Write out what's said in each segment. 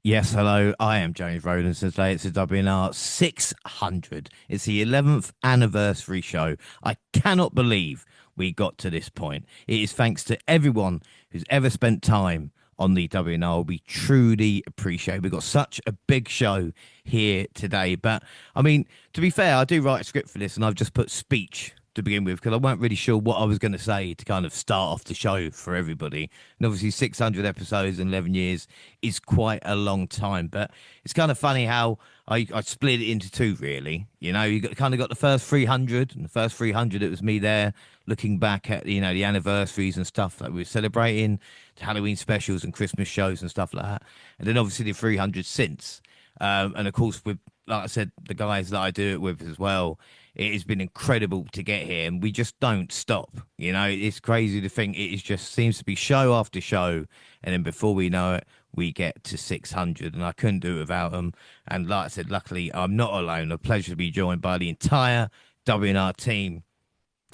Yes, hello. I am James Rowland. Today it's the WNR600. It's the 11th anniversary show. I cannot believe we got to this point. It is thanks to everyone who's ever spent time on the WNR. We truly appreciate it. We've got such a big show here today. But I mean, to be fair, I do write a script for this and I've just put speech to begin with because I weren't really sure what I was going to say to kind of start off the show for everybody. And obviously, 600 episodes in 11 years is quite a long time. But it's kind of funny how I split it into two, really. You know, kind of got the first 300, and the first 300, it was me there looking back at, the anniversaries and stuff that we were celebrating, Halloween specials and Christmas shows and stuff like that. And then obviously the 300 since. And of course, with, like I said, the guys that I do it with as well, it has been incredible to get here, and we just don't stop. You know, it's crazy to think it is just seems to be show after show, and then before we know it, we get to 600, and I couldn't do it without them. And like I said, luckily, I'm not alone. A pleasure to be joined by the entire WNR team.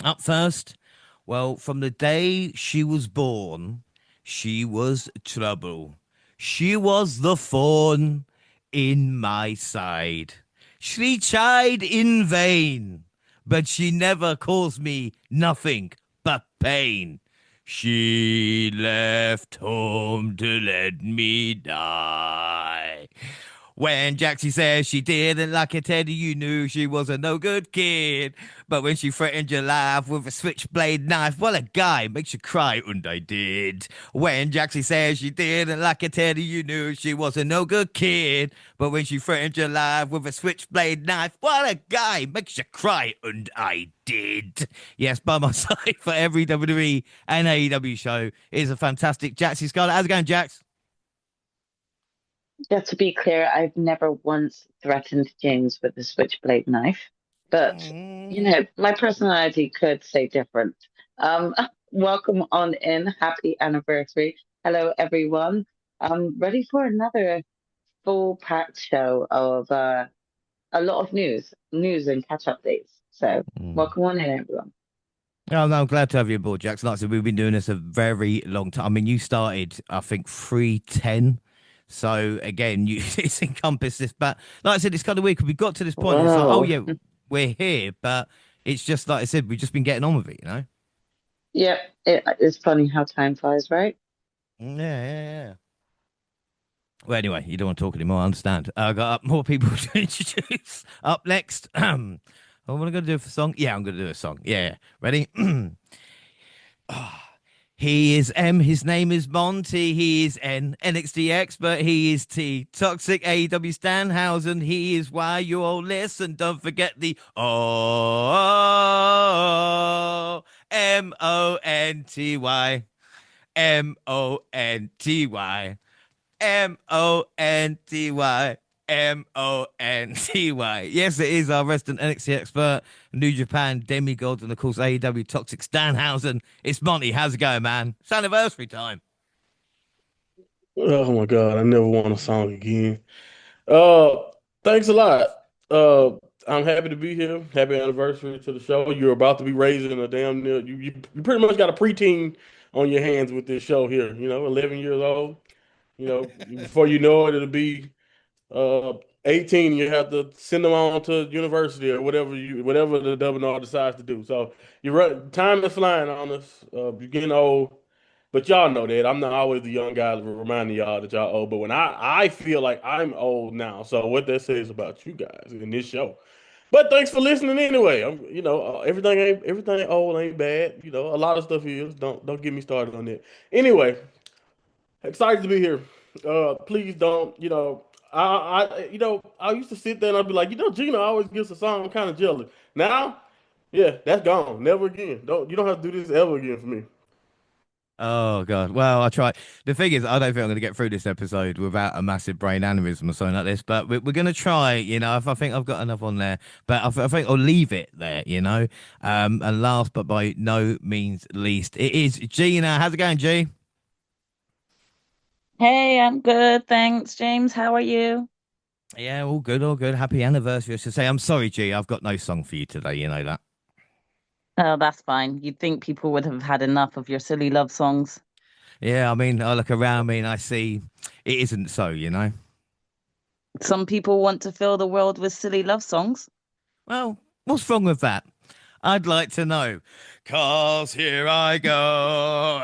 Up first, well, from the day she was born, she was trouble. She was the thorn in my side. She tried in vain, but she never caused me nothing but pain. She left home to let me die. When Jaxie says she didn't like it, Teddy, you knew she was a no good kid. But when she threatened your life with a switchblade knife, well, a guy makes you cry, and I did. When Jaxie says she didn't like it, Teddy, you knew she was a no good kid. But when she threatened your life with a switchblade knife, well, a guy makes you cry, and I did. Yes, by my side for every WWE and AEW show is a fantastic Jaxie Scarlett. How's it going, Jax? Just to be clear, I've never once threatened James with a switchblade knife, but my personality could say different. Um, Welcome on in. Happy anniversary. Hello, everyone. I'm ready for another full-packed show of a lot of news and catch-up days. So, Mm. welcome on in, everyone. Oh, no, I'm glad to have you aboard, Jackson. Like I said, we've been doing this a very long time. I mean, you started, I think, 310. So again, it's encompassed this. But like I said, it's kind of weird 'cause we got to this point. And it's like, oh Wow. yeah, we're here, but it's just like I said, we've just been getting on with it. Yeah, it's funny how time flies, right? Yeah, yeah, yeah. Well, anyway, you don't want to talk anymore. I understand. I got more people to introduce. Up next, what am I going to do for a song? Yeah, I'm going to do a song. Yeah, ready? He is M, his name is Monty, he is N, NXT expert, he is T, Toxic AEW Stanhausen, he is Y, you all listen, don't forget the Monty, Monty, Monty. Yes, it is our resident NXT expert, New Japan demigod, and of course AEW Toxic Stanhausen. It's Monty. How's it going, man? It's anniversary time. Oh my God, I never want a song again. Uh, Thanks a lot. Uh, I'm happy to be here. Happy anniversary to the show. You're about to be raising a damn near you pretty much got a preteen on your hands with this show here. 11 years old. Before you know it, it'll be uh 18. You have to send them on to university or whatever the WNR decides to do. So time is flying on us. You're getting old. But y'all know that I'm not always the young guy reminding y'all that y'all old. But when I feel like I'm old now, so what that says about you guys in this show. But thanks for listening anyway. Everything old ain't bad. A lot of stuff is. Don't get me started on that. Anyway, excited to be here. Please don't. I used to sit there and I'd be like, Gina always gets a song. I'm kind of jealous. Now, yeah, that's gone. Never again. You don't have to do this ever again for me. Oh god. Well, I try. The thing is, I don't think I'm going to get through this episode without a massive brain aneurysm or something like this. But we're going to try. If I think I've got enough on there, but I think I'll leave it there. And last but by no means least, it is Gina. How's it going, G? Hey, I'm good, thanks, James. How are you? Yeah, all good, all good. Happy anniversary. I should say. I'm sorry, G. I've got no song for you today. You know that. Oh, that's fine. You'd think people would have had enough of your silly love songs. Yeah, I mean, I look around me and I see it isn't so. Some people want to fill the world with silly love songs. Well, what's wrong with that? I'd like to know. 'Cause here I go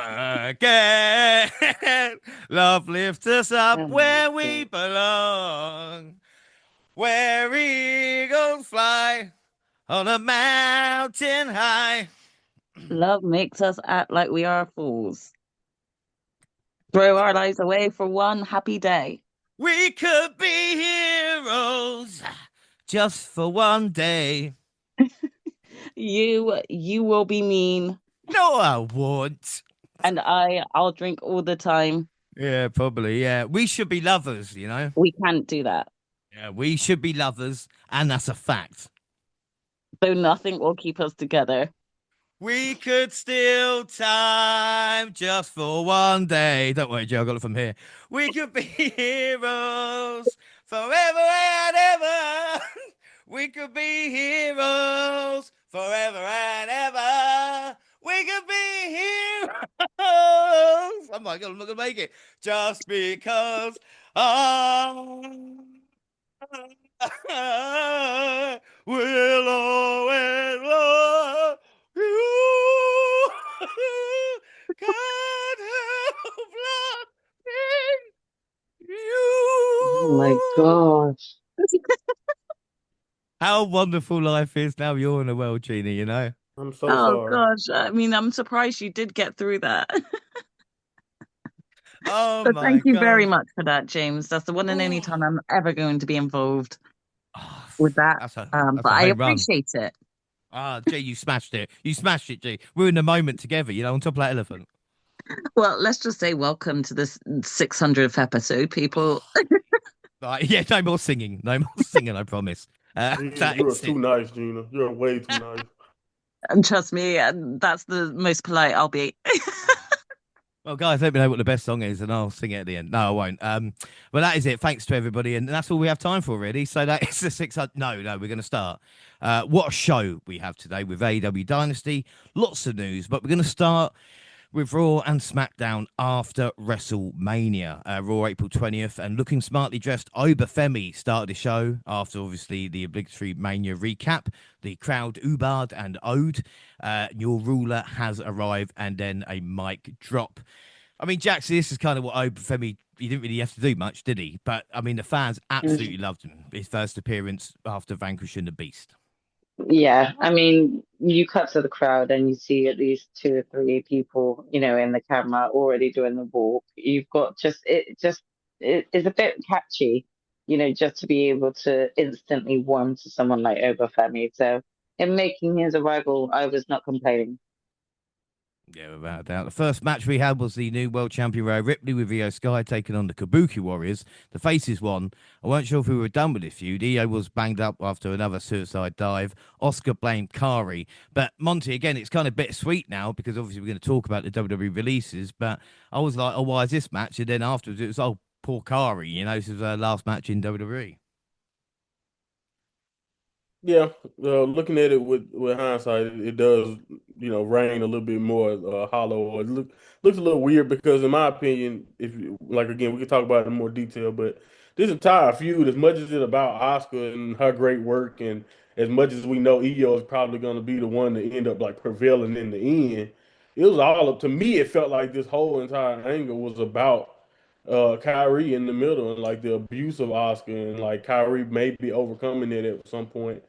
again. Love lifts us up Oh my where we God. belong. Where eagles fly on a mountain high. Love makes us act like we are fools. Throw our lives away for one happy day. We could be heroes just for one day. You will be mean, No, I won't. and I'll drink all the time. Yeah, probably. Yeah, we should be lovers, you know? We can't do that. Yeah, we should be lovers, and that's a fact. Though nothing will keep us together. We could steal time just for one day. Don't worry, Joe, I got it from here. We could be heroes forever and ever. We could be heroes forever and ever. We could be heroes. Oh my God, I'm not going to make it. Just because I will always love you. Can't help loving Oh my you. gosh. How wonderful life is now you're in the world, Gina, you know? I'm so Oh sorry. gosh, I mean, I'm surprised you did get through that. Oh So my thank you very gosh. much for that, James. That's the one and only Oh, time I'm ever going to be involved oh, with that. that's But a I home run. appreciate it. Ah, G, you smashed it. You smashed it, G. We're in the moment together, you know, on top of that elephant. Well, let's just say welcome to this 600th episode, people. Right, yeah, no more singing. No more singing, I promise. Gina, That you are is too it. nice, Gina. You're way too nice. And trust me, that's the most polite I'll be. Well, guys, let me know what the best song is, and I'll sing it at the end. No, I won't. But that is it. Thanks to everybody, and that's all we have time for, really. So that is the 600. No, we're going to start. What a show we have today with AEW Dynasty. Lots of news, but we're going to start with Raw and SmackDown after WrestleMania. Raw April 20th, and looking smartly dressed, Obafemi started the show after obviously the obligatory Mania recap. The crowd ubarred and owed. Your ruler has arrived, and then a mic drop. I mean, Jackson, this is kind of what Obafemi, he didn't really have to do much, did he? But I mean, the fans absolutely loved him. His first appearance after vanquishing the Beast. Yeah, I mean, you cut to the crowd and you see at least two or three people, in the camera already doing the walk. You've got it is a bit catchy, just to be able to instantly warm to someone like Obafemi. So in making his arrival, I was not complaining. Yeah, without a doubt. The first match we had was the new world champion Rhea Ripley with Io Sky taking on the Kabuki Warriors. The Faces won. I weren't sure if we were done with this feud. Io was banged up after another suicide dive. Oscar blamed Kari. But Monty, again, it's kind of bittersweet now because obviously we're going to talk about the WWE releases. But I was like, oh, why is this match? And then afterwards it was, oh, poor Kari. You know, this is her last match in WWE. Yeah, looking at it with hindsight, it does, rain a little bit more hollow, or looks a little weird because, in my opinion, if you, like again, we can talk about it in more detail, but this entire feud, as much as it's about Oscar and her great work, and as much as we know Io is probably going to be the one to end up like prevailing in the end, it was all up to me. It felt like this whole entire angle was about Kyrie in the middle and like the abuse of Oscar and like Kyrie maybe overcoming it at some point.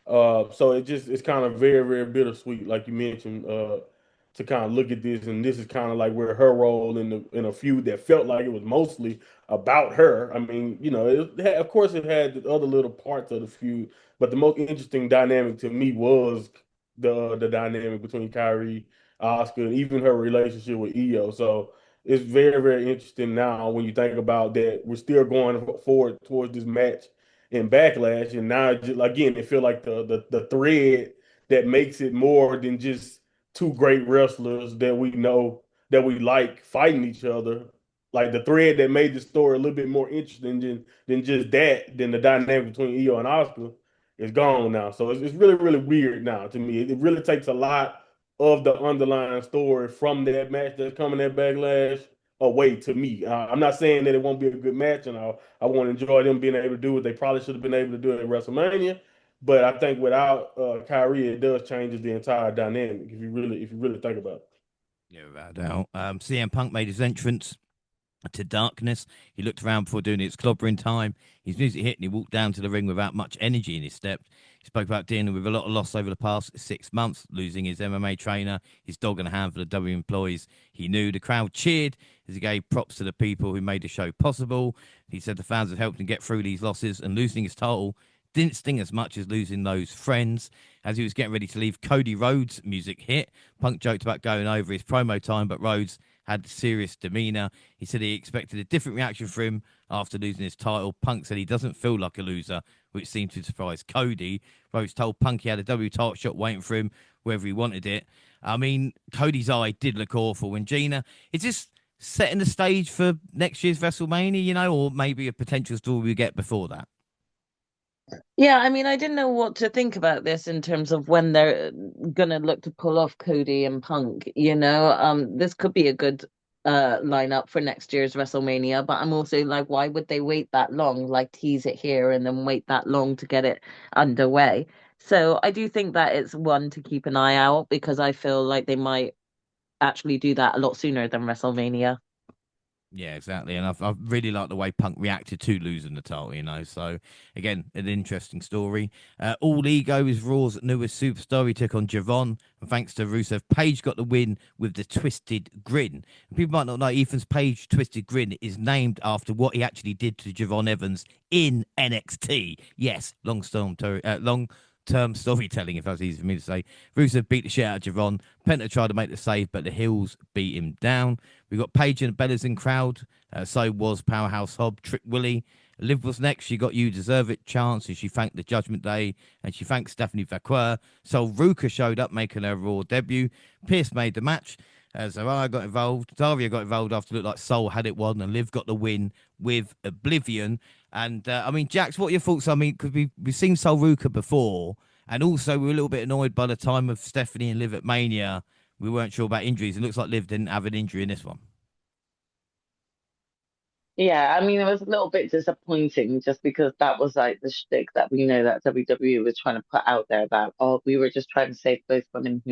So it's kind of very, very bittersweet, like you mentioned, to kind of look at this, and this is kind of like where her role in a feud that felt like it was mostly about her. I mean, of course it had the other little parts of the feud, but the most interesting dynamic to me was the dynamic between Kyrie, Oscar, and even her relationship with Io. So it's very, very interesting now when you think about that. We're still going forward towards this match in Backlash, and now again, it feel like the thread that makes it more than just two great wrestlers that we know that we like fighting each other. Like the thread that made the story a little bit more interesting than just that, than the dynamic between Io and Oscar is gone now. So it's really, really weird now to me. It really takes a lot of the underlying story from that match that's coming at Backlash away to me. I'm not saying that it won't be a good match, and I want to enjoy them being able to do what they probably should have been able to do at WrestleMania. But I think without Kyrie, it does changes the entire dynamic if you really think about it. Yeah, without a doubt. CM Punk made his entrance to darkness. He looked around before doing its clobbering time. His music hit and he walked down to the ring without much energy in his step. He spoke about dealing with a lot of loss over the past 6 months, losing his MMA trainer, his dog, and a handful of W employees he knew. The crowd cheered as he gave props to the people who made the show possible. He said the fans had helped him get through these losses, and losing his title didn't sting as much as losing those friends. As he was getting ready to leave, Cody Rhodes' music hit. Punk joked about going over his promo time, but Rhodes had serious demeanor. He said he expected a different reaction from him after losing his title. Punk said he doesn't feel like a loser, which seemed to surprise Cody. Rhodes told Punk he had a W title shot waiting for him, whether he wanted it. I mean, Cody's eye did look awful. And Gina, is this setting the stage for next year's WrestleMania, or maybe a potential story we get before that? Yeah, I mean, I didn't know what to think about this in terms of when they're gonna look to pull off Cody and Punk, This could be a good lineup for next year's WrestleMania, but I'm also like, why would they wait that long? Like tease it here and then wait that long to get it underway. So I do think that it's one to keep an eye out because I feel like they might actually do that a lot sooner than WrestleMania. Yeah, exactly. And I've really liked the way Punk reacted to losing the title. So, again, an interesting story. All Ego is Raw's newest superstar. He took on Javon. And thanks to Rusev, Page got the win with the twisted grin. And people might not know Ethan's Page twisted grin is named after what he actually did to Javon Evans in NXT. Yes, long-term storytelling, if that's easy for me to say. Rusev beat the shit out of Javon. Penta tried to make the save, but the Hills beat him down. We got Paige and Bella's in crowd. So was Powerhouse Hobb, Trick Willie. Liv was next. She got You Deserve It chance, and she thanked the Judgment Day, and she thanked Stephanie Vaquer. So Ruka showed up, making her Raw debut. Pierce made the match. Zariah got involved. Daria got involved after it looked like Soul had it won, and Liv got the win with Oblivion. And I mean, Jax, what are your thoughts? I mean, because we've seen Soul Ruka before, and also we were a little bit annoyed by the time of Stephanie and Liv at Mania. We weren't sure about injuries. It looks like Liv didn't have an injury in this one. Yeah, I mean, it was a little bit disappointing just because that was like the shtick that we know that WWE was trying to put out there about, oh, we were just trying to save both women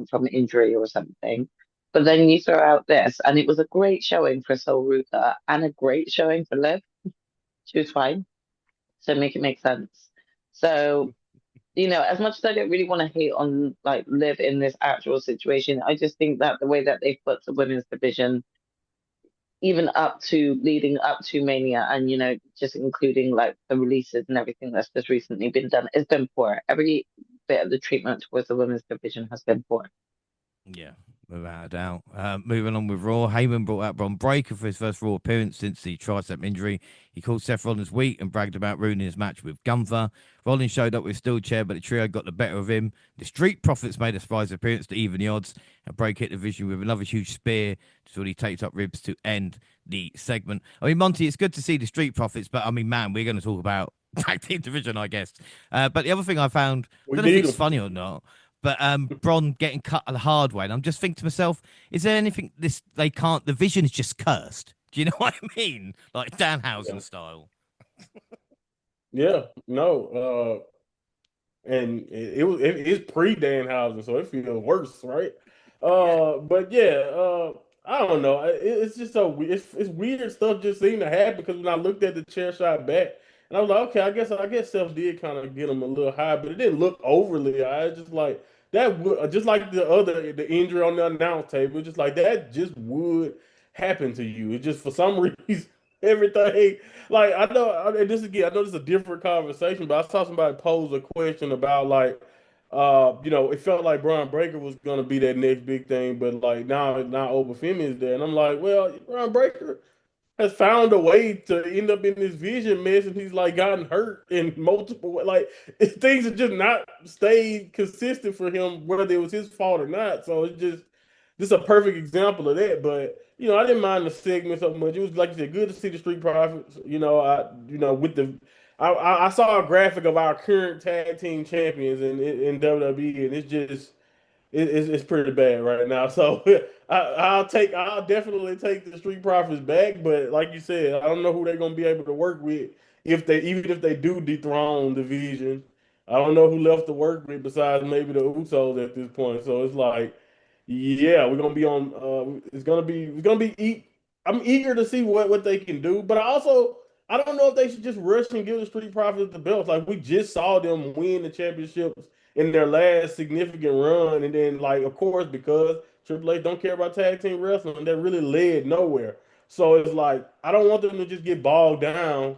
from injury or something. But then you throw out this, and it was a great showing for Sol Ruka and a great showing for Liv. She was fine, so make it make sense. So, as much as I don't really want to hate on like Liv in this actual situation, I just think that the way that they put the women's division even up to leading up to Mania and just including like the releases and everything that's just recently been done, it's been poor. Every bit of the treatment towards the women's division has been poor. Yeah, without a doubt. Moving on with Raw, Heyman brought out Bron Breakker for his first Raw appearance since the tricep injury. He called Seth Rollins weak and bragged about ruining his match with Gunther. Rollins showed up with a steel chair, but the trio got the better of him. The Street Profits made a surprise appearance to even the odds, and Breakker hit the vision with another huge spear before he taped up ribs to end the segment. I mean, Monty, it's good to see the Street Profits, but I mean, man, we're going to talk about tag team division, I guess. But the other thing I found, I We don't know if need it's them. funny or not, but Bron getting cut the hard way, and I'm just thinking to myself, is there anything this they can't? The vision is just cursed. Do you know what I mean? Like Yeah, Danhausen style. yeah, no. And it's pre Danhausen, so it feels worse, right? Yeah. But yeah, I don't know. It's just it's weird stuff just seemed to happen because when I looked at the chair shot back, and I was like, okay, I guess Seth did kind of get him a little high, but it didn't look overly high. It's just like that would just like the injury on the announce table, just like that just would happen to you. It just for some reason everything like and this again, I know this is a different conversation, but I saw somebody pose a question about like it felt like Brian Breaker was gonna be that next big thing, but like now Obafemi is there. And I'm like, well, Brian Breaker has found a way to end up in this vision mess, and he's like gotten hurt in multiple like things have just not stayed consistent for him, whether it was his fault or not. So it's just this is a perfect example of that. But I didn't mind the segment so much. It was like you said, good to see the Street Profits. With the I saw a graphic of our current tag team champions in WWE, and it's pretty bad right now. So I'll definitely take the Street Profits back. But like you said, I don't know who they're gonna be able to work with even if they do dethrone the Vision. I don't know who left to work with besides maybe the Usos at this point. So it's like, yeah, we're gonna be on. I'm eager to see what they can do, but I don't know if they should just rush and give the Street Profits the belts. Like we just saw them win the championships in their last significant run, and then like of course because Triple H don't care about tag team wrestling, that really led nowhere. So it's like I don't want them to just get bogged down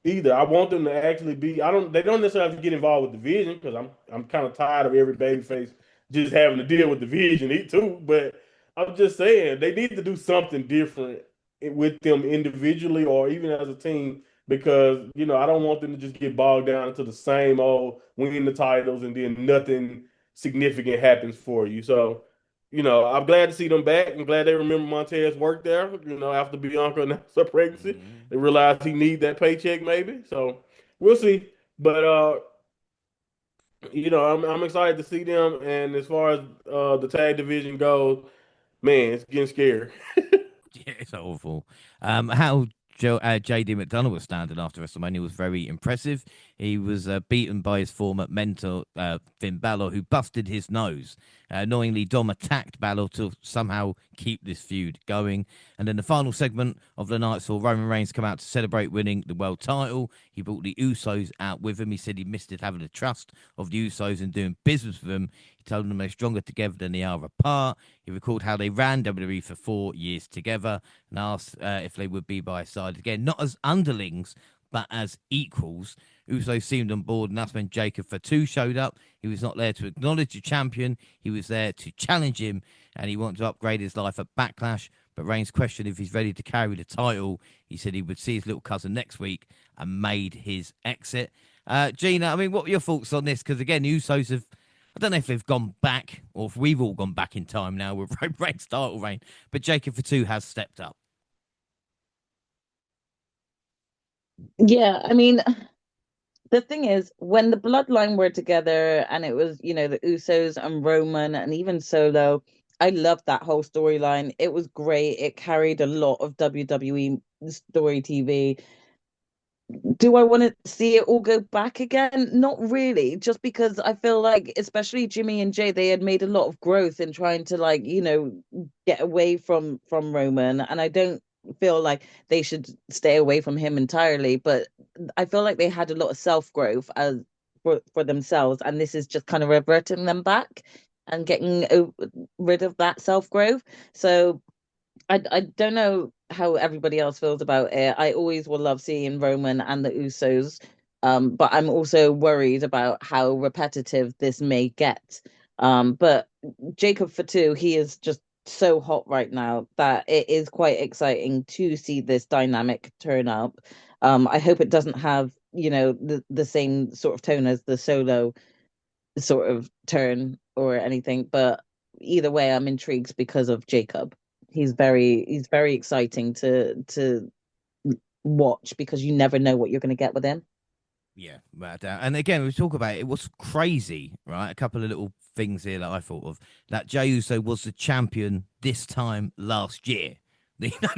either. I want them to actually be. I don't. They don't necessarily have to get involved with the Vision because I'm kind of tired of every babyface just having to deal with the Vision too. But I'm just saying they need to do something different with them individually or even as a team because I don't want them to just get bogged down into the same old winning the titles and then nothing significant happens for you. So. I'm glad to see them back. I'm glad they remember Montez worked there. After Bianca announced her pregnancy, Mhm. they realized he need that paycheck maybe. So we'll see. But I'm excited to see them. And as far as the tag division goes, man, it's getting scary. Yeah, it's awful. How JD McDonough was standing after WrestleMania was very impressive. He was beaten by his former mentor, Finn Balor, who busted his nose. Annoyingly, Dom attacked Balor to somehow keep this feud going. And then the final segment of the night saw Roman Reigns come out to celebrate winning the world title. He brought the Usos out with him. He said he missed it having the trust of the Usos and doing business with them. He told them they're stronger together than they are apart. He recalled how they ran WWE for 4 years together and asked if they would be by his side again, not as underlings, but as equals. Uso seemed on board, and that's when Jacob Fatu showed up. He was not there to acknowledge the champion, he was there to challenge him, and he wanted to upgrade his life at Backlash. But Reigns questioned if he's ready to carry the title. He said he would see his little cousin next week and made his exit. Gina, I mean, what were your thoughts on this? Because again, the Usos have, I don't know if they've gone back or if we've all gone back in time now with Reigns' title reign, but Jacob Fatu has stepped up. Yeah, I mean, the thing is, when the bloodline were together and it was, the Usos and Roman and even Solo, I loved that whole storyline. It was great. It carried a lot of WWE story TV. Do I want to see it all go back again? Not really, just because I feel like, especially Jimmy and Jay, they had made a lot of growth in trying to get away from Roman, and I don't feel like they should stay away from him entirely, but I feel like they had a lot of self-growth as for themselves, and this is just kind of reverting them back and getting rid of that self-growth. So I don't know how everybody else feels about it. I always will love seeing Roman and the Usos, but I'm also worried about how repetitive this may get. But Jacob Fatu, he is just so hot right now that it is quite exciting to see this dynamic turn up. I hope it doesn't have, the same sort of tone as the Solo sort of turn or anything, but either way, I'm intrigued because of Jacob. He's very exciting to watch because you never know what you're going to get with him. Yeah, without doubt. And again, we talk about it. It was crazy, right? A couple of little things here that I thought of. That Jey Uso was the champion this time last year.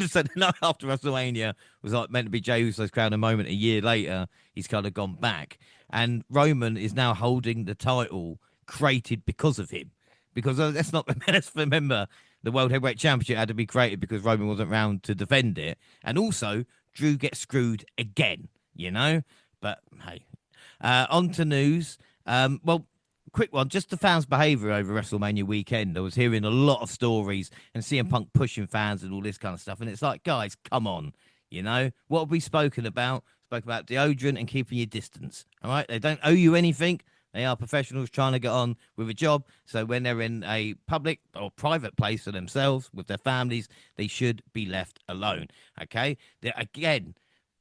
So the night after WrestleMania was like meant to be Jey Uso's crown. A moment a year later, he's kind of gone back, and Roman is now holding the title created because of him. Because let's not let's remember the World Heavyweight Championship had to be created because Roman wasn't around to defend it, and also Drew gets screwed again. You know, but hey, on to news. Well, quick one. Just the fans' behaviour over WrestleMania weekend. I was hearing a lot of stories and CM Punk pushing fans and all this kind of stuff. And it's like, guys, come on. You know, what have we spoken about? Spoke about deodorant and keeping your distance. All right. They don't owe you anything. They are professionals trying to get on with a job. So when they're in a public or private place for themselves with their families, they should be left alone. Okay. Again,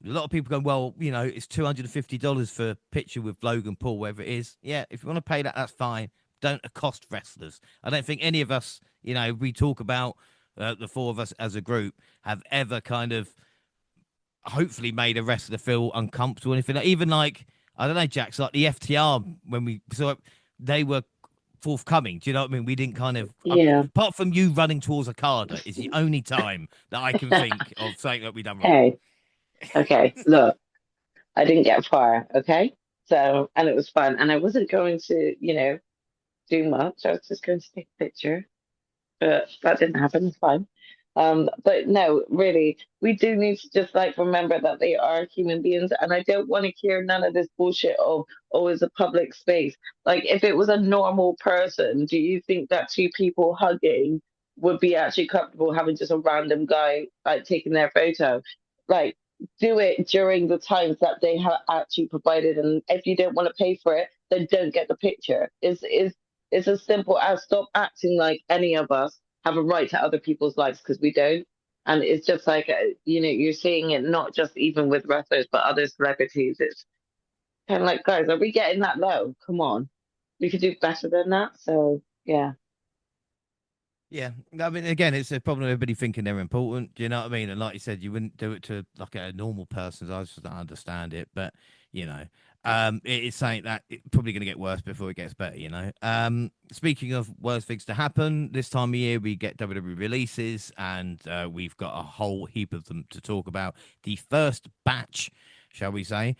a lot of people go, well, it's $250 for a picture with Logan Paul, wherever it is. Yeah, if you want to pay that, that's fine. Don't accost wrestlers. I don't think any of us, we talk about the four of us as a group, have ever kind of hopefully made a wrestler feel uncomfortable or anything. Even like, I don't know, Jack's like the FTR when we saw it, they were forthcoming. Do you know what I mean? We didn't kind of, Yeah. apart from you running towards Okada, is the only time that I can think of something that we done wrong. Hey, okay, look, I didn't get far, okay? So, and it was fun. And I wasn't going to, do much. I was just going to take a picture, but that didn't happen. It's fine. But no, really, we do need to just like remember that they are human beings, and I don't want to hear none of this bullshit of oh, it's a public space. Like, if it was a normal person, do you think that two people hugging would be actually comfortable having just a random guy like taking their photo? Like, do it during the times that they have actually provided, and if you don't want to pay for it, then don't get the picture. It's as simple as stop acting like any of us have a right to other people's lives because we don't. And it's just like, you're seeing it not just even with wrestlers, but other celebrities. It's kind of like, guys, are we getting that low? Come on. We could do better than that. So, yeah. Yeah, I mean, again, it's a problem. Everybody thinking they're important. Do you know what I mean? And like you said, you wouldn't do it to like a normal person. I just don't understand it, but you know, it's saying that it's probably going to get worse before it gets better. Speaking of worse things to happen, this time of year we get WWE releases, and we've got a whole heap of them to talk about. The first batch, shall we say,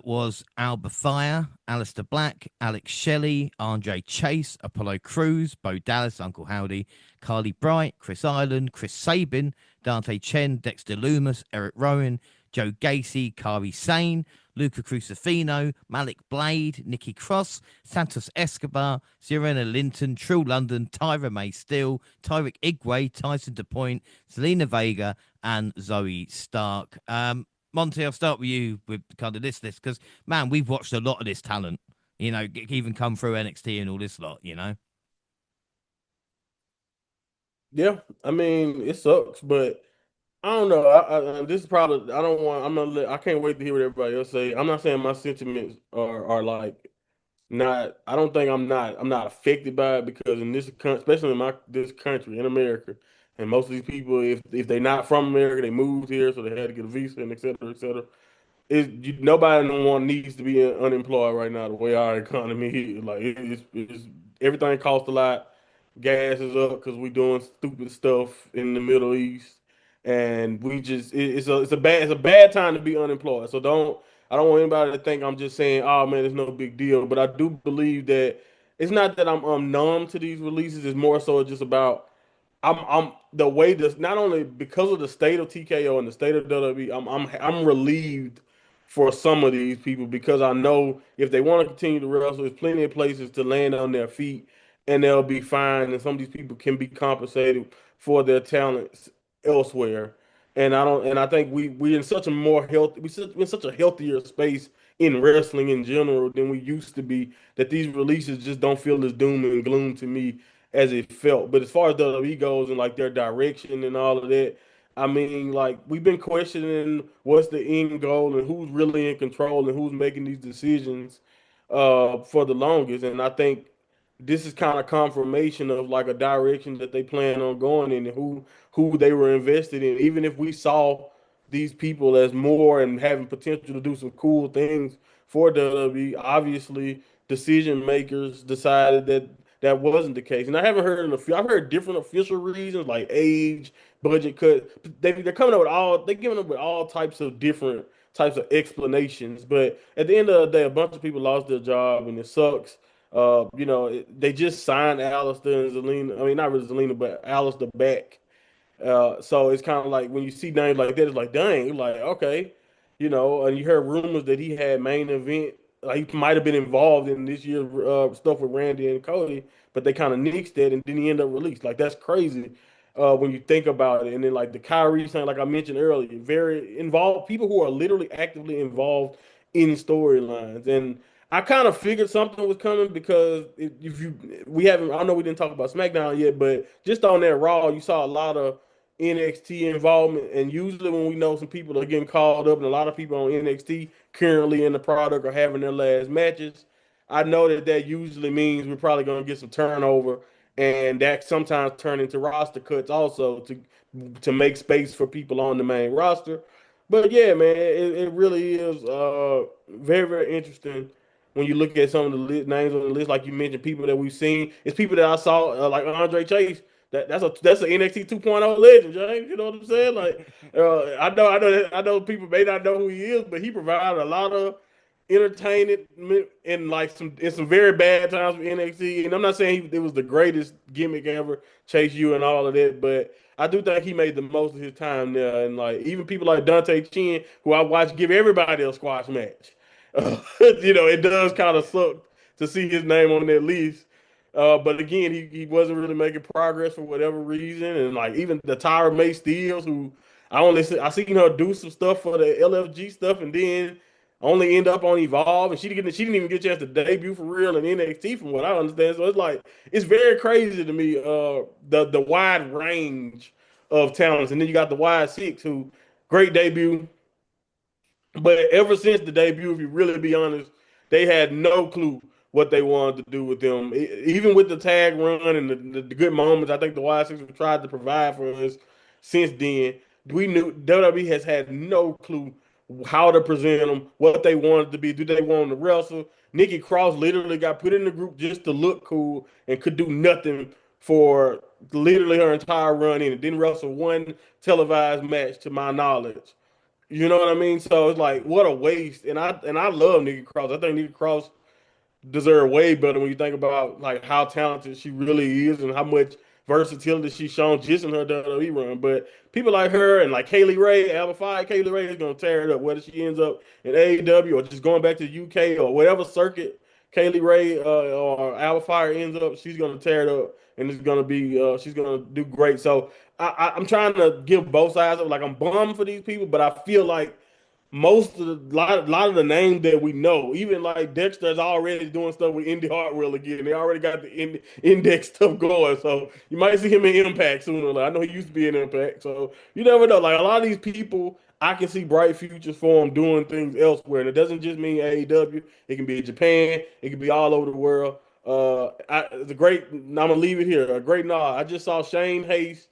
was Alba Fire, Alistair Black, Alex Shelley, Andre Chase, Apollo Crews, Bo Dallas, Uncle Howdy, Carly Bright, Chris Island, Chris Sabin, Dante Chen, Dexter Loomis, Eric Rowan, Joe Gacy, Kari Sane, Luca Crucifino, Malik Blade, Nikki Cross, Santos Escobar, Serena Linton, True London, Tyra May Steele, Tyrick Igwe, Tyson DePoint, Selena Vega, and Zoe Stark. Monty, I'll start with you with kind of this list because, man, we've watched a lot of this talent, even come through NXT and all this lot. Yeah, I mean, it sucks, but I don't know. This is probably I don't want. I'm not. I can't wait to hear what everybody else say. I'm not saying my sentiments are like not. I don't think I'm not affected by it because in especially in this country in America, and most of these people, if they're not from America, they moved here, so they had to get a visa and et cetera, et cetera. Nobody no one needs to be unemployed right now. The way our economy is, like it's everything costs a lot. Gas is up because we doing stupid stuff in the Middle East, and we just it's a bad time to be unemployed. So I don't want anybody to think I'm just saying, oh man, it's no big deal. But I do believe that it's not that I'm numb to these releases. It's more so just about I'm the way this not only because of the state of TKO and the state of WWE, I'm relieved for some of these people because I know if they want to continue to wrestle, there's plenty of places to land on their feet and they'll be fine. And some of these people can be compensated for their talents elsewhere. And I think we in such a more healthy we're in such a healthier space in wrestling in general than we used to be that these releases just don't feel as doom and gloom to me as it felt. But as far as WWE goes and like their direction and all of that, I mean, like we've been questioning what's the end goal and who's really in control and who's making these decisions for the longest. And I think this is kind of confirmation of like a direction that they plan on going in and who they were invested in. Even if we saw these people as more and having potential to do some cool things for WWE, obviously decision makers decided that that wasn't the case. And I haven't heard I've heard different official reasons like age, budget cut. They're coming up with they're giving up with all types of different types of explanations. But at the end of the day, a bunch of people lost their job and it sucks. They just signed Alistair and Zelina. I mean, not really Zelina, but Alistair back. So it's kind of like when you see names like that, it's like, dang, you're like, okay, and you heard rumors that he had main event, like he might have been involved in this year's stuff with Randy and Cody, but they kind of nixed that and then he ended up released. Like that's crazy when you think about it. And then like the Kyrie thing, like I mentioned earlier, very involved people who are literally actively involved in storylines. And I kind of figured something was coming because if you we haven't I know we didn't talk about SmackDown yet, but just on that Raw, you saw a lot of NXT involvement, and usually when we know some people are getting called up, and a lot of people on NXT currently in the product are having their last matches, I know that usually means we're probably going to get some turnover, and that sometimes turn into roster cuts also to make space for people on the main roster. But yeah, man, it really is very very interesting when you look at some of the names on the list, like you mentioned, people that we've seen, it's people that I saw, like Andre Chase. That's an NXT 2.0 legend, James. You know what I'm saying? Like, I know people may not know who he is, but he provided a lot of entertainment in like some very bad times for NXT. And I'm not saying it was the greatest gimmick ever, Chase U and all of that, but I do think he made the most of his time there. And like even people like Dante Chen, who I watched give everybody a squash match. It does kind of suck to see his name on that list. But again, he wasn't really making progress for whatever reason. And like even the Tyra May Steels, who I seen her do some stuff for the LFG stuff, and then only end up on Evolve, and she didn't even get a chance to debut for real in NXT, from what I understand. So it's like it's very crazy to me, the wide range of talents, and then you got the Wide Six, who great debut. But ever since the debut, if you really be honest, they had no clue what they wanted to do with them. Even with the tag run and the good moments, I think the Wild Six have tried to provide for us since then. We knew WWE has had no clue how to present them, what they wanted to be. Do they want them to wrestle? Nikki Cross literally got put in the group just to look cool and could do nothing for literally her entire run in. It didn't wrestle one televised match to my knowledge. You know what I mean? So it's like what a waste. And I love Nikki Cross. I think Nikki Cross deserve way better when you think about like how talented she really is and how much versatility she's shown just in her WWE run. But people like her and like Kaylee Ray, Alpha Phi, Kaylee Ray is gonna tear it up, whether she ends up in AEW or just going back to the UK or whatever circuit Kaylee Ray or Alpha Fire ends up, she's gonna tear it up and it's gonna be she's gonna do great. So I'm trying to give both sides of like I'm bummed for these people, but I feel like most of the lot of the names that we know, even like Dexter's already doing stuff with Indy Hartwell again. They already got the index stuff going, so you might see him in Impact sooner. I know he used to be in Impact, so you never know. Like a lot of these people, I can see bright futures for them doing things elsewhere, and it doesn't just mean AEW. It can be in Japan. It can be all over the world. It's a great. I'm gonna leave it here. A great nod. I just saw Shane Hayes,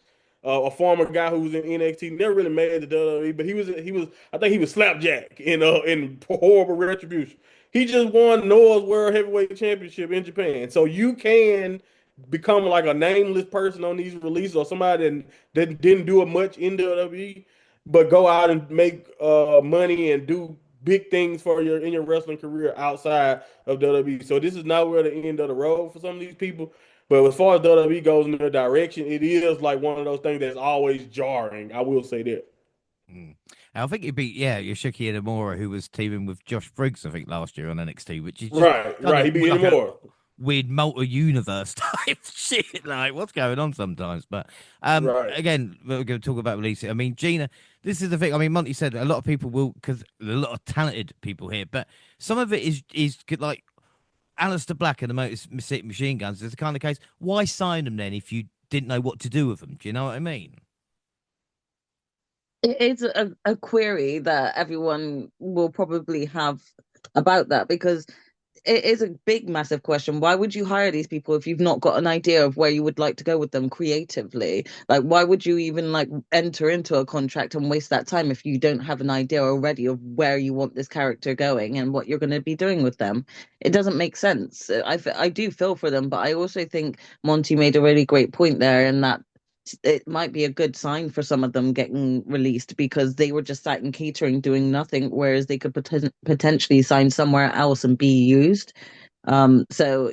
a former guy who was in NXT, never really made the WWE, but he was I think he was Slapjack in horrible retribution. He just won Noah's World Heavyweight Championship in Japan, so you can become like a nameless person on these releases or somebody that didn't do much in WWE, but go out and make money and do big things for your wrestling career outside of WWE. So this is not where the end of the road for some of these people. But as far as WWE goes in their direction, it is like one of those things that's always jarring. I will say that. Mm. I think he beat Yoshiki Inamura, who was teaming with Josh Briggs, I think, last year on NXT, which is just Right, kind right. of He beat like a anymore. weird multi-universe type shit. Like, what's going on sometimes? But Right. again, we're going to talk about releasing. I mean, Gina, this is the thing. I mean, Monty said a lot of people will, because a lot of talented people here, but some of it is like Alistair Black and the Motor City Machine Guns is the kind of case. Why sign them then if you didn't know what to do with them? Do you know what I mean? It is a query that everyone will probably have about that because it is a big, massive question. Why would you hire these people if you've not got an idea of where you would like to go with them creatively? Like, why would you even like enter into a contract and waste that time if you don't have an idea already of where you want this character going and what you're going to be doing with them? It doesn't make sense. I do feel for them, but I also think Monty made a really great point there in that it might be a good sign for some of them getting released because they were just sat in catering doing nothing, whereas they could potentially sign somewhere else and be used. So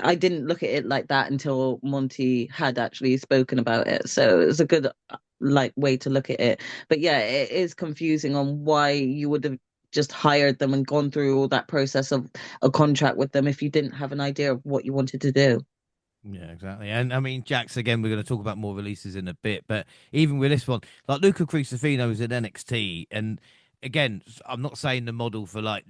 I didn't look at it like that until Monty had actually spoken about it. So it's a good like way to look at it. But yeah, it is confusing on why you would have just hired them and gone through all that process of a contract with them if you didn't have an idea of what you wanted to do. Yeah, exactly. And I mean, Jax, again, we're going to talk about more releases in a bit, but even with this one, like Luca Crucifino is in NXT. And again, I'm not saying the model for like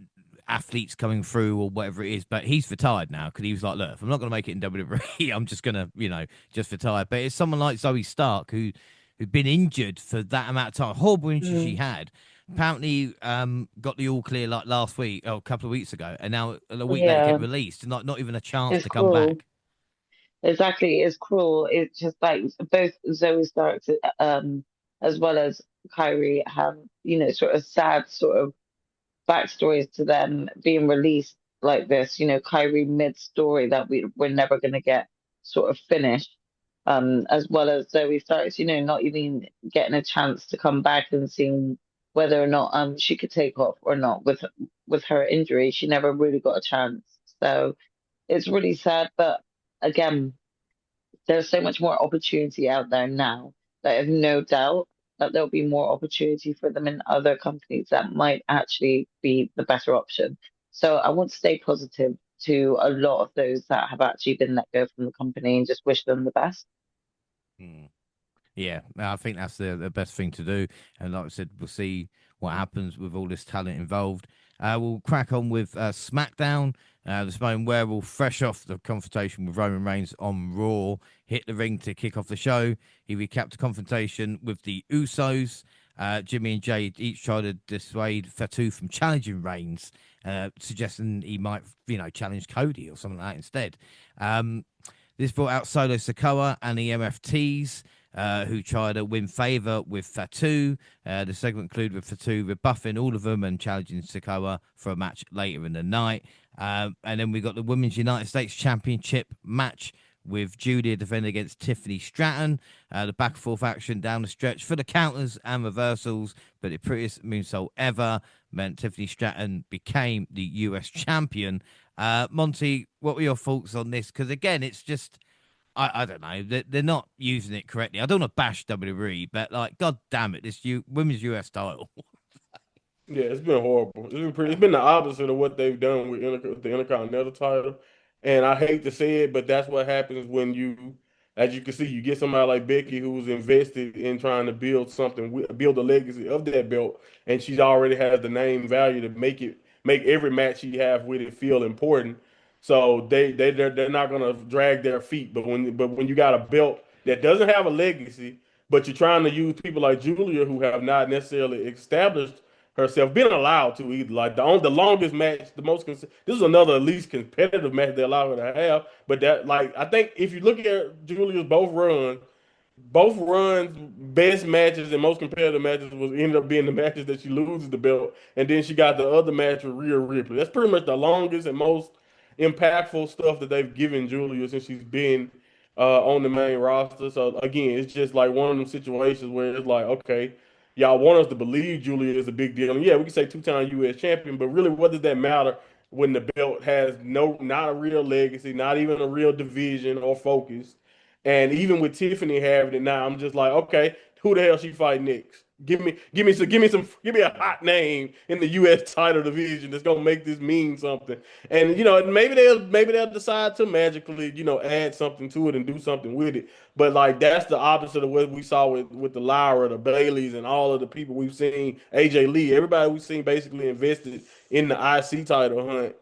athletes coming through or whatever it is, but he's retired now because he was like, look, if I'm not going to make it in WWE, I'm just going to, just retire. But it's someone like Zoe Stark who'd been injured for that amount of time, horrible injury she had. Apparently, got the all clear like last week, or a couple of weeks ago, and now a week later Yeah, get released, and not even a chance it's to come cruel. back. Exactly, it's cruel. It's just like both Zoe Starks, as well as Kyrie have, sort of sad sort of backstories to them being released like this, Kyrie mid-story that we're never going to get sort of finished, as well as Zoe Starks, not even getting a chance to come back and seeing whether or not she could take off or not with her injury. She never really got a chance. So it's really sad, but again, there's so much more opportunity out there now that I have no doubt that there'll be more opportunity for them in other companies that might actually be the better option. So I want to stay positive to a lot of those that have actually been let go from the company and just wish them the best. Hmm. Yeah, I think that's the best thing to do. And like I said, we'll see what happens with all this talent involved. We'll crack on with SmackDown. This moment where we'll fresh off the confrontation with Roman Reigns on Raw, hit the ring to kick off the show. He recapped the confrontation with the Usos. Jimmy and Jay each tried to dissuade Fatu from challenging Reigns, suggesting he might, challenge Cody or something like that instead. This brought out Solo Sikoa and the MFTs, who tried to win favour with Fatu. The segment included with Fatu rebuffing all of them and challenging Sikoa for a match later in the night. And then we got the Women's United States Championship match with Julia defending against Tiffany Stratton. The back and forth action down the stretch for the counters and reversals, but the prettiest moonsault ever meant Tiffany Stratton became the US champion. Monty, what were your thoughts on this? Because again, it's just, I don't know, they're not using it correctly. I don't want to bash WWE, but like, god damn it, this women's US title. Yeah, it's been horrible. It's been the opposite of what they've done with the Intercontinental title. And I hate to say it, but that's what happens when as you can see, you get somebody like Becky who's invested in trying to build something, build a legacy of that belt, and she already has the name value to make every match she have with it feel important. So they're not gonna drag their feet. But when you got a belt that doesn't have a legacy, but you're trying to use people like Julia who have not necessarily established herself, being allowed to either. Like the longest match, this is another least competitive match they allow her to have. But that, like, I think if you look at Julia's both runs, best matches and most competitive matches was ended up being the matches that she loses the belt, and then she got the other match with Rhea Ripley. That's pretty much the longest and most impactful stuff that they've given Julia since she's been on the main roster. So again, it's just like one of them situations where it's like, okay, y'all want us to believe Julia is a big deal, and yeah, we can say two-time U.S. champion, but really, what does that matter when the belt has not a real legacy, not even a real division or focus? And even with Tiffany having it now, I'm just like, okay, who the hell she fight next? Give me a hot name in the U.S. title division that's gonna make this mean something. And maybe they'll decide to magically, add something to it and do something with it. But like that's the opposite of what we saw with the Lyra, the Baileys, and all of the people we've seen, AJ Lee, everybody we've seen basically invested in the IC title hunt.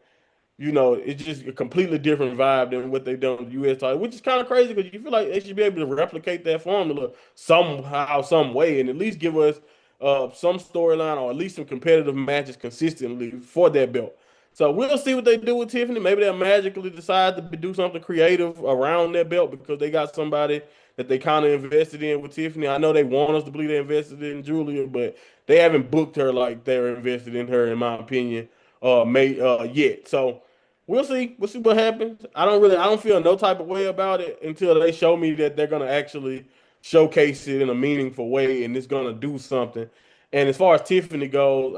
It's just a completely different vibe than what they've done with the U.S. title, which is kind of crazy because you feel like they should be able to replicate that formula somehow, some way, and at least give us some storyline or at least some competitive matches consistently for that belt. So we'll see what they do with Tiffany. Maybe they'll magically decide to do something creative around that belt because they got somebody that they kind of invested in with Tiffany. I know they want us to believe they invested in Julia, but they haven't booked her like they're invested in her, in my opinion, yet. So we'll see. We'll see what happens. I don't feel no type of way about it until they show me that they're gonna actually showcase it in a meaningful way and it's gonna do something. And as far as Tiffany goes,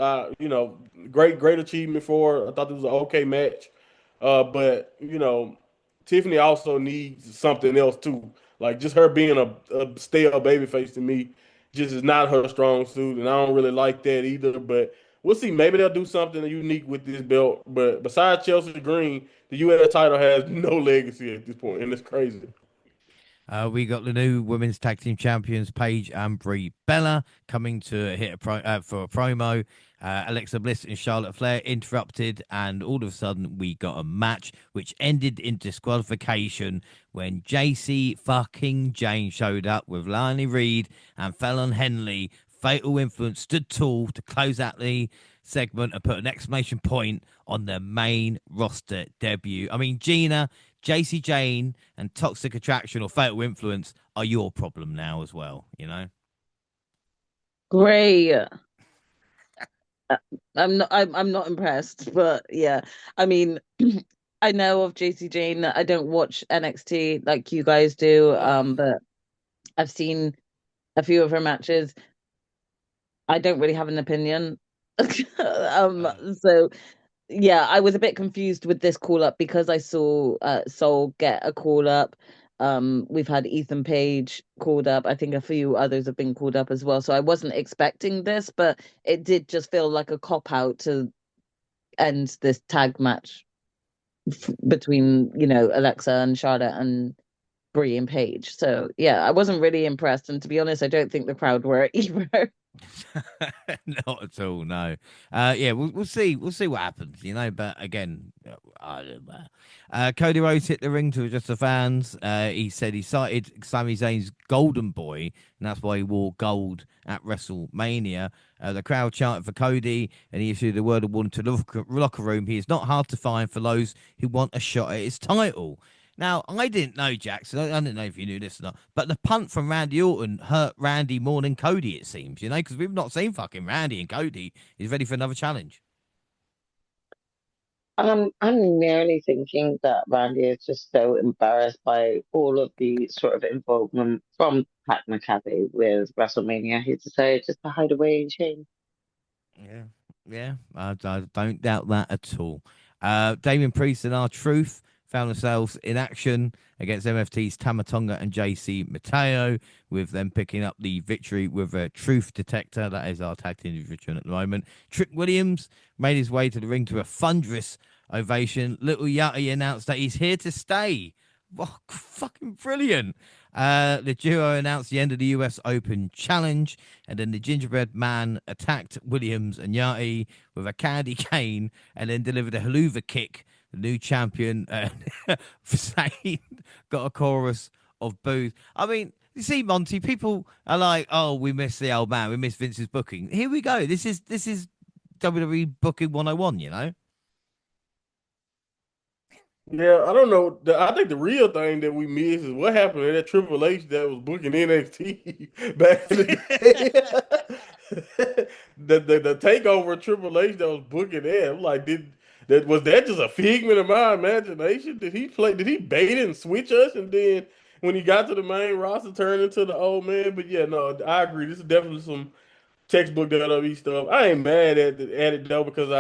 great achievement for her. I thought it was an okay match. But Tiffany also needs something else too. Like just her being a stale babyface to me just is not her strong suit, and I don't really like that either. But we'll see. Maybe they'll do something unique with this belt. But besides Chelsea Green, the US title has no legacy at this point, and it's crazy. We got the new women's tag team champions, Paige and Brie Bella, coming to hit for a promo. Alexa Bliss and Charlotte Flair interrupted, and all of a sudden we got a match which ended in disqualification when JC fucking Jane showed up with Lionel Reed and Fallon Henley. Fatal Influence stood tall to close out the segment and put an exclamation point on their main roster debut. I mean, Gina, JC Jane, and Toxic Attraction or Fatal Influence are your problem now as well, Great. I'm not impressed, but yeah. I mean, I know of JC Jane. I don't watch NXT like you guys do, but I've seen a few of her matches. I don't really have an opinion. Uh, So yeah, I was a bit confused with this call up because I saw Soul get a call up. We've had Ethan Page called up. I think a few others have been called up as well. So I wasn't expecting this, but it did just feel like a cop out to end this tag match between, Alexa and Charlotte and Brie and Paige. So yeah, I wasn't really impressed. And to be honest, I don't think the crowd were either. Not at all, no. Yeah, we'll see. We'll see what happens, But again, I don't know. Cody Rhodes hit the ring to address the fans. He said he cited Sami Zayn's golden boy, and that's why he wore gold at WrestleMania. The crowd chanted for Cody, and he issued a word of warning to the locker room. He is not hard to find for those who want a shot at his title. Now, I didn't know, Jackson. I didn't know if you knew this or not. But the punt from Randy Orton hurt Randy more than Cody, it seems, because we've not seen fucking Randy, and Cody is ready for another challenge. I'm merely thinking that Randy is just so embarrassed by all of the sort of involvement from Pat McAfee with WrestleMania. He decided just to hide away in shame. Yeah, yeah, I don't doubt that at all. Damien Priest and R-Truth found themselves in action against MFT's Tamatonga and JC Mateo, with them picking up the victory with a Truth Detector. That is our tag team division at the moment. Trick Williams made his way to the ring to a thunderous ovation. Little Yachty announced that he's here to stay. Oh, fucking brilliant. The duo announced the end of the US Open Challenge, and then the Gingerbread Man attacked Williams and Yachty with a candy cane and then delivered a haluva kick. The new champion, Zayn, got a chorus of boos. I mean, you see, Monty, people are like, "Oh, we miss the old man. We miss Vince's booking." Here we go. This is WWE booking 101, Yeah, I don't know. I think the real thing that we miss is what happened to that Triple H that was booking NXT back in the day. The takeover of Triple H that was booking that. I'm like, was that just a figment of my imagination? Did he bait and switch us, and then when he got to the main roster turn into the old man? But yeah, no, I agree. This is definitely some textbook WWE stuff. I ain't mad at it though, because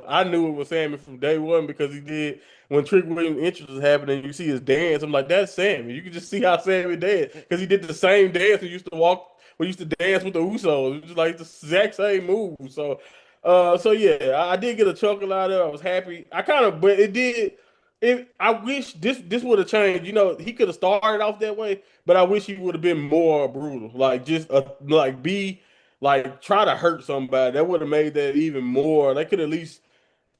I knew it was Sammy from day one, because he did when Trick Williams entrance was happening. You see his dance. I'm like, that's Sammy. You can just see how Sammy did, because he did the same dance he used to walk. We used to dance with the Usos. It was like the exact same move. So yeah, I did get a chuckle out of it. I was happy. But it did. I wish this would have changed. He could have started off that way, but I wish he would have been more brutal. Like, just like be like, try to hurt somebody. That would have made that even more. They could at least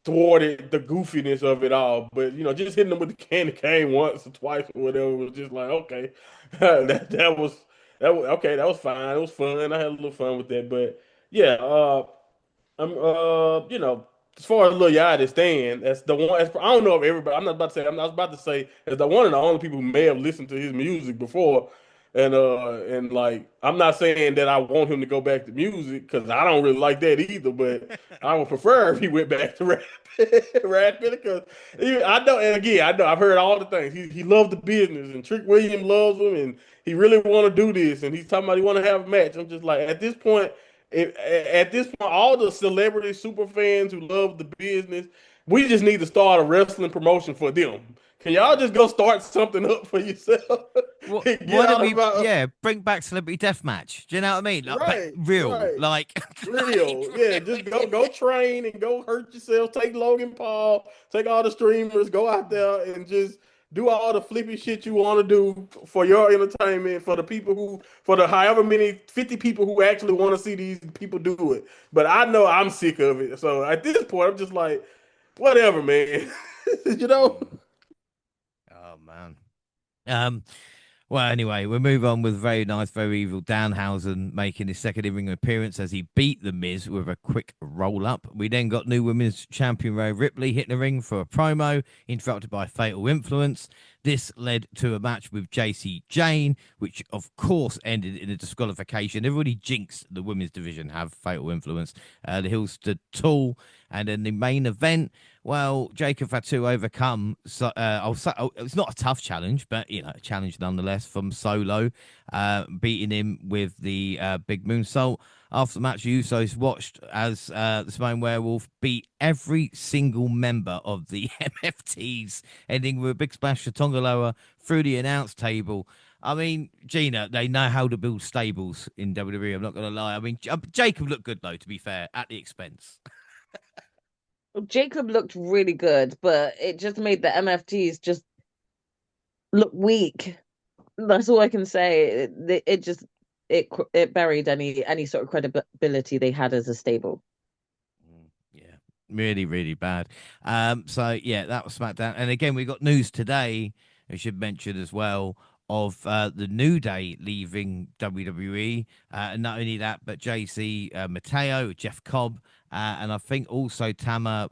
thwarted the goofiness of it all. But just hitting them with the candy cane once or twice or whatever was just like, okay, that was okay. That was fine. It was fun. I had a little fun with that. But yeah, as far as Lil Yachty stand, that's the one. I don't know if everybody. I'm not about to say. I was about to say as the one and the only people who may have listened to his music before, and like, I'm not saying that I want him to go back to music, because I don't really like that either. But I would prefer if he went back to rap, rapping, because I know. And again, I know I've heard all the things. He loved the business, and Trick Williams loves him, and he really want to do this, and he's talking about he want to have a match. I'm just like, at this point. At this point, all the celebrity super fans who love the business, we just need to start a wrestling promotion for them. Can y'all just go start something up for yourself? Get Why don't out we, about bring back Celebrity Deathmatch? Do you know what I mean? Like, but right, real, right. like, Real, yeah. Just go train and go hurt yourself. Take Logan Paul, take all the streamers, go out there and just do all the flippy shit you want to do for your entertainment, for the people for the however many 50 people who actually want to see these people do it. But I know I'm sick of it. So at this point, I'm just like, whatever, man. you know. oh man. Um, Well, anyway, we'll move on with very nice, very evil Danhausen making his second in-ring appearance as he beat The Miz with a quick roll-up. We then got new women's champion Rhea Ripley hitting the ring for a promo, interrupted by Fatal Influence. This led to a match with JC Jane, which of course ended in a disqualification. Everybody jinxed the women's division have fatal influence. The Hills stood tall, and then the main event, well, Jacob had to overcome. It's not a tough challenge, but a challenge nonetheless from Solo, beating him with the big moonsault. After the match, the Usos watched as the Samoan Werewolf beat every single member of the MFTs, ending with a big splash to Tongaloa through the announce table. I mean, Gina, they know how to build stables in WWE. I'm not going to lie. I mean, Jacob looked good, though, to be fair, at the expense. Jacob looked really good, but it just made the MFTs just look weak. That's all I can say. It buried any sort of credibility they had as a stable. Yeah, really, really bad. So yeah, that was SmackDown. And again, we got news today, I should mention as well, of the New Day leaving WWE. And not only that, but JC Mateo, Jeff Cobb, and I think also Tama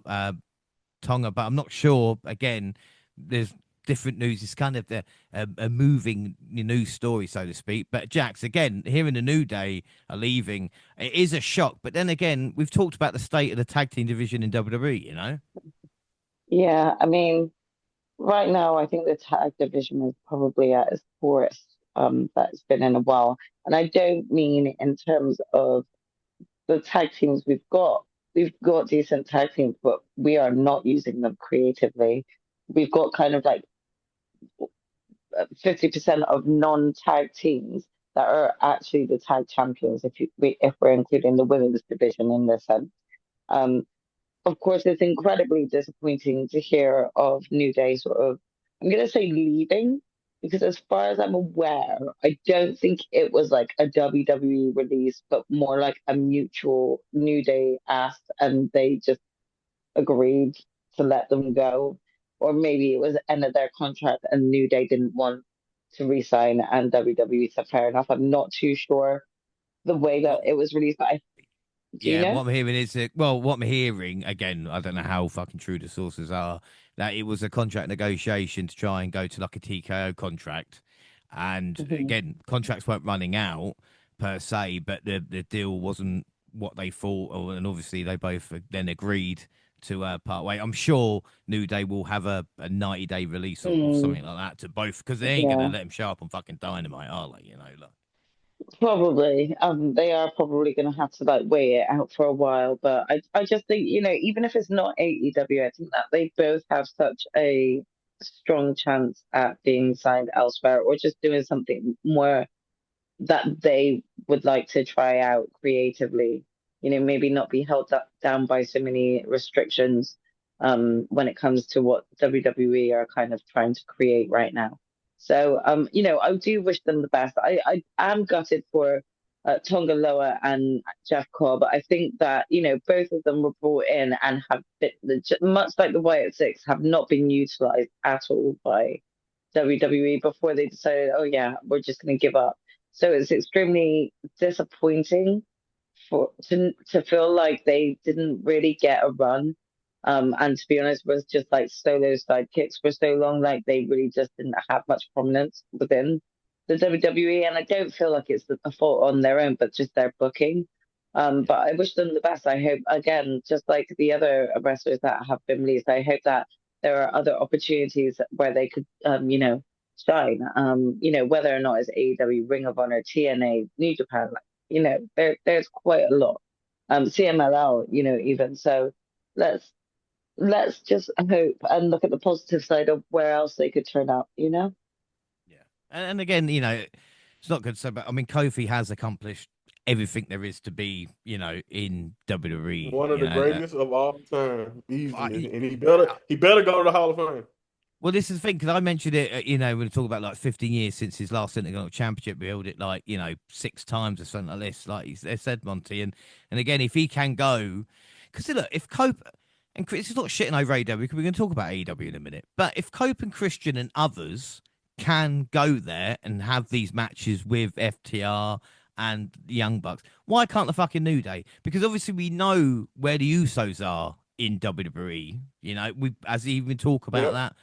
Tonga, but I'm not sure. Again, there's different news. It's kind of a moving news story, so to speak. But Jax, again, here in the New Day are leaving. It is a shock. But then again, we've talked about the state of the tag team division in WWE. Yeah, I mean, right now, I think the tag division is probably at its poorest that it's been in a while. And I don't mean in terms of the tag teams we've got. We've got decent tag teams, but we are not using them creatively. We've got kind of like 50% of non-tag teams that are actually the tag champions if we're including the women's division in this sense. Um, of course, it's incredibly disappointing to hear of New Day sort of, I'm going to say leaving, because as far as I'm aware, I don't think it was like a WWE release, but more like a mutual New Day asked and they just agreed to let them go. Or maybe it was the end of their contract and New Day didn't want to re-sign and WWE said fair enough. I'm not too sure the way that What? it was released, but do you Yeah, know? what I'm hearing is that, well, what I'm hearing, again, I don't know how fucking true the sources are, that it was a contract negotiation to try and go to like a TKO contract. And Mhm. again, contracts weren't running out per se, but the deal wasn't what they thought. And obviously, they both then agreed to part way. I'm sure New Day will have a 90-day release or Mm, something like that to both, because they ain't going to yeah. let him show up on fucking Dynamite, are they? Like. Probably. They are probably going to have to like wait it out for a while. But I just think, even if it's not AEW, I think that they both have such a strong chance at being signed elsewhere or just doing something more that they would like to try out creatively. Maybe not be held down by so many restrictions when it comes to what WWE are kind of trying to create right now. So, I do wish them the best. I am gutted for Tonga Loa and Jeff Cobb. I think that, both of them were brought in and have been, much like the Wyatt Six, have not been utilized at all by WWE before they decided, oh yeah, we're just going to give up. So it's extremely disappointing to feel like they didn't really get a run. And to be honest, was just like solo sidekicks for so long, like they really just didn't have much prominence within the WWE. And I don't feel like it's a fault on their own, but just their booking. But I wish them the best. I hope, again, just like the other wrestlers that have been released, I hope that there are other opportunities where they could, shine. Whether or not it's AEW, Ring of Honor, TNA, New Japan, like, there's quite a lot. CMLL, even so. Let's let's just hope and look at the positive side of where else they could turn up. Yeah, and again, it's not good to say, but I mean, Kofi has accomplished everything there is to be, in WWE. One of the greatest of all time, I, easily, and he better go to the Hall of Fame. well, this is the thing because I mentioned it. When we talk about like 15 years since his last Intercontinental Championship, we held it like 6 times or something like this. Like they said, Monty, and again, if he can go, because look, if Cope and Chris, it's not shitting over AEW, we're going to talk about AEW in a minute, but if Cope and Christian and others can go there and have these matches with FTR and the Young Bucks, why can't the fucking New Day? Because obviously we know where the Usos are in WWE. We as even talk about Yep. that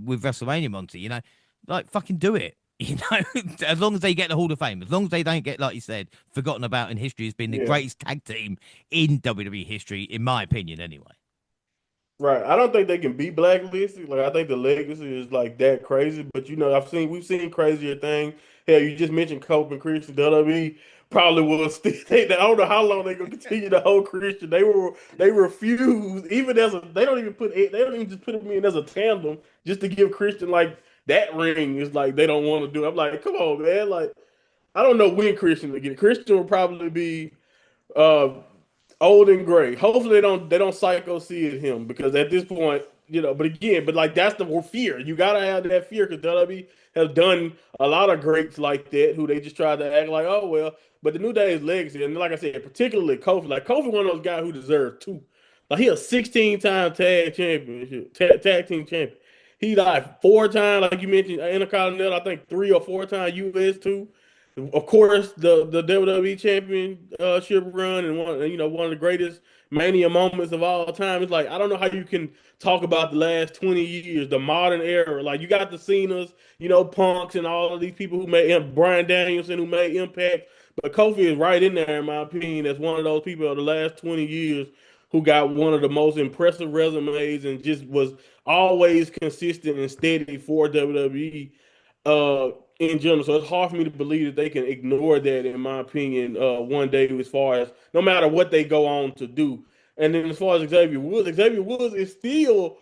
with WrestleMania, Monty. Like fucking do it. As long as they get the Hall of Fame, as long as they don't get, like you said, forgotten about in history as being the Yeah. greatest tag team in WWE history, in my opinion, anyway. Right. I don't think they can be blacklisted. Like I think the legacy is like that crazy. But we've seen crazier things. Hell, you just mentioned Cope and Christian. WWE probably will still I don't know how long they're gonna continue to hold Christian. They refuse, even as a they don't even just put him in as a tandem just to give Christian like that ring is like they don't want to do. I'm like, come on, man. Like, I don't know when Christian will get it. Christian will probably be uh old and gray. Hopefully they don't psycho see it him because at this point, but again, but like that's the fear. You gotta have that fear because WWE have done a lot of greats like that who they just try to act like, oh well. But the New Day is legacy, and like I said, particularly Kofi. Like Kofi, one of those guys who deserves two. Like he a 16-time tag team champion. He like 4 times, like you mentioned, Intercontinental. I think 3 or 4 times US too. Of course, the WWE Championship run and one of the greatest Mania moments of all time. It's like I don't know how you can talk about the last 20 years, the modern era. Like you got the Cenas, Punks, and all of these people who made Brian Danielson who made impact. But Kofi is right in there, in my opinion, as one of those people of the last 20 years who got one of the most impressive resumes and just was always consistent and steady for WWE in general. So it's hard for me to believe that they can ignore that, in my opinion, one day as far as no matter what they go on to do. And then as far as Xavier Woods is still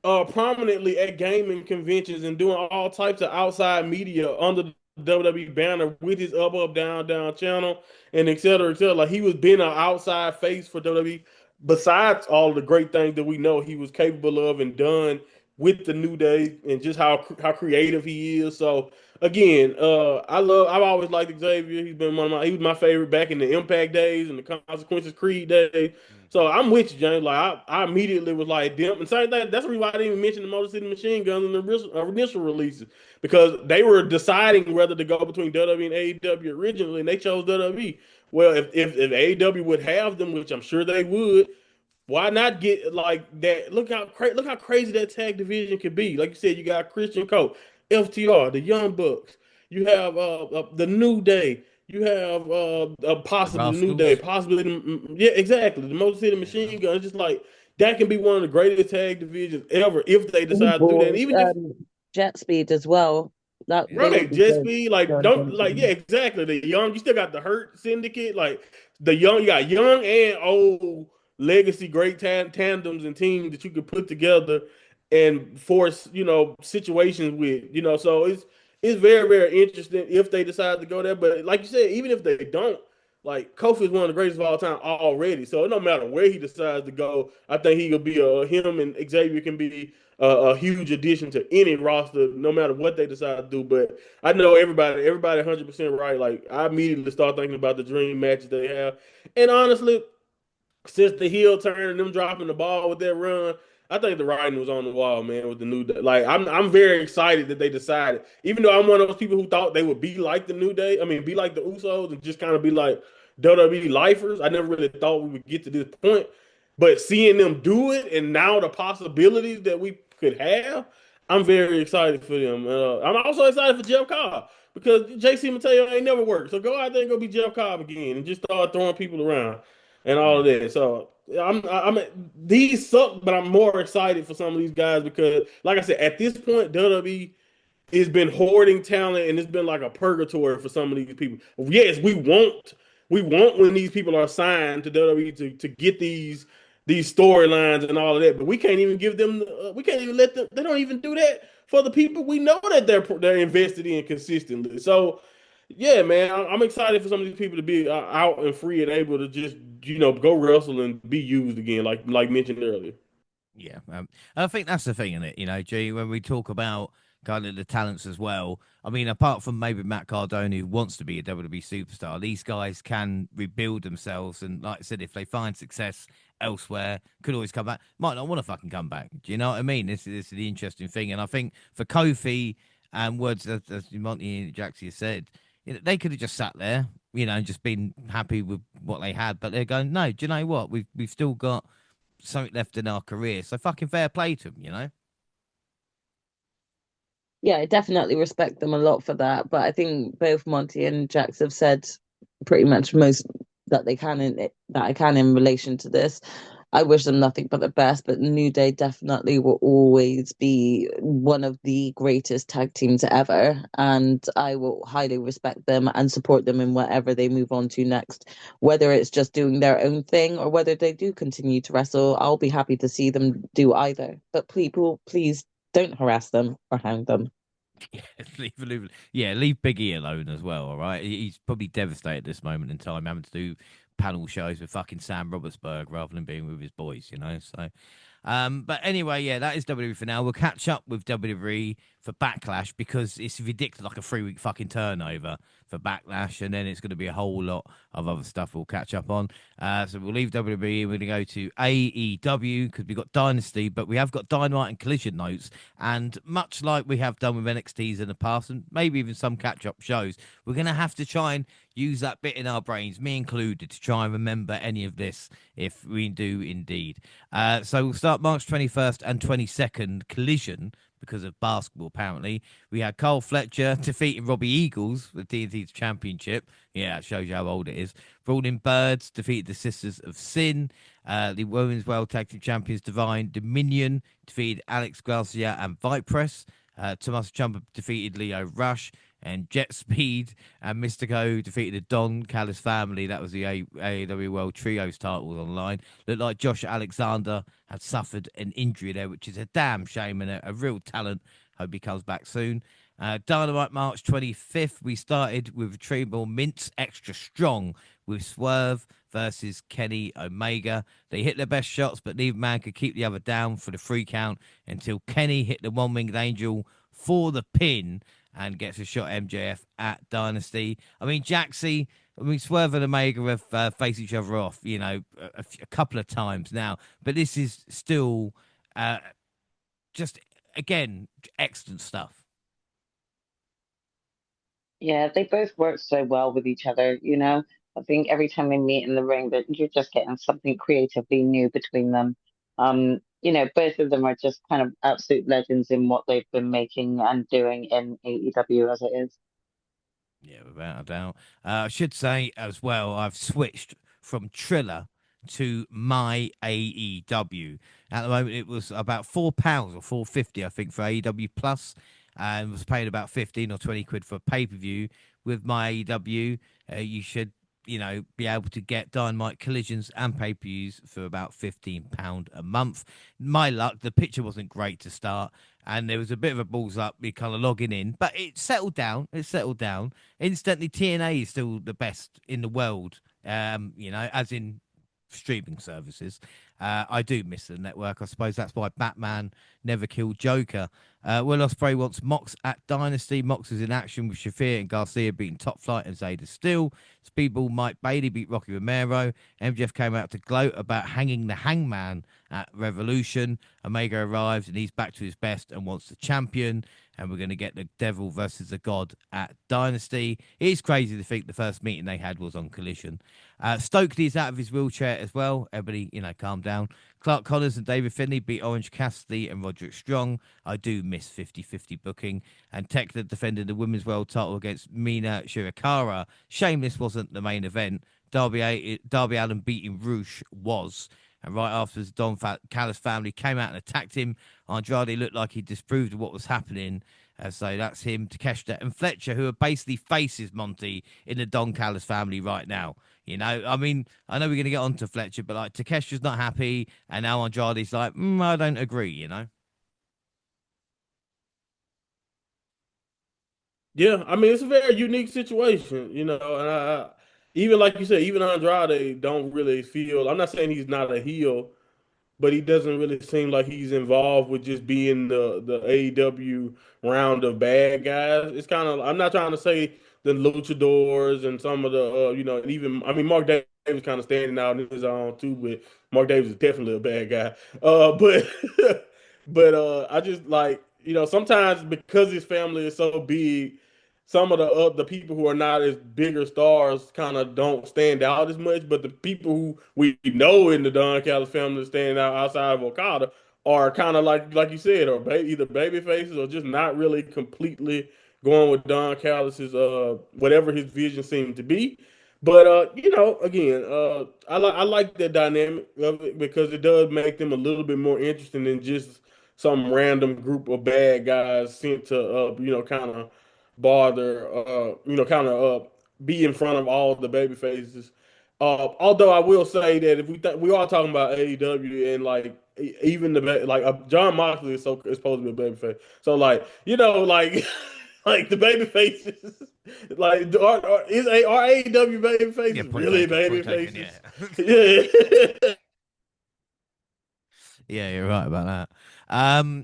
prominently at gaming conventions and doing all types of outside media under the WWE banner with his up, down, down channel and et cetera, et cetera. Like he was being an outside face for WWE. Besides all the great things that we know he was capable of and done with the New Day and just how creative he is. So again, I've always liked Xavier. He was my favorite back in the Impact days and the Consequences Creed days. So I'm with you, James. Like I immediately was like, "Damn!" And same thing. That's the reason why I didn't even mention the Motor City Machine Guns in the initial releases because they were deciding whether to go between WWE and AEW originally, and they chose WWE. Well, if AEW would have them, which I'm sure they would, why not get like that? Look how crazy that tag division could be. Like you said, you got Christian Cole, FTR, the Young Bucks. You have the New Day. You have The possibly the New Day, Rascals. possibly yeah, exactly. The Motor City Yeah. Machine Gun. Just like that can be one of the greatest tag divisions ever if they decide to do that. And Balls, even if Jet Speed as well. That they would right, be jet good speed, like going don't like yeah, into. exactly. The young, you still got the Hurt Syndicate, like the young, you got young and old legacy great tandems and teams that you could put together and force situations with So it's very very interesting if they decide to go there. But like you said, even if they don't, like Kofi is one of the greatest of all time already. So it don't matter where he decides to go. I think he could be him and Xavier can be a huge addition to any roster, no matter what they decide to do. But I know everybody 100% right. Like I immediately start thinking about the dream matches they have, and honestly, since the heel turn and them dropping the ball with that run, I think the writing was on the wall, man. With the New Day, like I'm very excited that they decided. Even though I'm one of those people who thought they would be like the New Day, I mean, be like the Usos and just kind of be like WWE lifers. I never really thought we would get to this point, but seeing them do it and now the possibilities that we could have, I'm very excited for them. I'm also excited for Jeff Cobb because JC Mateo ain't never worked. So go out there and go be Jeff Cobb again and just start throwing people around and all Yeah. of that. So I'm these suck, but I'm more excited for some of these guys because, like I said, at this point, WWE has been hoarding talent, and it's been like a purgatory for some of these people. Yes, we want when these people are signed to WWE to get these storylines and all of that, but we can't even give them. We can't even let them. They don't even do that for the people we know that they're invested in consistently. So yeah, man, I'm excited for some of these people to be out and free and able to just go wrestle and be used again, like mentioned earlier. Yeah, I think that's the thing in it, G. When we talk about kind of the talents as well, I mean, apart from maybe Matt Cardona who wants to be a WWE superstar, these guys can rebuild themselves, and like I said, if they find success elsewhere, could always come back. Might not want to fucking come back. Do you know what I mean? This is the interesting thing, and I think for Kofi and words as Monty and Jaxie has said, they could have just sat there, and just been happy with what they had, but they're going, no, do you know what? We've still got something left in our career. So fucking fair play to them. Yeah, I definitely respect them a lot for that. But I think both Monty and Jax have said pretty much most that they can in that I can in relation to this. I wish them nothing but the best, but New Day definitely will always be one of the greatest tag teams ever. And I will highly respect them and support them in whatever they move on to next. Whether it's just doing their own thing or whether they do continue to wrestle, I'll be happy to see them do either. But please don't harass them or hound them. Yeah, leave Big E alone as well. All right, he's probably devastated at this moment in time, having to do panel shows with fucking Sam Robertsburg rather than being with his boys. So. But anyway, yeah, that is WWE for now. We'll catch up with WWE for Backlash because it's ridiculous, like a 3 week fucking turnover for Backlash, and then it's going to be a whole lot of other stuff we'll catch up on. So we'll leave WWE. We're going to go to AEW because we've got Dynasty, but we have got Dynamite and Collision notes. And much like we have done with NXTs in the past, and maybe even some catch up shows, we're going to have to try and use that bit in our brains, me included, to try and remember any of this if we do indeed. So we'll start March 21st and 22nd, Collision, because of basketball, apparently. We had Carl Fletcher defeating Robbie Eagles with TNT's championship. Yeah, it shows you how old it is. Brawling Birds defeated the Sisters of Sin. The Women's World Tag Team Champions Divine Dominion defeated Alex Garcia and Vipress. Tommaso Ciampa defeated Leo Rush, and Jet Speed and Mystico defeated the Don Callis family. That was the AEW World Trios titles online. Looked like Josh Alexander had suffered an injury there, which is a damn shame and a real talent. Hope he comes back soon. Dynamite March 25th, we started with Retrievable Mints Extra Strong with Swerve versus Kenny Omega. They hit their best shots, but neither man could keep the other down for the 3 count until Kenny hit the One Winged Angel for the pin and gets a shot at MJF at Dynasty. I mean, Jaxie, Swerve and Omega have faced each other off, a couple of times now, but this is still just, again, excellent stuff. Yeah, they both work so well with each other, you know. I think every time they meet in the ring that you're just getting something creatively new between them. Both of them are just kind of absolute legends in what they've been making and doing in AEW as it is. Yeah, without a doubt. I should say as well, I've switched from Triller to my AEW. At the moment, it was about £4 or 4.50, I think, for AEW Plus, and was paying about 15 or 20 quid for a pay per view. With my AEW, you should, be able to get Dynamite collisions and pay per views for about £15 a month. My luck, the picture wasn't great to start, and there was a bit of a balls up, me kind of logging in, but it settled down. It settled down. Instantly, TNA is still the best in the world, as in streaming services. I do miss the network. I suppose that's why Batman never killed Joker. Will Ospreay wants Mox at Dynasty. Mox is in action with Shafir and Garcia beating Top Flight and Zeta Steel. Speedball Mike Bailey beat Rocky Romero. MJF came out to gloat about hanging the hangman at Revolution. Omega arrives and he's back to his best and wants the champion. And we're going to get the Devil versus the God at Dynasty. It is crazy to think the first meeting they had was on Collision. Stokely is out of his wheelchair as well. Everybody, calm down. Clark Connors and David Finlay beat Orange Cassidy and Roderick Strong. I do miss 50-50 booking. And Tekla defended the women's world title against Mina Shirakawa. Shame this wasn't the main event. Darby Allin beating Roosh was. And right after the Callis family came out and attacked him, Andrade looked like he disproved of what was happening. So that's him, Takeshita and Fletcher, who are basically faces, Monty, in the Don Callis family right now. I mean, I know we're going to get on to Fletcher, but like Takesha's not happy, and now Andrade's like, I don't agree. Yeah, I mean it's a very unique situation, and even like you said, even Andrade don't really feel. I'm not saying he's not a heel, but he doesn't really seem like he's involved with just being the AEW round of bad guys. It's kind of I'm not trying to say the luchadors and some of the and even I mean Mark Davis kind of standing out in his own too, but Mark Davis is definitely a bad guy. But but I just like sometimes because his family is so big, some of the people who are not as bigger stars kind of don't stand out as much. But the people who we know in the Don Callis family stand out outside of Okada are kind of like you said, or either baby faces or just not really completely going with Don Callis's whatever his vision seemed to be. But again, I like that dynamic of it because it does make them a little bit more interesting than just some random group of bad guys sent to kind of bother kind of be in front of all the baby faces. Although I will say that if we are talking about AEW and like even like John Moxley is supposed to be a babyface, so like like like the baby faces, like are AEW baby Yeah, faces point really taken, baby point taken. faces? Yeah, Yeah. yeah, you're right about that.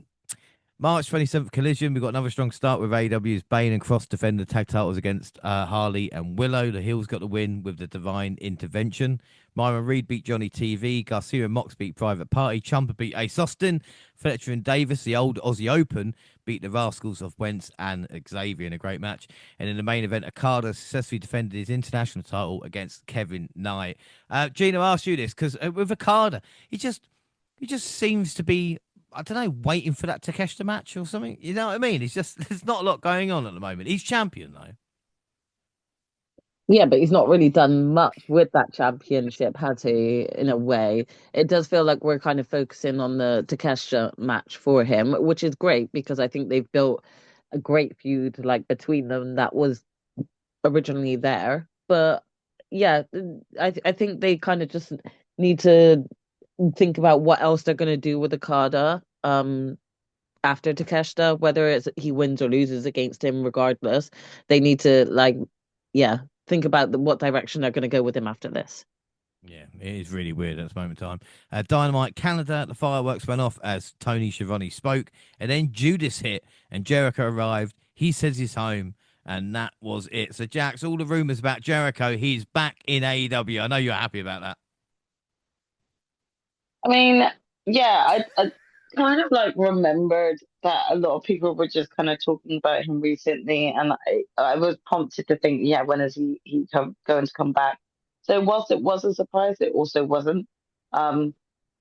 March 27th collision. We've got another strong start with AEW's Bane and Cross defend the tag titles against Harley and Willow. The Hills got the win with the divine intervention. Myron Reed beat Johnny TV. Garcia and Mox beat Private Party. Ciampa beat Ace Austin. Fletcher and Davis, the old Aussie Open, beat the Rascals of Wentz and Xavier in a great match. And in the main event, Okada successfully defended his international title against Kevin Knight. Gina, I'll ask you this because with Okada, he just seems to be, I don't know, waiting for that Takeshita match or something. You know what I mean? It's just there's not a lot going on at the moment. He's champion though. Yeah, but he's not really done much with that championship, has he, in a way? It does feel like we're kind of focusing on the Takeshita match for him, which is great because I think they've built a great feud like between them that was originally there. But yeah, I think they kind of just need to think about what else they're going to do with Okada after Takeshita, whether it's he wins or loses against him, regardless. They need to yeah, think about what direction they're going to go with him after this. Yeah, it is really weird at this moment in time. Dynamite Canada, the fireworks went off as Tony Schiavone spoke, and then Judas hit, and Jericho arrived. He says he's home, and that was it. So, Jax, all the rumors about Jericho, he's back in AEW. I know you're happy about that. I mean, yeah, I kind of like remembered that a lot of people were just kind of talking about him recently, and I was prompted to think, yeah, when is going to come back? So whilst it was a surprise, it also wasn't. Um,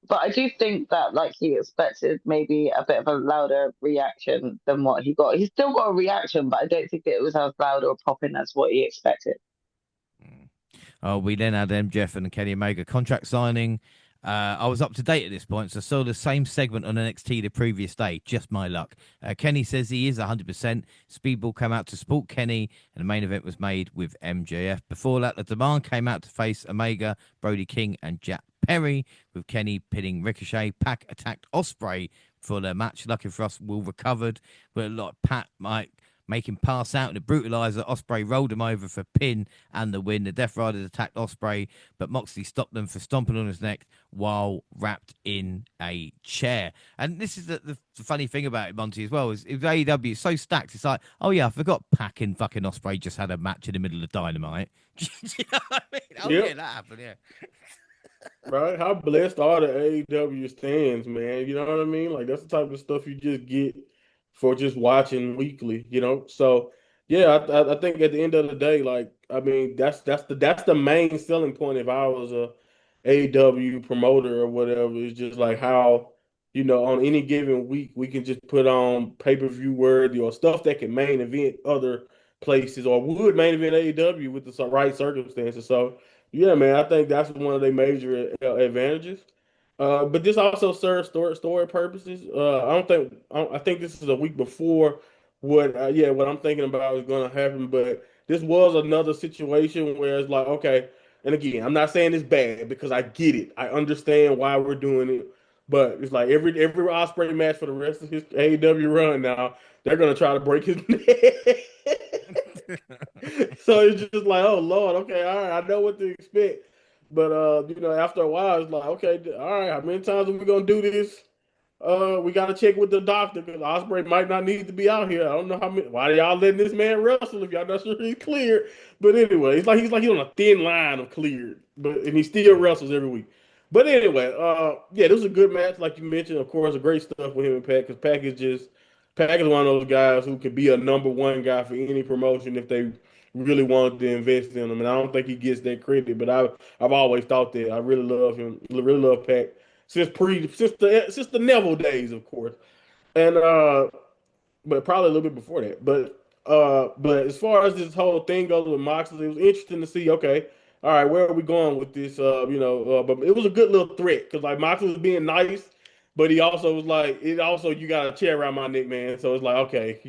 but I do think that like he expected maybe a bit of a louder reaction than what he got. He still got a reaction, but I don't think that it was as loud or popping as what he expected. We then had MJF and Kenny Omega contract signing. I was up to date at this point, so I saw the same segment on NXT the previous day. Just my luck. Kenny says he is 100%. Speedball came out to support Kenny, and the main event was made with MJF. Before that, the Demand came out to face Omega, Brody King, and Jack Perry, with Kenny pinning Ricochet. Pac attacked Osprey for their match. Lucky for us, Will recovered, but a lot of Pat might make him pass out in the brutalizer. Osprey rolled him over for pin and the win. The Death Riders attacked Osprey, but Moxley stopped them for stomping on his neck while wrapped in a chair. And this is the funny thing about it, Monty, as well, is AEW is so stacked. It's like, oh yeah, I forgot Pac and fucking Osprey just had a match in the middle of Dynamite. Do you know what I mean? Oh yeah, Yep. that happened, yeah. Right? How blessed are the AEW stands, man? You know what I mean? Like that's the type of stuff you just get for just watching weekly, you know? So yeah, I think at the end of the day, like I mean, that's the main selling point if I was a AEW promoter or whatever, it's just like how, on any given week we can just put on pay-per-view worthy or stuff that can main event other places or would main event AEW with the right circumstances. So yeah, man, I think that's one of their major advantages. But this also serves story purposes. I think this is a week before what I'm thinking about is going to happen. But this was another situation where it's like, okay, and again, I'm not saying it's bad because I get it. I understand why we're doing it. But it's like every Osprey match for the rest of his AEW run now, they're gonna try to break his neck. So it's just like, oh Lord, okay, all right, I know what to expect. But after a while, it's like, okay, all right, how many times are we gonna do this? We gotta check with the doctor because Osprey might not need to be out here. I don't know how many. Why y'all letting this man wrestle if y'all not sure he's cleared? But anyway, it's like he's on a thin line of cleared, and he still wrestles every week. But anyway, yeah, this was a good match, like you mentioned. Of course, a great stuff with him and Pac because Pac is one of those guys who could be a number one guy for any promotion if they really wanted to invest in him. And I don't think he gets that credit, but I've always thought that. I really love him, really love Pac. since the Neville days, of course. And but probably a little bit before that. But as far as this whole thing goes with Moxley, it was interesting to see. Okay, all right, where are we going with this? But it was a good little threat because like Moxley was being nice, but he also was like, it also you got a chair around my neck, man. So it's like, okay,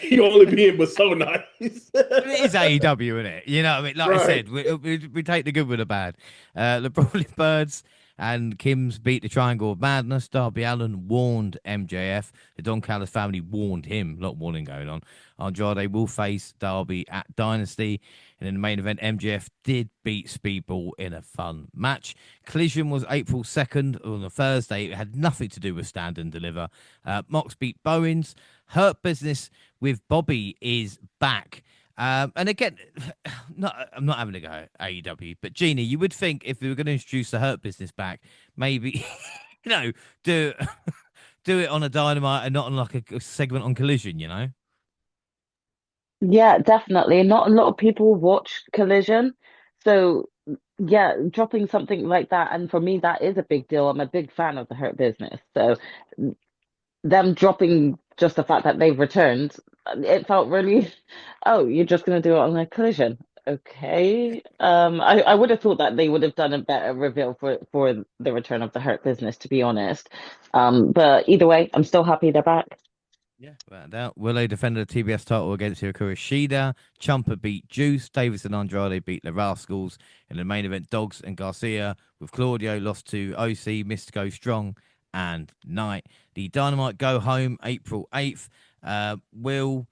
you only being but so nice, It is AEW, isn't it? You know what I mean? Like I right? said, we take the good with the bad. The Brawley Birds and Kim's beat the Triangle of Madness. Darby Allin warned MJF. The Don Callis family warned him. A lot of warning going on. Andrade will face Darby at Dynasty. And in the main event, MJF did beat Speedball in a fun match. Collision was April 2nd on a Thursday. It had nothing to do with Stand and Deliver. Mox beat Bowens. Hurt Business with Bobby is back. And again, I'm not having a go at AEW, but Jeannie, you would think if we were going to introduce the Hurt Business back, maybe, you know, do do it on a Dynamite and not on like a segment on Collision, you know? Yeah, definitely. Not a lot of people watch Collision. So, yeah, dropping something like that. And for me, that is a big deal. I'm a big fan of the Hurt Business. So, them dropping just the fact that they've returned, it felt really, oh, you're just going to do it on a Collision. Okay. I would have thought that they would have done a better reveal for the return of the Hurt Business, to be honest. But either way, I'm still happy they're back. Yeah, without doubt. Willow defended the TBS title against Hikaru Shida. Champa beat Juice. Davis and Andrade beat the Rascals. In the main event, Dogs and Garcia with Claudio lost to OC, Mystico Strong, and Knight. The Dynamite Go Home April 8th. Will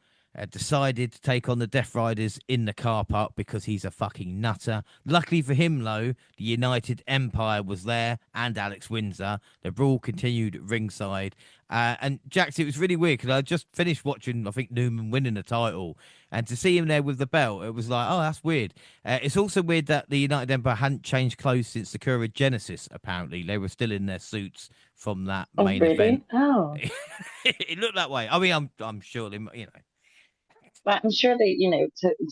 decided to take on the Death Riders in the car park because he's a fucking nutter. Luckily for him, though, the United Empire was there and Alex Windsor. The brawl continued ringside. And Jax, it was really weird because I just finished watching, I think, Newman winning the title. And to see him there with the belt, it was like, oh, that's weird. It's also weird that the United Empire hadn't changed clothes since the Cura Genesis, apparently. They were still in their suits from that Oh, main event. really? Oh, It looked that way. I mean, I'm sure they, you know. but I'm sure they,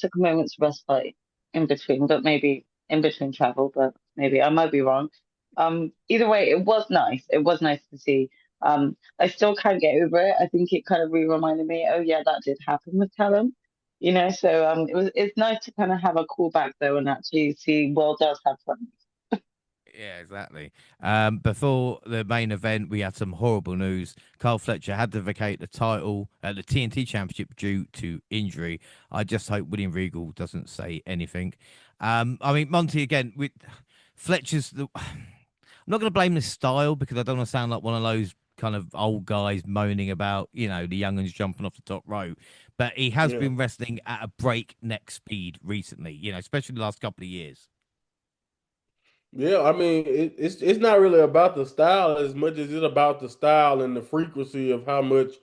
took a moment's respite in between, but maybe in between travel, but maybe I might be wrong. Either way, it was nice. It was nice to see. I still can't get over it. I think it kind of reminded me, oh yeah, that did happen with Callum, So it's nice to kind of have a callback though, and actually see Will does have fun. Yeah, exactly. Before the main event, we had some horrible news. Carl Fletcher had to vacate the title at the TNT Championship due to injury. I just hope William Regal doesn't say anything. I mean, Monty again with Fletcher's. I'm not going to blame the style because I don't want to sound like one of those kind of old guys moaning about the younguns jumping off the top rope. But he has Yeah. been wrestling at a breakneck speed recently. Especially the last couple of years. Yeah, I mean, it's not really about the style as much as it's about the style and the frequency of how much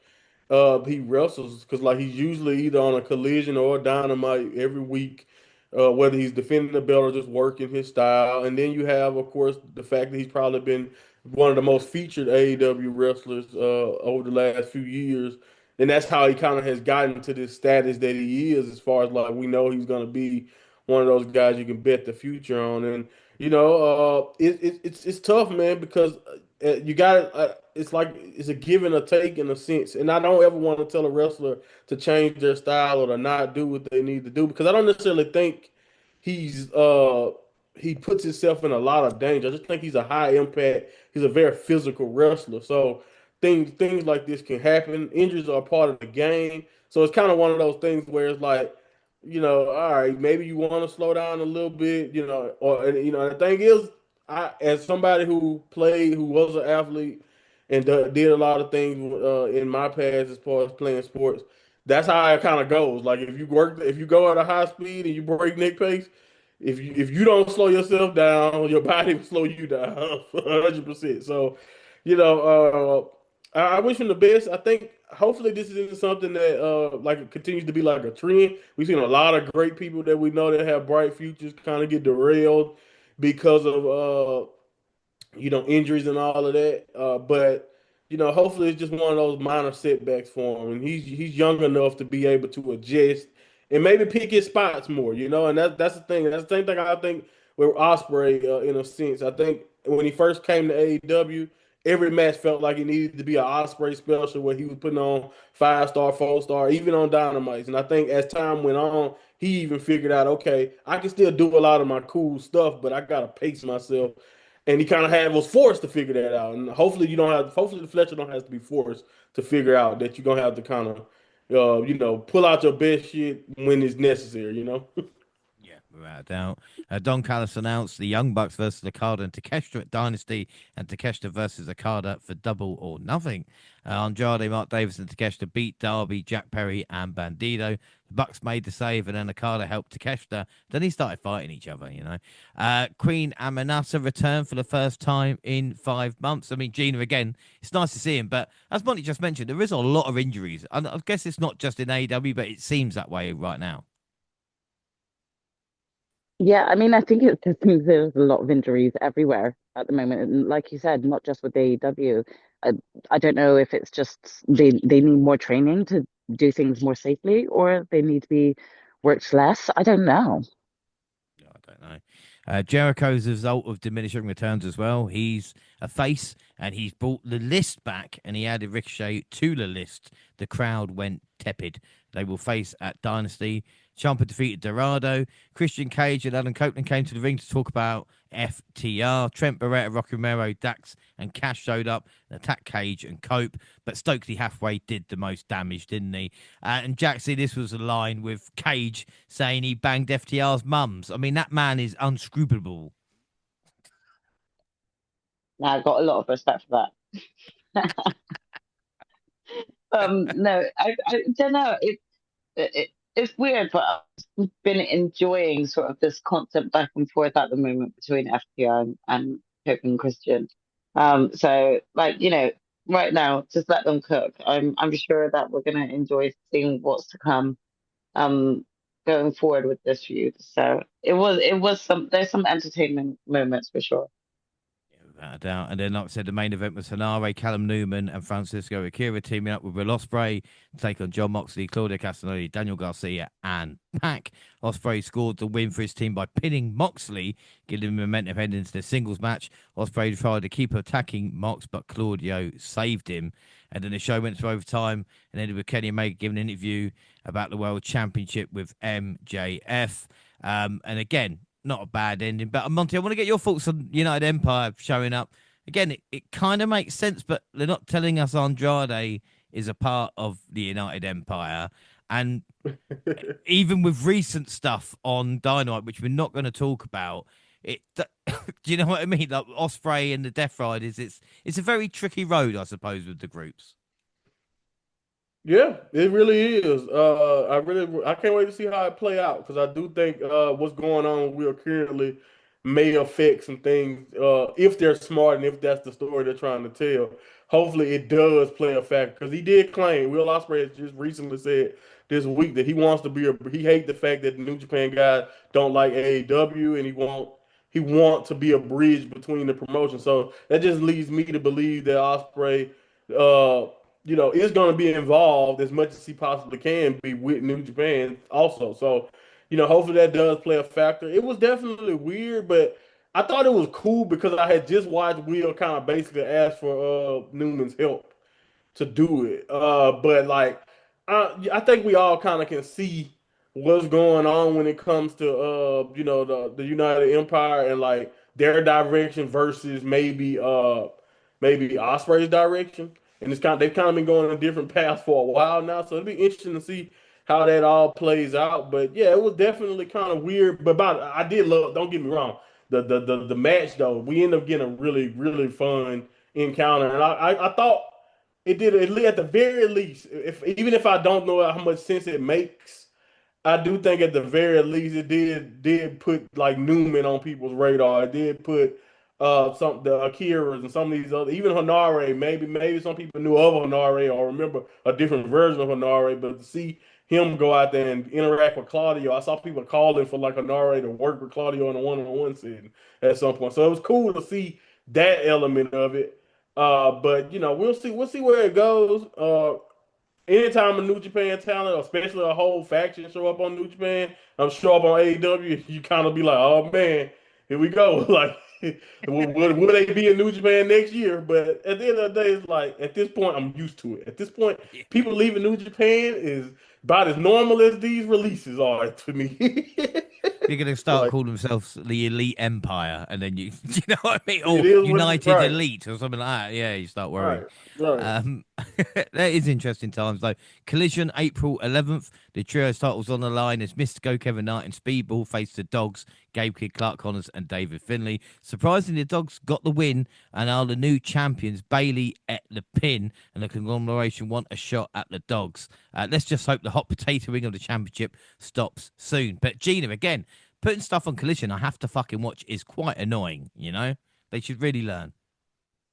he wrestles. Because like he's usually either on a collision or a dynamite every week, whether he's defending the belt or just working his style. And then you have, of course, the fact that he's probably been one of the most featured AEW wrestlers over the last few years. And that's how he kind of has gotten to this status that he is, as far as like we know he's going to be one of those guys you can bet the future on. And it's tough, man, because you got it's like it's a give and a take in a sense. And I don't ever want to tell a wrestler to change their style or to not do what they need to do because I don't necessarily think he's he puts himself in a lot of danger. I just think he's a high impact. He's a very physical wrestler. So things like this can happen. Injuries are a part of the game. So it's kind of one of those things where it's like all right, maybe you want to slow down a little bit, and the thing is, as somebody who was an athlete and did a lot of things in my past as far as playing sports, that's how it kind of goes. Like if you go at a high speed and you break neck pace, if you don't slow yourself down, your body will slow you down 100%. So, I wish him the best. I think hopefully this isn't something that like continues to be like a trend. We've seen a lot of great people that we know that have bright futures kind of get derailed because of injuries and all of that. But hopefully it's just one of those minor setbacks for him, and he's young enough to be able to adjust and maybe pick his spots more. And that's the thing. That's the same thing I think with Osprey in a sense. I think when he first came to AEW, every match felt like it needed to be an Osprey special where he was putting on 5 star, 4 star, even on Dynamites. And I think as time went on, he even figured out, okay, I can still do a lot of my cool stuff, but I gotta pace myself. And he kind of was forced to figure that out. And hopefully you don't have, hopefully the Fletcher don't have to be forced to figure out that you're gonna have to kind of, pull out your best shit when it's necessary. Yeah, without a doubt. Don Callis announced the Young Bucks versus Okada and Takeshita at Dynasty, and Takeshita versus Okada for Double or Nothing. Andrade, Mark Davis, and Takeshita beat Darby, Jack Perry, and Bandido. The Bucks made the save, and then Okada helped Takeshita. Then he started fighting each other. Queen Amenasa returned for the first time in 5 months. I mean, Gina, again, it's nice to see him, but as Monty just mentioned, there is a lot of injuries. And I guess it's not just in AEW, but it seems that way right now. Yeah, I mean, I think it just seems there's a lot of injuries everywhere at the moment. And like you said, not just with AEW. I, I don't know if it's just they need more training to do things more safely, or they need to be worked less. I don't know. I don't know. Jericho's a result of diminishing returns as well. He's a face, and he's brought the list back, and he added Ricochet to the list. The crowd went tepid. They will face at Dynasty. Ciampa defeated Dorado. Christian Cage and Adam Copeland came to the ring to talk about FTR. Trent Barretta, Rocky Romero, Dax, and Cash showed up and attacked Cage and Cope. But Stokely Halfway did the most damage, didn't he? And Jaxie, this was a line with Cage saying he banged FTR's mums. I mean, that man is unscrupulous. Now, I've got a lot of respect for that. No, I don't know. It's weird, but I've been enjoying sort of this constant back and forth at the moment between FTR and Cope and Christian. So like, right now, just let them cook. I'm sure that we're gonna enjoy seeing what's to come um going forward with this feud. So it was there's some entertainment moments for sure. Without a doubt. And then, like I said, the main event was Hanare, Callum Newman, and Francisco Akira teaming up with Will Ospreay to take on John Moxley, Claudio Castagnoli, Daniel Garcia, and Pac. Ospreay scored the win for his team by pinning Moxley, giving him momentum heading into the singles match. Ospreay tried to keep attacking Mox, but Claudio saved him. And then the show went to overtime and ended with Kenny Omega giving an interview about the World Championship with MJF. And again, not a bad ending. But Monty, I want to get your thoughts on United Empire showing up. Again, it kind of makes sense, but they're not telling us Andrade is a part of the United Empire. And even with recent stuff on Dynamite, which we're not going to talk about, do you know what I mean? Like Osprey and the Death Riders, it's a very tricky road, I suppose, with the groups. Yeah, it really is. I can't wait to see how it play out because I do think what's going on we are currently may affect some things if they're smart and if that's the story they're trying to tell. Hopefully, it does play a factor because he did claim Will Ospreay has just recently said this week that he wants to be he hate the fact that the New Japan guys don't like AEW and he want to be a bridge between the promotions. So that just leads me to believe that Ospreay. Uh, is going to be involved as much as he possibly can be with New Japan also. So, hopefully that does play a factor. It was definitely weird, but I thought it was cool because I had just watched Will kind of basically ask for Newman's help to do it. But like, I think we all kind of can see what's going on when it comes to the United Empire and like their direction versus maybe Osprey's direction. And they've kind of been going on different paths for a while now, so it'll be interesting to see how that all plays out. But yeah, it was definitely kind of weird. But I did love. Don't get me wrong. The match though, we ended up getting a really really fun encounter, and I thought it did at the very least. If even if I don't know how much sense it makes, I do think at the very least it did put like Newman on people's radar. It did put some the Akiras and some of these other even Hanare. Maybe some people knew of Hanare or remember a different version of Hanare, but to see him go out there and interact with Claudio, I saw people calling for like Hanare to work with Claudio in a one-on-one setting at some point. So it was cool to see that element of it. But we'll see where it goes. Anytime a New Japan talent, especially a whole faction, show up on New Japan, show up on AEW, you kind of be like, oh man, here we go. Like Will they be in New Japan next year? But at the end of the day, it's like at this point, I'm used to it. At this point, Yeah. people leaving New Japan is about as normal as these releases are to me. They're going to start Like calling themselves the Elite Empire, and then you know what I mean, or it is what it is. United Right, Elite, or something like that. Yeah, you start worrying. right, right. Um, that is interesting times though. Collision April 11th. The trios titles on the line as Mystico, Kevin Knight, and Speedball face the Dogs, Gabe Kid, Clark Connors, and David Finlay. Surprisingly, the Dogs got the win and are the new champions. Bailey at the pin, and the conglomeration want a shot at the Dogs. Let's just hope the hot potatoing of the championship stops soon. But Gina, again, putting stuff on Collision, I have to fucking watch is quite annoying. You know, they should really learn.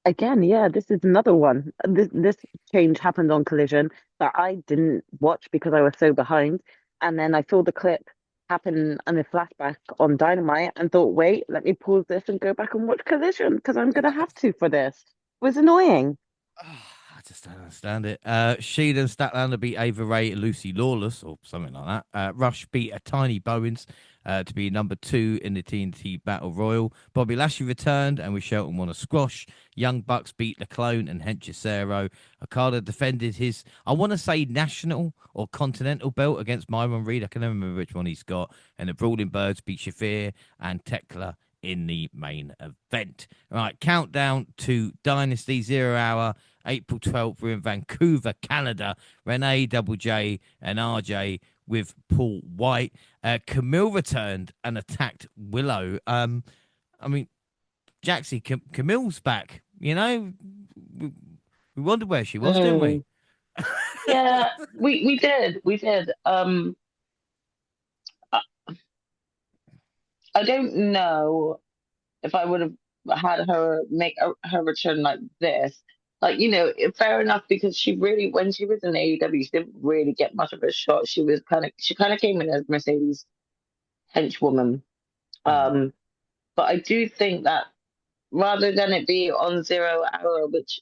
Again, yeah, this is another one. This change happened on Collision that I didn't watch because I was so behind. And then I saw the clip happen in a flashback on Dynamite and thought, wait, let me pause this and go back and watch Collision because I'm gonna have to for this. It was annoying. I just don't understand it. Sheila and Statlander beat Ava Ray and Lucy Lawless, or something like that. Rush beat a Tiny Bowens to be number 2 in the TNT Battle Royal. Bobby Lashley returned, and with Shelton won a squash. Young Bucks beat the Clone and Henchicero. Okada defended his, I want to say, national or continental belt against Myron Reed. I can never remember which one he's got. And the Brawling Birds beat Shafir and Tekla in the main event. All right, countdown to Dynasty 0 Hour, April 12th. We're in Vancouver, Canada. Renee, Double J, and RJ with Paul White. Camille returned and attacked Willow. I mean, Jaxie, Camille's back. You know, we wondered where she was, didn't we? Mm. Yeah, we did. I I don't know if I would have had her make her return like this. Like, fair enough because she really, when she was in AEW, she didn't really get much of a shot. She kind of came in as Mercedes henchwoman. Mm, Um, but I do think that rather than it be on 0 Hour, which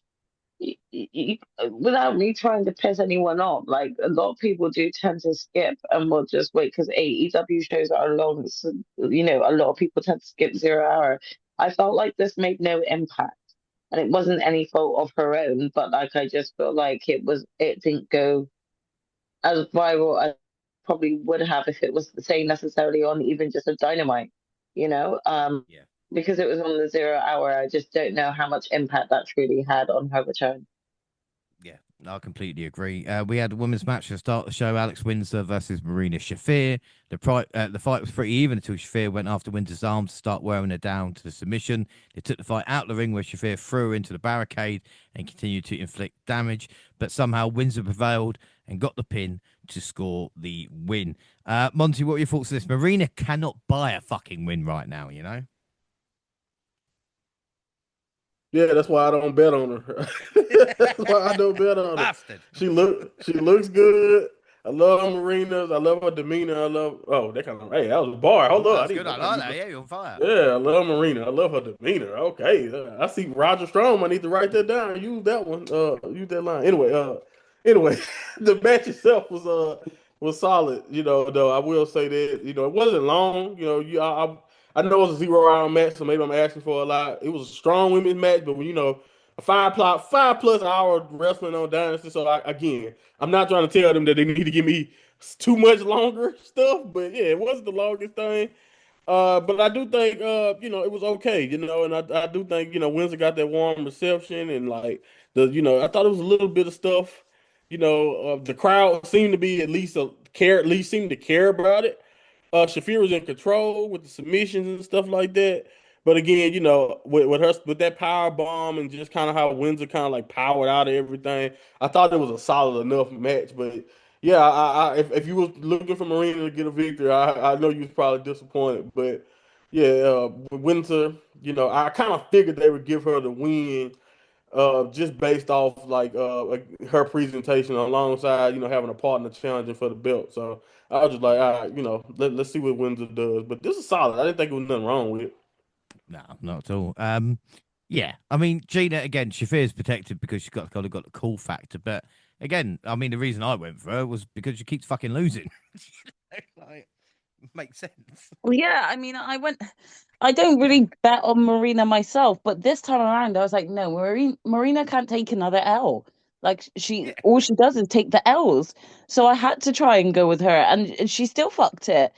without me trying to piss anyone off, like a lot of people do tend to skip and will just wait because AEW shows are long. So, a lot of people tend to skip 0 Hour. I felt like this made no impact, and it wasn't any fault of her own, but like I just felt like it didn't go as viral as probably would have if it was say necessarily on even just a Dynamite, you know. yeah. Because it was on the 0 Hour, I just don't know how much impact that truly had on her return. Yeah, I completely agree. We had a women's match to start the show. Alex Windsor versus Marina Shafir. The fight was pretty even until Shafir went after Windsor's arm to start wearing her down to the submission. They took the fight out of the ring where Shafir threw her into the barricade and continued to inflict damage. But somehow Windsor prevailed and got the pin to score the win. Monty, what are your thoughts on this? Marina cannot buy a fucking win right now, you know? Yeah, that's why I don't bet on her. That's why I don't bet on her. Bastard. She looks good. I love Marina's. I love her demeanor. I love that kind of. Hey, that was a bar. Hold Oh, on, that's good. I I gotta like use that. Yeah, you're on fire. yeah, I love Marina. I love her demeanor. Okay, I see Roger Strong. I need to write that down. Use that one. Use that line. Anyway, the match itself was solid. Though I will say that it wasn't long. I know it was a 0 hour match, so maybe I'm asking for a lot. It was a strong women's match, but when a 5+ hour wrestling on Dynasty. So again, I'm not trying to tell them that they need to give me too much longer stuff, but yeah, it wasn't the longest thing. But I do think it was okay, and I do think, Windsor got that warm reception and like I thought it was a little bit of stuff, the crowd seemed to be at least seemed to care about it. Shafir was in control with the submissions and stuff like that. But again, with that power bomb and just kind of how Windsor kind of like powered out of everything, I thought it was a solid enough match. But yeah, if you was looking for Marina to get a victory, I know you was probably disappointed. But yeah, with Windsor, I kind of figured they would give her the win, just based off like her presentation alongside having a partner challenging for the belt. So I was just like, all right, let's see what Windsor does. But this is solid. I didn't think there was nothing wrong with it. No, not at all. Yeah, I mean, Gina again, she feels protected because she's got the cool factor. But again, I mean, the reason I went for her was because she keeps fucking losing. Like, Makes sense. Well, yeah, I mean, I don't really bet on Marina myself, but this time around, I was like, no, Marina can't take another L. Like Yeah. all she does is take the L's. So I had to try and go with her, and she still fucked it.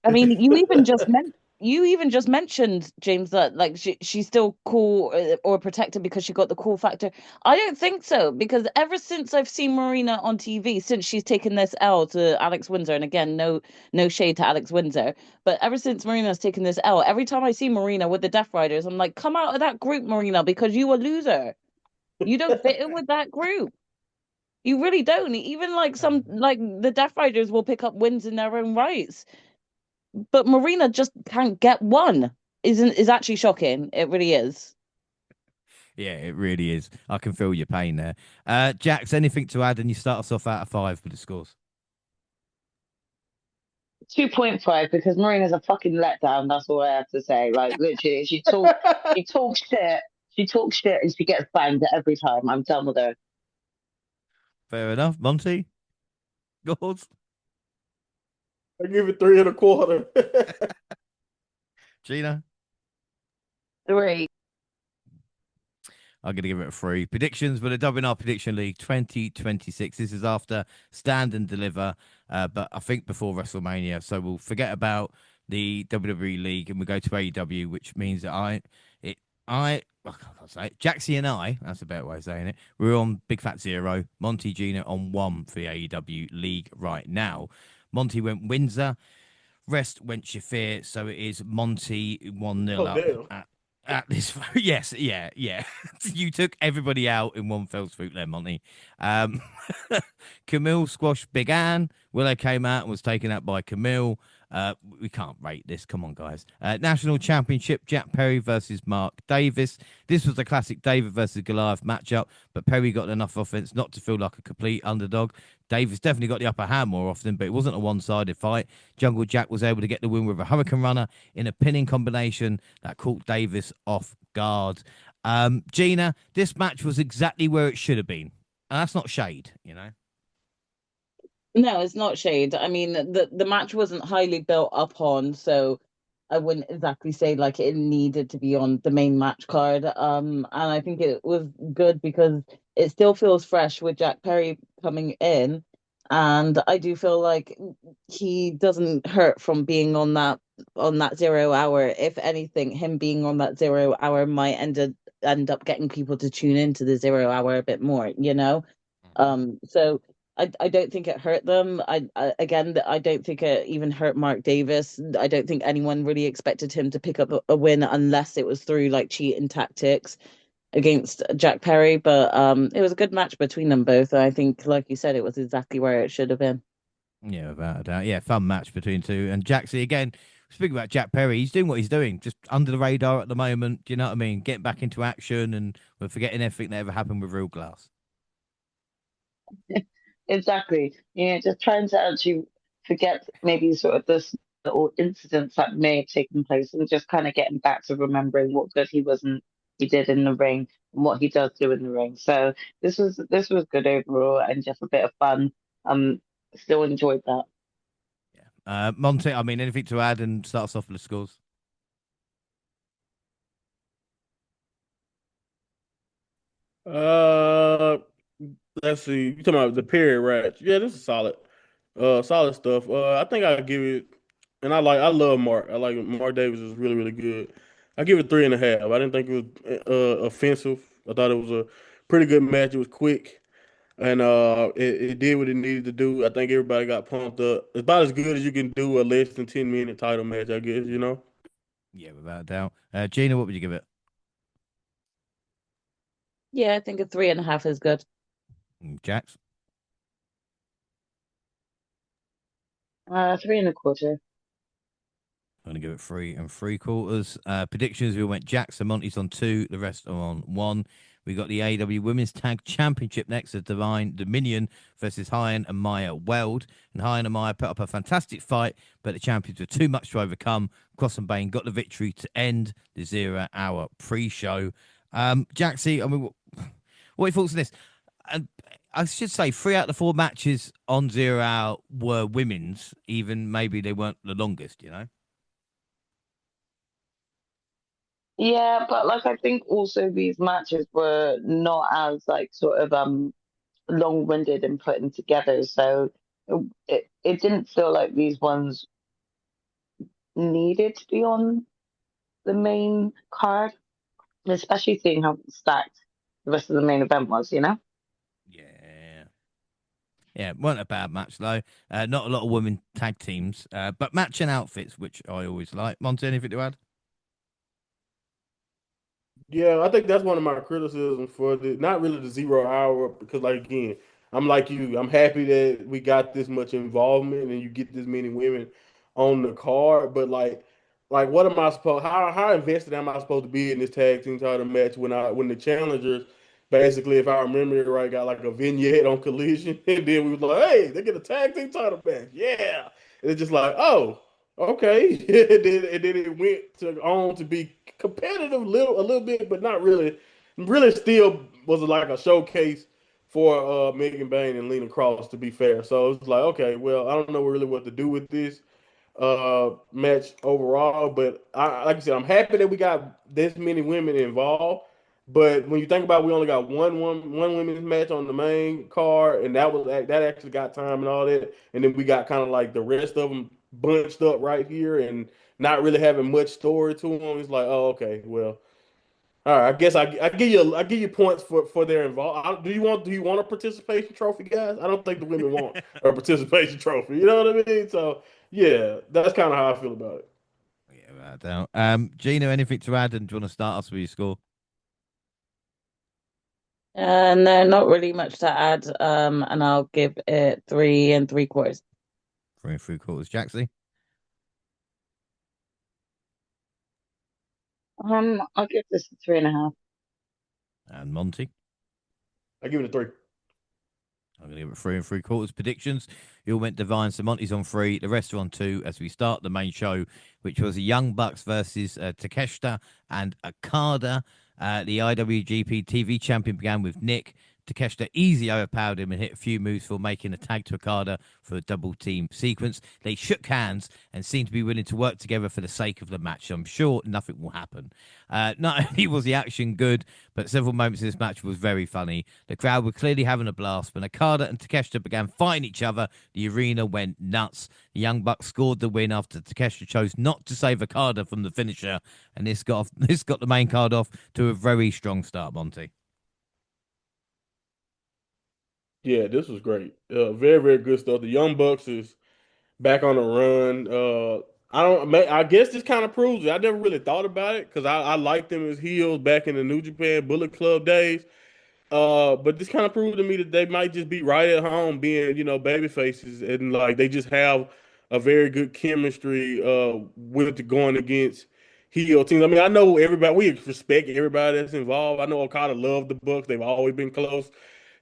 I mean, you even just mentioned James that like she's still cool or protected because she got the cool factor. I don't think so because ever since I've seen Marina on TV, since she's taken this L to Alex Windsor, and again, no shade to Alex Windsor, but ever since Marina's taken this L, every time I see Marina with the Death Riders, I'm like, come out of that group, Marina, because you a loser. You don't fit in with that group. You really don't. Even like some like the Death Riders will pick up wins in their own rights, but Marina just can't get one. Is actually shocking. It really is. Yeah, it really is. I can feel your pain there. Jax, anything to add? And you start us off out of 5 with the scores. 2.5 because Marina's a fucking letdown. That's all I have to say. Like literally, she talks shit, and she gets banged every time. I'm done with her. Fair enough. Monty, yours? I give it 3.25. Gina? 3. I'm going to give it a 3. Predictions for the WNR Prediction League 2026. This is after Stand and Deliver, but I think before WrestleMania. So we'll forget about the WWE League and we go to AEW, which means that I can't say it. Jaxie and I, that's a better way of saying it, we're on Big Fat 0. Monty, Gina on 1 for the AEW League right now. Monty went Windsor. Rest went Shafir, so it is Monty 1-0 Oh, up damn. at this. Yes, yeah. You took everybody out in one fell swoop there, Monty. Um, Camille squashed Big Ann. Willow came out and was taken out by Camille. We can't rate this. Come on, guys. National Championship, Jack Perry versus Mark Davis. This was a classic David versus Goliath matchup, but Perry got enough offense not to feel like a complete underdog. Davis definitely got the upper hand more often, but it wasn't a one-sided fight. Jungle Jack was able to get the win with a Hurricane Runner in a pinning combination that caught Davis off guard. Gina, this match was exactly where it should have been. And that's not shade, you know? No, it's not shade. I mean, the match wasn't highly built up on, so I wouldn't exactly say like it needed to be on the main match card. And I think it was good because it still feels fresh with Jack Perry coming in, and I do feel like he doesn't hurt from being on that 0 hour. If anything, him being on that 0 hour might end up getting people to tune into the 0 hour a bit more, you know? So I don't think it hurt them. Again, I don't think it even hurt Mark Davis. I don't think anyone really expected him to pick up a win unless it was through like cheating tactics against Jack Perry. But it was a good match between them both. I think, like you said, it was exactly where it should have been. Yeah, without a doubt. Yeah, fun match between two. And Jaxie, again, speaking about Jack Perry, he's doing what he's doing, just under the radar at the moment. Do you know what I mean? Getting back into action and we're forgetting everything that ever happened with Real Glass. Exactly. Just trying to actually forget maybe sort of this little incidents that may have taken place and just kind of getting back to remembering what good he did in the ring and what he does do in the ring. So this was good overall and just a bit of fun. Still enjoyed that. Yeah. Monte, I mean, anything to add and start us off with the scores? Uh, let's see. You talking about the period, right? Yeah, this is solid. Solid stuff. I think I give it, and I love Mark. I like Mark Davis is really, really good. I give it 3.5. I didn't think it was offensive. I thought it was a pretty good match. It was quick, and it did what it needed to do. I think everybody got pumped up. It's about as good as you can do a less than 10-minute title match, I guess. You know. Yeah, without a doubt. Gina, what would you give it? Yeah, I think a 3.5 is good. Jax? 3.25. I'm going to give it 3 3/4. Predictions, we went Jackson, Monty's on 2, the rest are on 1. We got the AW Women's Tag Championship next, of Divine Dominion versus Hyan and Maya Weld. And Hyan and Maya put up a fantastic fight, but the champions were too much to overcome. Cross and Bane got the victory to end the 0 hour pre-show. Jaxie, I mean, what are your thoughts on this? And I should say 3 out of the 4 matches on 0 Hour were women's, even maybe they weren't the longest, you know? Yeah, but like I think also these matches were not as like sort of long-winded and putting together, so it didn't feel like these ones needed to be on the main card, especially seeing how stacked the rest of the main event was, you know? Yeah. Yeah, it weren't a bad match, though. Not a lot of women tag teams, but matching outfits, which I always like. Monty, anything to add? Yeah, I think that's one of my criticisms for the not really the 0 hour because like again, I'm like you. I'm happy that we got this much involvement and you get this many women on the card, but like what am I supposed how invested am I supposed to be in this tag team title match when the challengers basically, if I remember it right, got like a vignette on Collision and then we was like, hey, they get a tag team title match. Yeah. And it's just like, oh, okay. And then it went on to be competitive a little bit, but not really. Really, still was like a showcase for Megan Bain and Lena Cross. To be fair, so it's like, okay, well, I don't know really what to do with this match overall, but like I said, I'm happy that we got this many women involved. But when you think about, it, we only got one women's match on the main card, and that actually got time and all that, and then we got kind of like the rest of them bunched up right here and not really having much story to them. It's like, oh, okay, well, all right. I guess I give you points for their involvement. Do you want a participation trophy, guys? I don't think the women want a participation trophy. You know what I mean? So yeah, that's kind of how I feel about it. Yeah, I don't. Gino, anything to add? And do you want to start us with your score? No, not really much to add. And I'll give it 3 3/4. 3 3/4. Jaxie I'll give this a 3.5. and Monty. I give it a 3. I'm going to give it 3 3/4 predictions. You all went divine, so Monty's on 3. The rest are on 2 as we start the main show, which was the Young Bucks versus Takeshita and Okada. The IWGP TV champion began with Nick. Takeshita easily overpowered him and hit a few moves for making a tag to Okada for a double team sequence. They shook hands and seemed to be willing to work together for the sake of the match. So I'm sure nothing will happen. Not only was the action good, but several moments in this match was very funny. The crowd were clearly having a blast. When Okada and Takeshita began fighting each other, the arena went nuts. The Young Bucks scored the win after Takeshita chose not to save Okada from the finisher, and this got the main card off to a very strong start, Monty. Yeah, this was great. Very very good stuff. The Young Bucks is back on the run. I guess this kind of proves it. I never really thought about it because I liked them as heels back in the New Japan Bullet Club days. But this kind of proved to me that they might just be right at home being, baby faces and like they just have a very good chemistry with going against heel teams. I mean, I know everybody, we respect everybody that's involved. I know Okada loved the Bucks. They've always been close.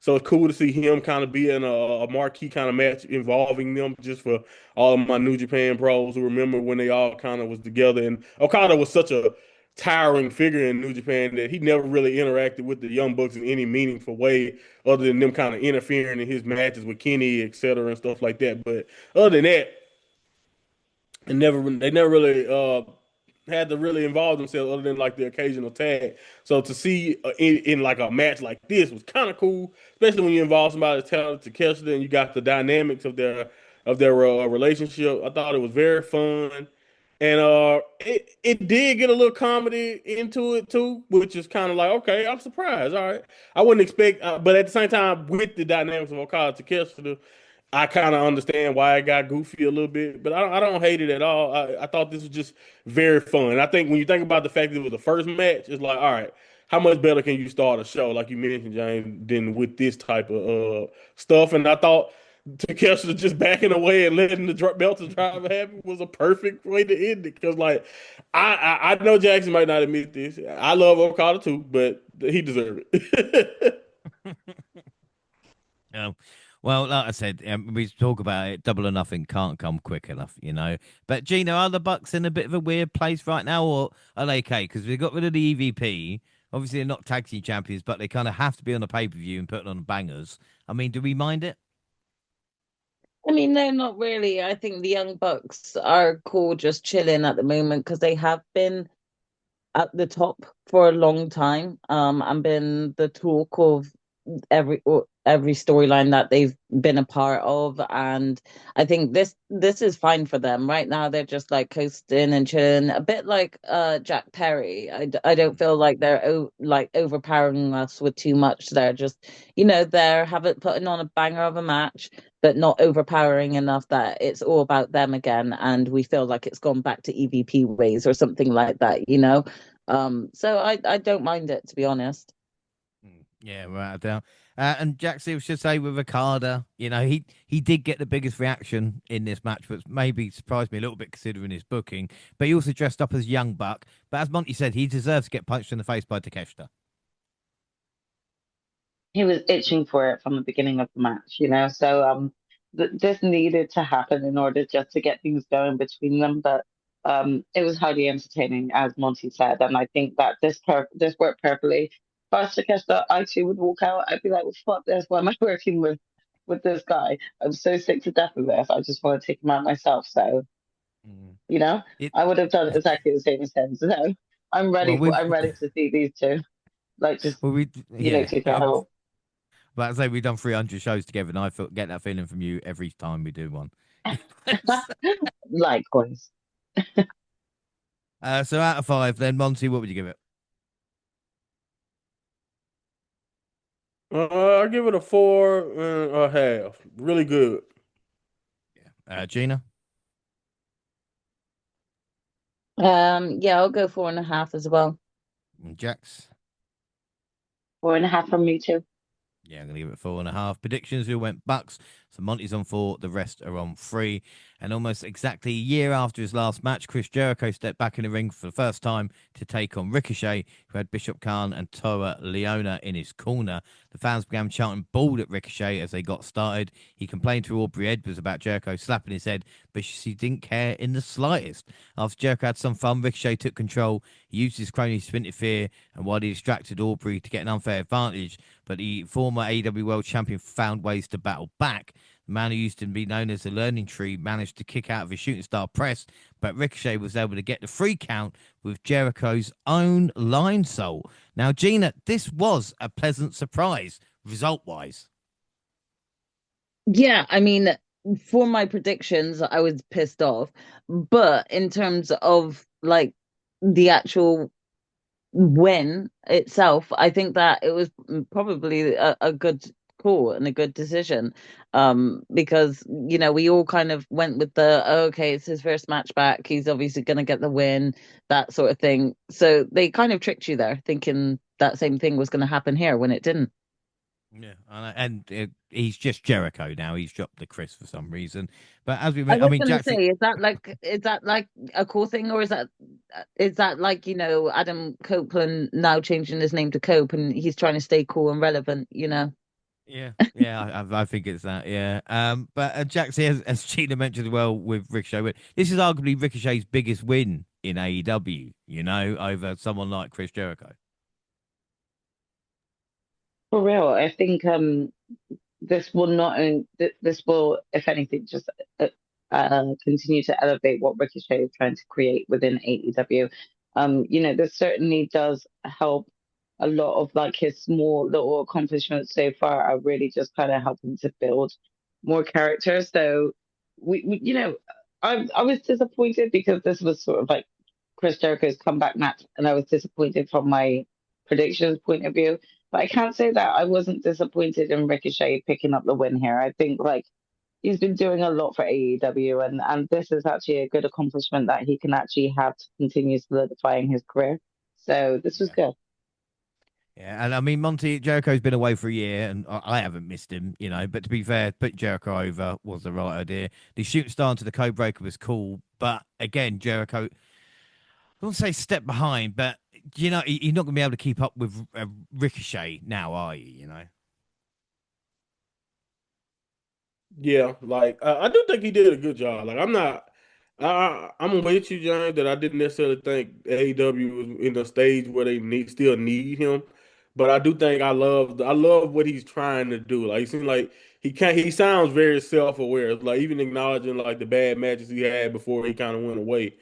So it's cool to see him kind of be in a marquee kind of match involving them just for all of my New Japan pros who remember when they all kind of was together. And Okada was such a towering figure in New Japan that he never really interacted with the Young Bucks in any meaningful way other than them kind of interfering in his matches with Kenny, et cetera, and stuff like that. But other than that, they never really had to really involve themselves other than like the occasional tag. So to see in like a match like this was kind of cool, especially when you involve somebody as talented to Kessler and you got the dynamics of their relationship. I thought it was very fun. And it did get a little comedy into it too, which is kind of like, okay, I'm surprised. All right. I wouldn't expect but at the same time, with the dynamics of Okada to Kessler, I kind of understand why it got goofy a little bit, but I don't hate it at all. I thought this was just very fun. I think when you think about the fact that it was the first match, it's like, all right, how much better can you start a show, like you mentioned, James, than with this type of stuff? And I thought Takeshita just backing away and letting the Meltzer drive happen was a perfect way to end it. Because, like, I know Jackson might not admit this. I love Okada too, but he deserved it. Oh, well, like I said, we talk about it. Double or Nothing can't come quick enough, you know. But Gino, are the Bucks in a bit of a weird place right now, or are they okay? Because we got rid of the EVP, Obviously, they're not tag team champions, but they kind of have to be on a pay per view and put on bangers. I mean, do we mind it? I mean, no, not really. I think the Young Bucks are cool, just chilling at the moment because they have been at the top for a long time, and been the talk of every storyline that they've been a part of. And I think this is fine for them right now. They're just like coasting and chilling, a bit like Jack Perry. I don't feel like they're like overpowering us with too much. They're just, they're having putting on a banger of a match, but not overpowering enough that it's all about them again, and we feel like it's gone back to EVP ways or something like that. So I don't mind it, to be honest. Yeah, right down. And Jack Seals should say with Ricardo, he did get the biggest reaction in this match, but maybe surprised me a little bit considering his booking. But he also dressed up as Young Buck. But as Monty said, he deserves to get punched in the face by Takeshita. He was itching for it from the beginning of the match. So this needed to happen in order just to get things going between them. But it was highly entertaining, as Monty said, and I think that this worked perfectly. If I was Takeshita, I too would walk out. I'd be like, "Well, fuck this! Why am I working with this guy? I'm so sick to death of this. I just want to take him out myself." So Mm. you know, It I would have done exactly the same as him. So well, we've I'm ready to see these two like just well, we yeah. take it out. But I say we've done 300 shows together, and get that feeling from you every time we do one. Likewise. So out of five, then Monty, what would you give it? I give it a 4.5. Really good. Gina, Yeah, I'll go 4.5 as well. and Jax. 4.5 from me too. Yeah, I'm going to give it 4.5. Predictions, we went Bucks. So Monty's on 4, the rest are on 3. And almost exactly a year after his last match, Chris Jericho stepped back in the ring for the first time to take on Ricochet, who had Bishop Khan and Tora Leona in his corner. The fans began chanting "bald" at Ricochet as they got started. He complained to Aubrey Edwards about Jericho slapping his head, but she didn't care in the slightest. After Jericho had some fun, Ricochet took control. He used his cronies to interfere, and while he distracted Aubrey to get an unfair advantage, but the former AEW World Champion found ways to battle back. The man who used to be known as the Learning Tree managed to kick out of his shooting star press, but Ricochet was able to get the free count with Jericho's own line soul. Now, Gina, this was a pleasant surprise, result-wise. Yeah, I mean, for my predictions, I was pissed off. But in terms of like the actual win itself, I think that it was probably a good call and a good decision. Because we all kind of went with the, "Oh, okay, it's his first match back. He's obviously going to get the win," that sort of thing. So they kind of tricked you there, thinking that same thing was going to happen here when it didn't. Yeah, and he's just Jericho now. He's dropped the Chris for some reason. But as we I met, I was mean, gonna Jackson. say, is that like a cool thing, or is that like Adam Copeland now changing his name to Cope, and he's trying to stay cool and relevant? Yeah, I think it's that. Yeah. But Jackson, as Sheila mentioned as well with Ricochet, but this is arguably Ricochet's biggest win in AEW. Over someone like Chris Jericho. For real, I think this will not only this will, if anything, just continue to elevate what Ricochet is trying to create within AEW. This certainly does help. A lot of like his small little accomplishments so far are really just kind of helping to build more characters. So I was disappointed because this was sort of like Chris Jericho's comeback match, and I was disappointed from my predictions point of view. But I can't say that I wasn't disappointed in Ricochet picking up the win here. I think like he's been doing a lot for AEW, and this is actually a good accomplishment that he can actually have to continue solidifying his career. So this was Yeah. good. Yeah, and I mean Monty Jericho's been away for a year, and I haven't missed him, But to be fair, put Jericho over was the right idea. The shooting star into the code breaker was cool, but again, Jericho, I don't say step behind, but you're not going to be able to keep up with Ricochet now, are you? Yeah, like I do think he did a good job. Like I'm not I'm with you, John, that I didn't necessarily think AEW was in the stage where they still need him, but I do think I love what he's trying to do. Like he seems like he sounds very self-aware. Like even acknowledging like the bad matches he had before he kind of went away,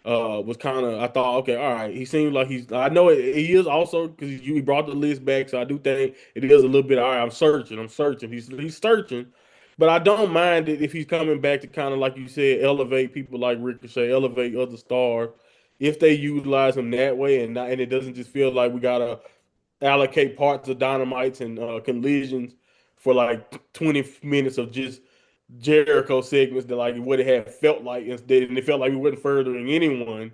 was kind of I thought okay, all right. He seems like I know he is also because he brought the list back, so I do think it is a little bit all right. I'm searching. He's searching. But I don't mind it if he's coming back to kind of like you said, elevate people like Ricochet, elevate other stars, if they utilize him that way, and it doesn't just feel like we gotta allocate parts of dynamites and collisions for like 20 minutes of just Jericho segments that like what it had felt like instead, and it felt like we wasn't furthering anyone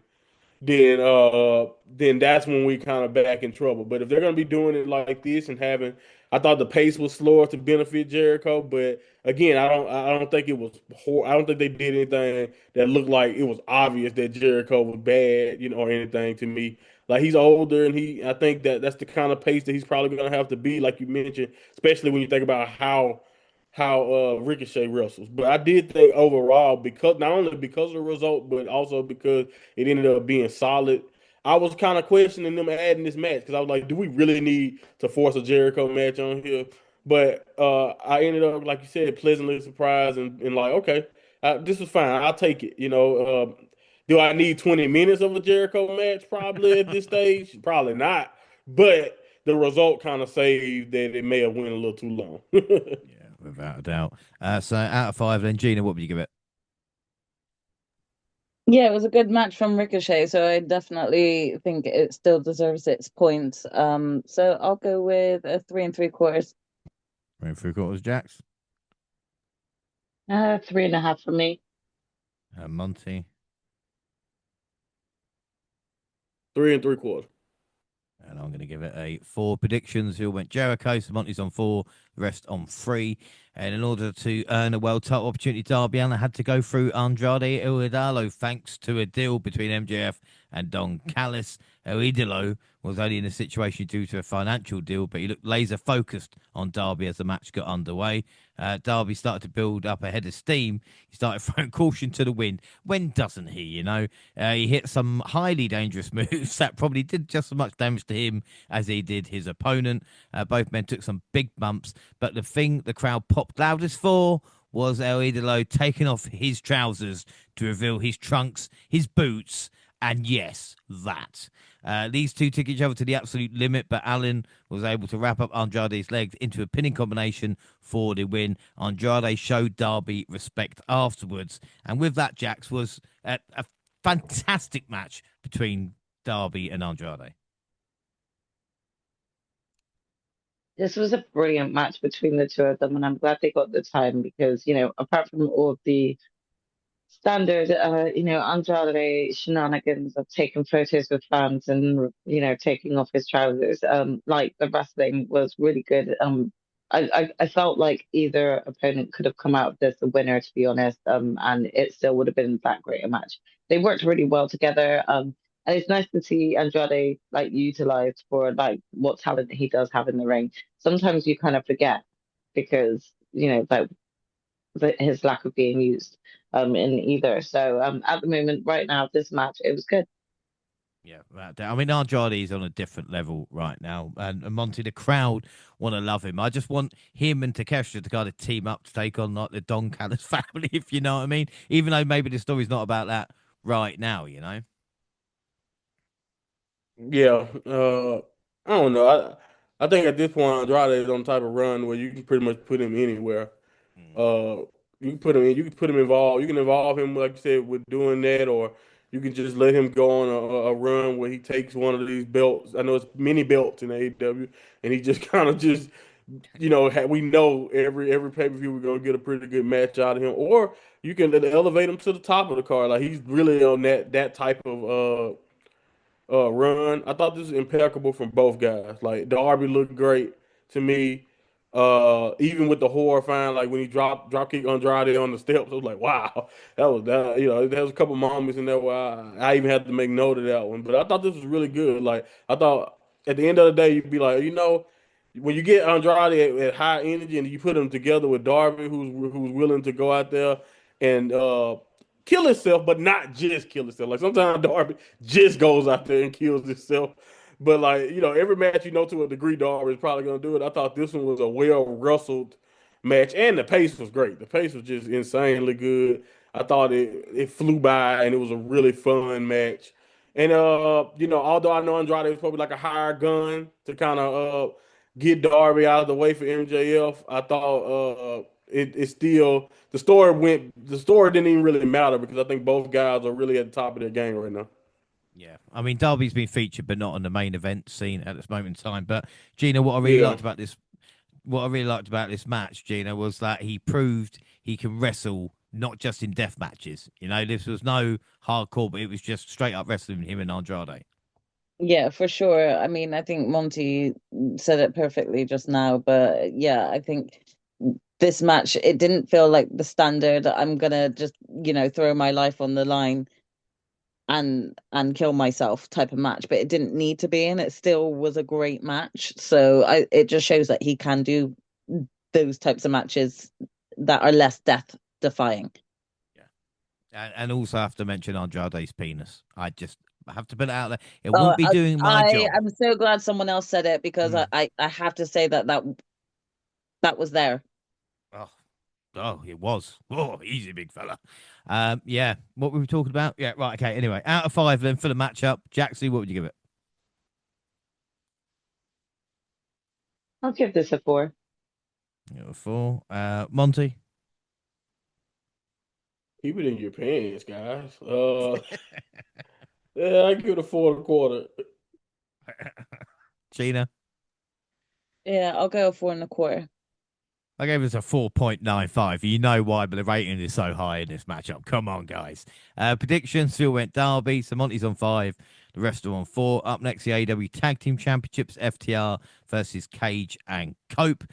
then that's when we kind of back in trouble. But if they're gonna be doing it like this and having, I thought the pace was slower to benefit Jericho, but again, I don't think it was I don't think they did anything that looked like it was obvious that Jericho was bad, or anything to me. Like he's older and I think that's the kind of pace that he's probably gonna have to be, like you mentioned, especially when you think about how Ricochet wrestles. But I did think overall, because not only because of the result, but also because it ended up being solid. I was kind of questioning them adding this match because I was like, do we really need to force a Jericho match on here? But I ended up, like you said, pleasantly surprised and like, okay, this is fine. I'll take it. Do I need 20 minutes of a Jericho match? Probably at this stage, probably not. But the result kind of saved that it may have went a little too long. Yeah, without a doubt. So out of five, then Gina, what would you give it? Yeah, it was a good match from Ricochet, so I definitely think it still deserves its points. So I'll go with a 3 3/4. Three and three quarters, Jacks. 3.5 for me. Monty. 3 3/4. And I'm going to give it a four predictions. Who went Jericho? So Monty's on four, the rest on three. And in order to earn a world title opportunity, Darby Allin had to go through Andrade El Idolo, thanks to a deal between MJF and Don Callis. El Idolo was only in a situation due to a financial deal, but he looked laser focused on Darby as the match got underway. Darby started to build up a head of steam. He started throwing caution to the wind. When doesn't he, he hit some highly dangerous moves that probably did just as much damage to him as he did his opponent. Both men took some big bumps, but the thing the crowd popped loudest for was El Idolo taking off his trousers to reveal his trunks, his boots, and yes, that. These two took each other to the absolute limit, but Allen was able to wrap up Andrade's legs into a pinning combination for the win. Andrade showed Darby respect afterwards. And with that, Jax was a fantastic match between Darby and Andrade. This was a brilliant match between the two of them, and I'm glad they got the time because, apart from all of the standard, Andrade shenanigans of taking photos with fans and, taking off his trousers. Like the wrestling was really good. I felt like either opponent could have come out of this a winner, to be honest. And it still would have been that great a match. They worked really well together. And it's nice to see Andrade like utilized for like what talent he does have in the ring. Sometimes you kind of forget because, like his lack of being used in either. So at the moment, right now, this match, it was good. Yeah, I mean, Andrade is on a different level right now, and Monty, the crowd want to love him. I just want him and Takeshita to kind of team up to take on like the Don Callis family, if you know what I mean. Even though maybe the story's not about that right now. Yeah, I don't know. I think at this point Andrade is on the type of run where you can pretty much put him anywhere. Mm. Uh, you can put him in. You can put him involved. You can involve him, like you said, with doing that, or you can just let him go on a run where he takes one of these belts. I know it's many belts in AEW, and he just kind of just, we know every pay per view we're gonna get a pretty good match out of him, or you can elevate him to the top of the card. Like he's really on that type of run. I thought this was impeccable from both guys. Like Darby looked great to me. Even with the horrifying, like when he drop kick Andrade on the steps, I was like, wow, that was that. There was a couple moments in there where I even had to make note of that one. But I thought this was really good. Like I thought at the end of the day, you'd be like, when you get Andrade at high energy and you put him together with Darby, who's willing to go out there and kill himself, but not just kill himself. Like sometimes Darby just goes out there and kills himself. But like, every match to a degree Darby is probably gonna do it. I thought this one was a well wrestled match, and the pace was great. The pace was just insanely good. I thought it flew by, and it was a really fun match. And although I know Andrade was probably like a higher gun to kind of get Darby out of the way for MJF, I thought it still the story didn't even really matter because I think both guys are really at the top of their game right now. Yeah, I mean Darby's been featured, but not on the main event scene at this moment in time. But Gina, what I really Yeah. liked about this match, Gina, was that he proved he can wrestle not just in death matches. This was no hardcore, but it was just straight up wrestling him and Andrade. Yeah, for sure. I mean, I think Monty said it perfectly just now, but yeah, I think this match, it didn't feel like the standard, I'm gonna just, throw my life on the line and kill myself type of match, but it didn't need to be, and it still was a great match. So it just shows that he can do those types of matches that are less death defying. Yeah, and also have to mention Andrade's penis. I have to put it out there. It Oh, wouldn't be doing my job. I'm so glad someone else said it because Mm. I have to say that was there. Oh, oh, it was. Oh, easy, big fella. Yeah. What were we talking about? Yeah, right. Okay. Anyway, out of 5, then for the matchup, Jaxie, what would you give it? I'll give this a 4. 4. Monty. Keep it in your pants, guys. Yeah, I give it a 4.25. Gina. Yeah, I'll go 4.25. I gave this a 4.95. You know why, but the rating is so high in this matchup. Come on, guys. Predictions still went Derby. So Monty's on 5. The rest are on 4. Up next, the AW Tag Team Championships, FTR versus Cage and Cope.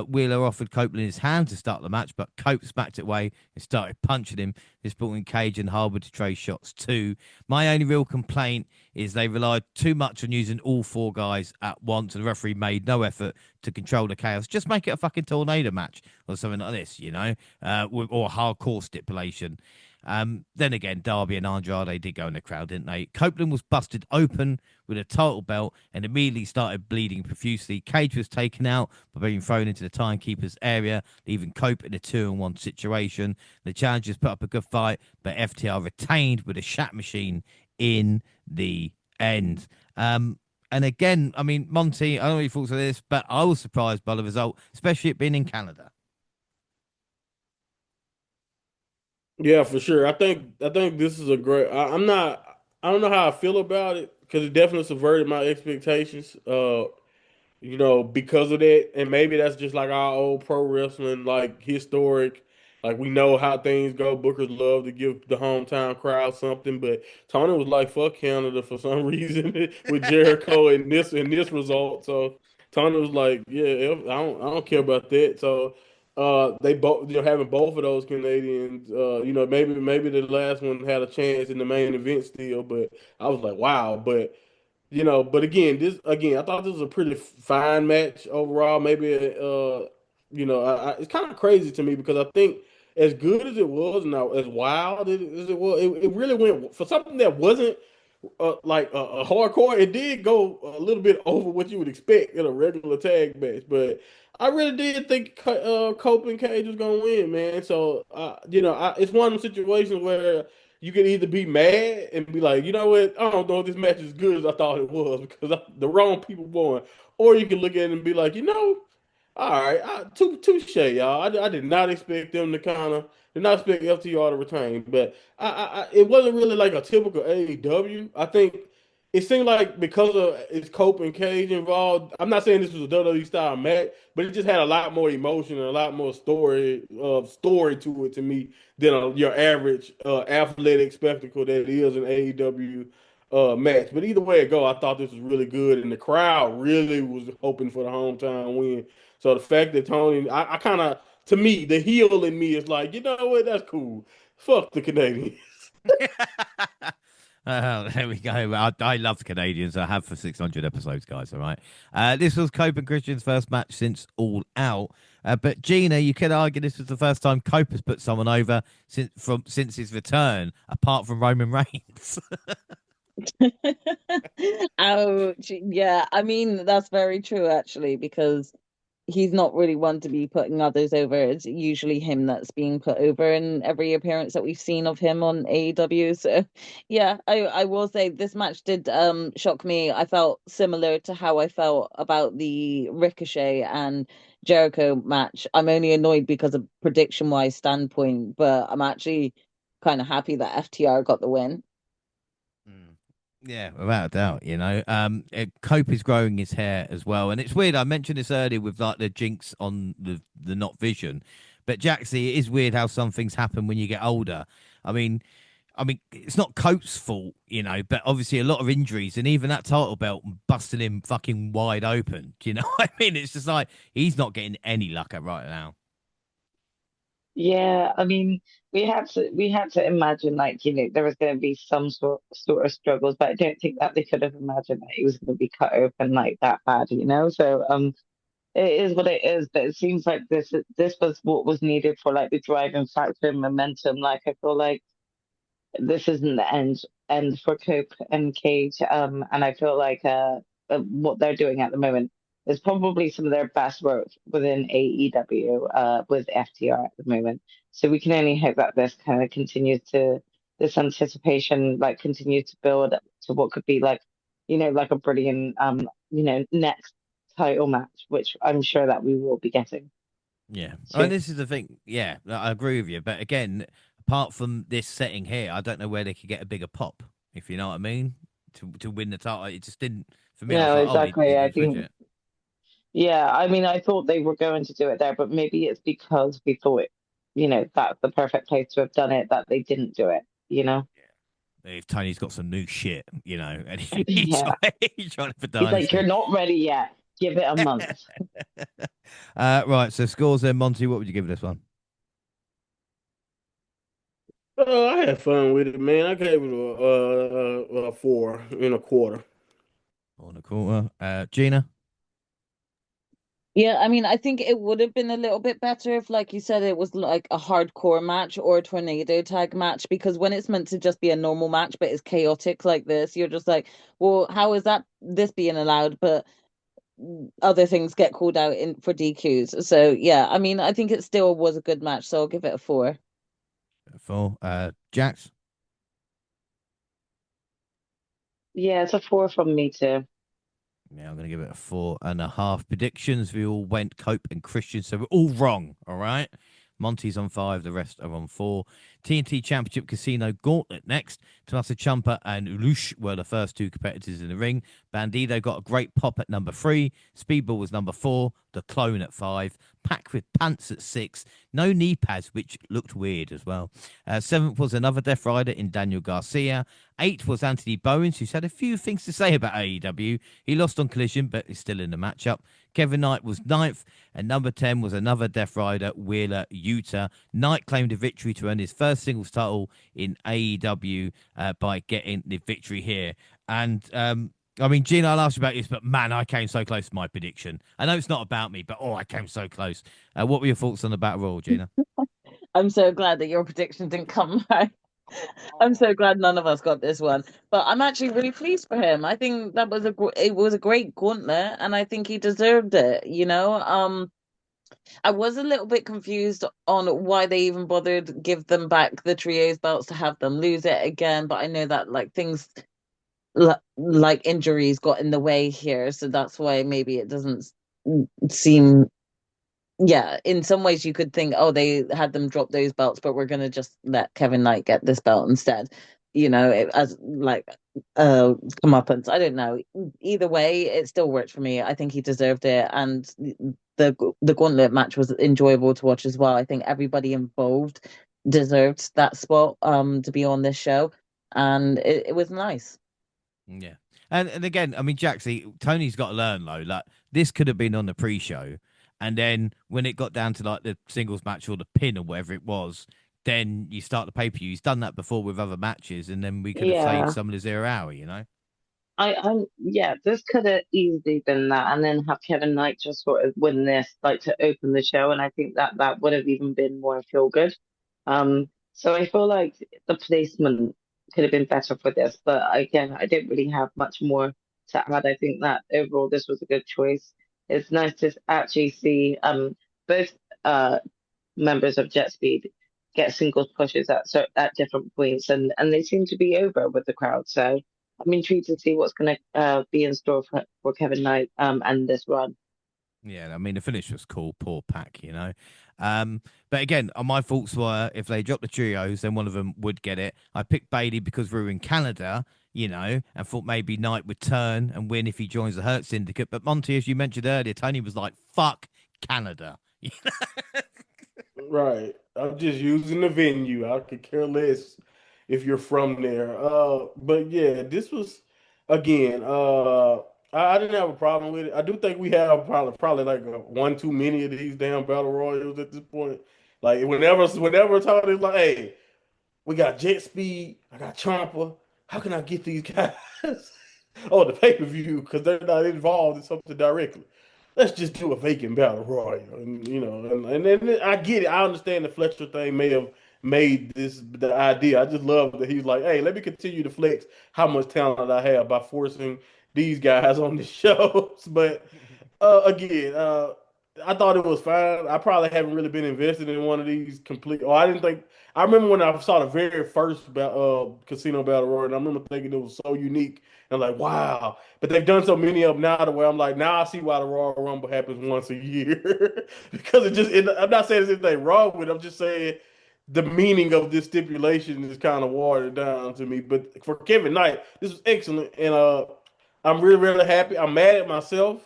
Wheeler offered Copeland his hand to start the match, but Cope smacked it away and started punching him. This brought in Cage and Harbour to trade shots too. My only real complaint is they relied too much on using all 4 guys at once, and the referee made no effort to control the chaos. Just make it a fucking tornado match or something like this, or a hardcore stipulation. Then again, Darby and Andrade did go in the crowd, didn't they? Copeland was busted open with a title belt and immediately started bleeding profusely. Cage was taken out by being thrown into the timekeeper's area, leaving Cope in a 2-on-1 situation. The challengers put up a good fight, but FTR retained with a shat machine in the end. And again, I mean, Monty, I don't know what you thought of this, but I was surprised by the result, especially it being in Canada. Yeah, for sure. I think this is a great. I'm not. I don't know how I feel about it because it definitely subverted my expectations. Because of that, and maybe that's just like our old pro wrestling, like historic. Like we know how things go. Bookers love to give the hometown crowd something, but Tony was like, "Fuck Canada" for some reason with Jericho and this result. So Tony was like, "Yeah, I don't care about that." So they both having both of those Canadians. Maybe the last one had a chance in the main event still, but I was like, "Wow!" But again, I thought this was a pretty fine match overall. Maybe, it's kind of crazy to me because I think as good as it was and as wild as it was, it really went for something that wasn't like a hardcore. It did go a little bit over what you would expect in a regular tag match, but I really did think Cope and Cage was gonna win, man. So it's one of those situations where you can either be mad and be like, you know what, I don't know if this match is as good as I thought it was because the wrong people won, or you can look at it and be like, all right, touche, y'all. I did not expect them to did not expect FTR to retain, but it wasn't really like a typical AEW. I think it seemed like because of its Cope and Cage involved. I'm not saying this was a WWE style match, but it just had a lot more emotion and a lot more story to it to me than your average athletic spectacle that is an AEW match. But either way it go, I thought this was really good, and the crowd really was hoping for the hometown win. So the fact that Tony, I kind of, to me, the heel in me is like, you know what, that's cool. Fuck the Canadians. There we go. I love the Canadians. I have for 600 episodes, guys. All right. This was Cope and Christian's first match since All Out. But Gina, you could argue this was the first time Cope has put someone over since his return, apart from Roman Reigns. Ouch. Yeah, I mean, that's very true, actually, because he's not really one to be putting others over. It's usually him that's being put over in every appearance that we've seen of him on AEW. So yeah, I will say this match did shock me. I felt similar to how I felt about the Ricochet and Jericho match. I'm only annoyed because of prediction wise standpoint, but I'm actually kind of happy that FTR got the win. Mm. Yeah, without a doubt, Cope is growing his hair as well, and it's weird. I mentioned this earlier with like the jinx on the not vision, but Jaxie, it is weird how some things happen when you get older. I mean, it's not Cope's fault, but obviously a lot of injuries, and even that title belt busting him fucking wide open. Do you know what I mean? It's just like he's not getting any luck at right now. Yeah, I mean, we had to imagine like, there was going to be some sort of struggles, but I don't think that they could have imagined that he was going to be cut open like that bad. So it is what it is, but it seems like this was what was needed for like the driving factor and momentum. Like I feel like this isn't the end for Cope and Cage. And I feel like what they're doing at the moment is probably some of their best work within AEW with FTR at the moment. So we can only hope that this kind of continues to this anticipation like continues to build up to what could be like like a brilliant next title match, which I'm sure that we will be getting Yeah, and soon. this is the thing. Yeah, I agree with you. But again, apart from this setting here, I don't know where they could get a bigger pop, if you know what I mean, to win the title. It just didn't for me. I was No, like, oh, they exactly. I didn't switch think it. Yeah, I mean, I thought they were going to do it there, but maybe it's because we thought, that's the perfect place to have done it, that they didn't do it. If Tony's got some new shit, and Yeah. he's trying for He's like, you're dynasty. not ready yet. Give it a month. Right, so scores then, Monty. What would you give this one? I had fun with it, man. I gave it a 4.25. On a quarter. Gina. Yeah, I mean, I think it would have been a little bit better if, like you said, it was like a hardcore match or a tornado tag match, because when it's meant to just be a normal match, but it's chaotic like this, you're just like, well, how is that this being allowed? But other things get called out in for DQs. So yeah, I mean, I think it still was a good match, so I'll give it a 4. Four. Jax. Yeah, it's a 4 from me too. Yeah, I'm going to give it a 4.5. Predictions, we all went Cope and Christian, so we're all wrong. All right. Monty's on 5, the rest are on 4. TNT Championship Casino Gauntlet next. Tommaso Ciampa and Ulush were the first two competitors in the ring. Bandido got a great pop at number 3. Speedball was number 4. The Clone at 5. Pack with Pants at 6. No knee pads, which looked weird as well. 7th was another Death Rider in Daniel Garcia. 8th was Anthony Bowens, who's had a few things to say about AEW. He lost on Collision, but is still in the matchup. Kevin Knight was 9th, and number 10 was another Death Rider, Wheeler Yuta. Knight claimed a victory to earn his first singles title in AEW by getting the victory here. And I mean, Gina, I'll ask you about this, but man, I came so close to my prediction. I know it's not about me, but I came so close. What were your thoughts on the Battle Royal, Gina? I'm so glad that your prediction didn't come right. I'm so glad none of us got this one, but I'm actually really pleased for him. I think that was it was a great gauntlet, and I think he deserved it. I was a little bit confused on why they even bothered to give them back the trios belts to have them lose it again, but I know that like things like injuries got in the way here, so that's why maybe it doesn't seem. Yeah, in some ways you could think, oh, they had them drop those belts, but we're gonna just let Kevin Knight get this belt instead. As like comeuppance. I don't know. Either way, it still worked for me. I think he deserved it, and the gauntlet match was enjoyable to watch as well. I think everybody involved deserved that spot to be on this show, and it was nice. Yeah. And again, I mean, Jaxie, Tony's got to learn though. Like this could have been on the pre-show, and then when it got down to like the singles match or the pin or whatever it was, then you start the pay-per-view. He's done that before with other matches, and then we could have saved Yeah. some of the 0 hour, you know? Yeah, this could have easily been that, and then have Kevin Knight just sort of win this, like to open the show, and I think that would have even been more feel good. So I feel like the placement could have been better for this, but again, I didn't really have much more to add. I think that overall this was a good choice. It's nice to actually see both uh members of Jet Speed get singles pushes at different points, and they seem to be over with the crowd. So I'm intrigued to see what's going to be in store for Kevin Knight and this run. Yeah, I mean the finish was cool, poor Pac, you know. But again, my thoughts were if they dropped the trios, then one of them would get it. I picked Bailey because we were in Canada, you know, and thought maybe Knight would turn and win if he joins the Hurt Syndicate. But Monty, as you mentioned earlier, Tony was like, "Fuck Canada." Right. I'm just using the venue. I could care less if you're from there. But yeah, this was again. I didn't have a problem with it. I do think we have probably like one too many of these damn battle royals at this point. Like whenever Tony's like, hey, we got Jet Speed, I got Champa. How can I get these guys on the pay per view because they're not involved in something directly? Let's just do a vacant battle royal, and and then I get it. I understand the Fletcher thing may have made this the idea. I just love that he's like, hey, let me continue to flex how much talent I have by forcing these guys on the shows. But again, I thought it was fine. I probably haven't really been invested in one of these complete. Oh, I didn't think. I remember when I saw the very first Casino Battle Royal, and I remember thinking it was so unique and like, wow. But they've done so many of them now to where I'm like, now I see why the Royal Rumble happens once a year because I'm not saying there's anything wrong with it. I'm just saying the meaning of this stipulation is kind of watered down to me. But for Kevin Knight, this was excellent, and I'm really really happy. I'm mad at myself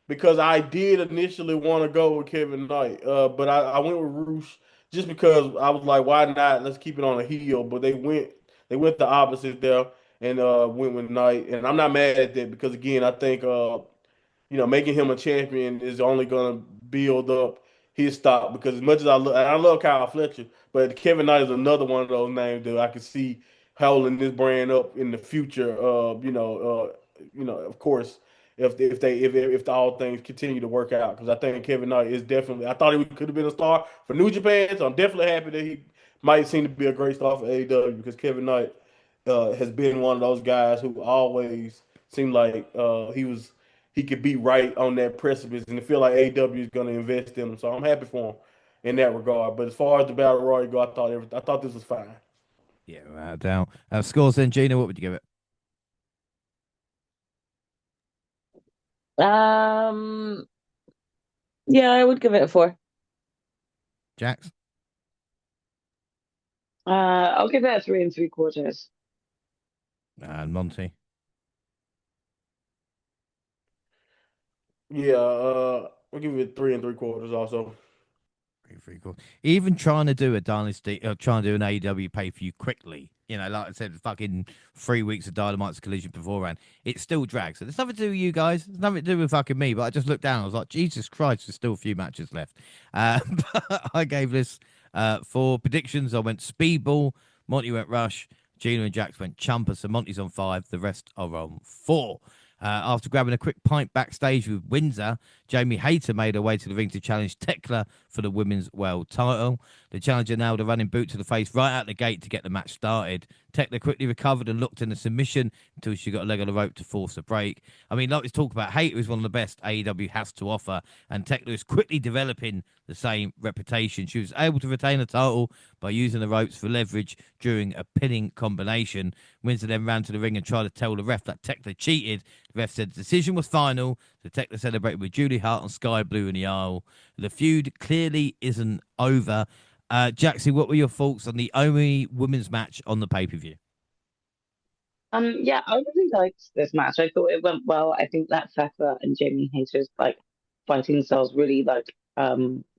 because I did initially want to go with Kevin Knight, but I went with Roosh just because I was like, why not? Let's keep it on a heel. But they went the opposite there and went with Knight, and I'm not mad at that because again, I think making him a champion is only going to build up his stock because as much as I love Kyle Fletcher, but Kevin Knight is another one of those names that I can see holding this brand up in the future. Of course, if all things continue to work out, because I think Kevin Knight is definitely. I thought he could have been a star for New Japan, so I'm definitely happy that he might seem to be a great star for AEW because Kevin Knight has been one of those guys who always seemed like he could be right on that precipice, and I feel like AEW is going to invest in him. So I'm happy for him in that regard. But as far as the battle royal go, I thought this was fine. Yeah, without a doubt. Scores then, Gina, what would you give it? Um, yeah, I would give it a 4. Jax? I'll give it a 3 3/4. And Monty? Yeah, I'll give it 3 3/4 also. Very cool. Even trying to do a Dynasty, trying to do an AEW pay per view quickly, you know, like I said, fucking 3 weeks of Dynamite's collision beforehand, it still drags. So there's nothing to do with you guys. There's nothing to do with fucking me. But I just looked down. I was like, Jesus Christ, there's still a few matches left. But I gave this for predictions. I went Speedball, Monty went Rush, Gina and Jax went Champa. So Monty's on 5. The rest are on 4. After grabbing a quick pint backstage with Windsor, Jamie Hayter made her way to the ring to challenge Tekla for the women's world title. The challenger nailed a running boot to the face right out the gate to get the match started. Tekla quickly recovered and looked in a submission until she got a leg on the rope to force a break. I mean, like we talk about, Hayter is one of the best AEW has to offer, and Tekla is quickly developing the same reputation. She was able to retain the title by using the ropes for leverage during a pinning combination. Windsor then ran to the ring and tried to tell the ref that Tekla cheated. The ref said the decision was final. The Tekla celebrated with Julie Hart on Sky Blue in the aisle. The feud clearly isn't over. Jaxie, what were your thoughts on the only women's match on the pay-per-view? Yeah, I really liked this match. I thought it went well. I think that Saka and Jamie Hayter's like fighting styles really like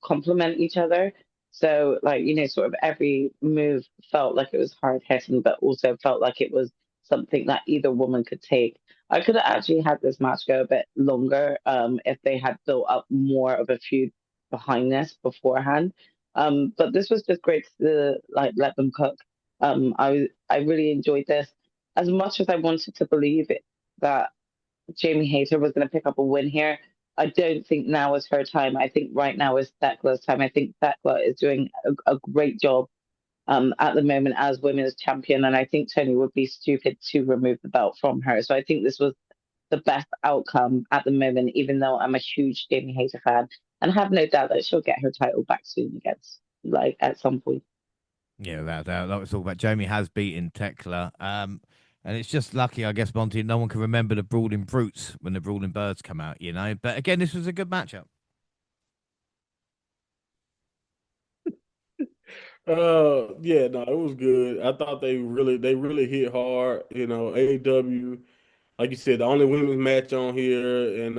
complement each other. So like, sort of every move felt like it was hard hitting, but also felt like it was something that either woman could take. I could have actually had this match go a bit longer, if they had built up more of a feud behind this beforehand. But this was just great to like let them cook. I really enjoyed this. As much as I wanted to believe it, that Jamie Hayter was going to pick up a win here, I don't think now is her time. I think right now is Thekla's time. I think Thekla is doing a great job at the moment as women's champion, and I think Tony would be stupid to remove the belt from her. So I think this was the best outcome at the moment, even though I'm a huge Jamie Hayter fan, and have no doubt that she'll get her title back soon against, like, at some point. Yeah, without doubt. That was all about Jamie has beaten Tekla. And it's just lucky, I guess, Monty, no one can remember the Brawling Brutes when the Brawling Birds come out, you know. But again, this was a good matchup. Yeah, no, it was good. I thought they really hit hard. AEW, like you said, the only women's match on here, and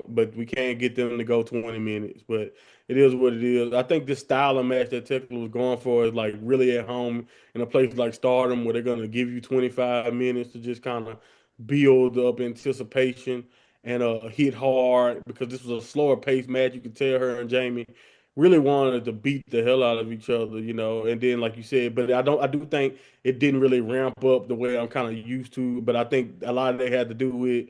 but we can't get them to go 20 minutes. But it is what it is. I think this style of match that Tekla was going for is like really at home in a place like Stardom where they're gonna give you 25 minutes to just kind of build up anticipation and hit hard because this was a slower paced match. You could tell her and Jamie really wanted to beat the hell out of each other. And then like you said, but I do think it didn't really ramp up the way I'm kind of used to. But I think a lot of it had to do with,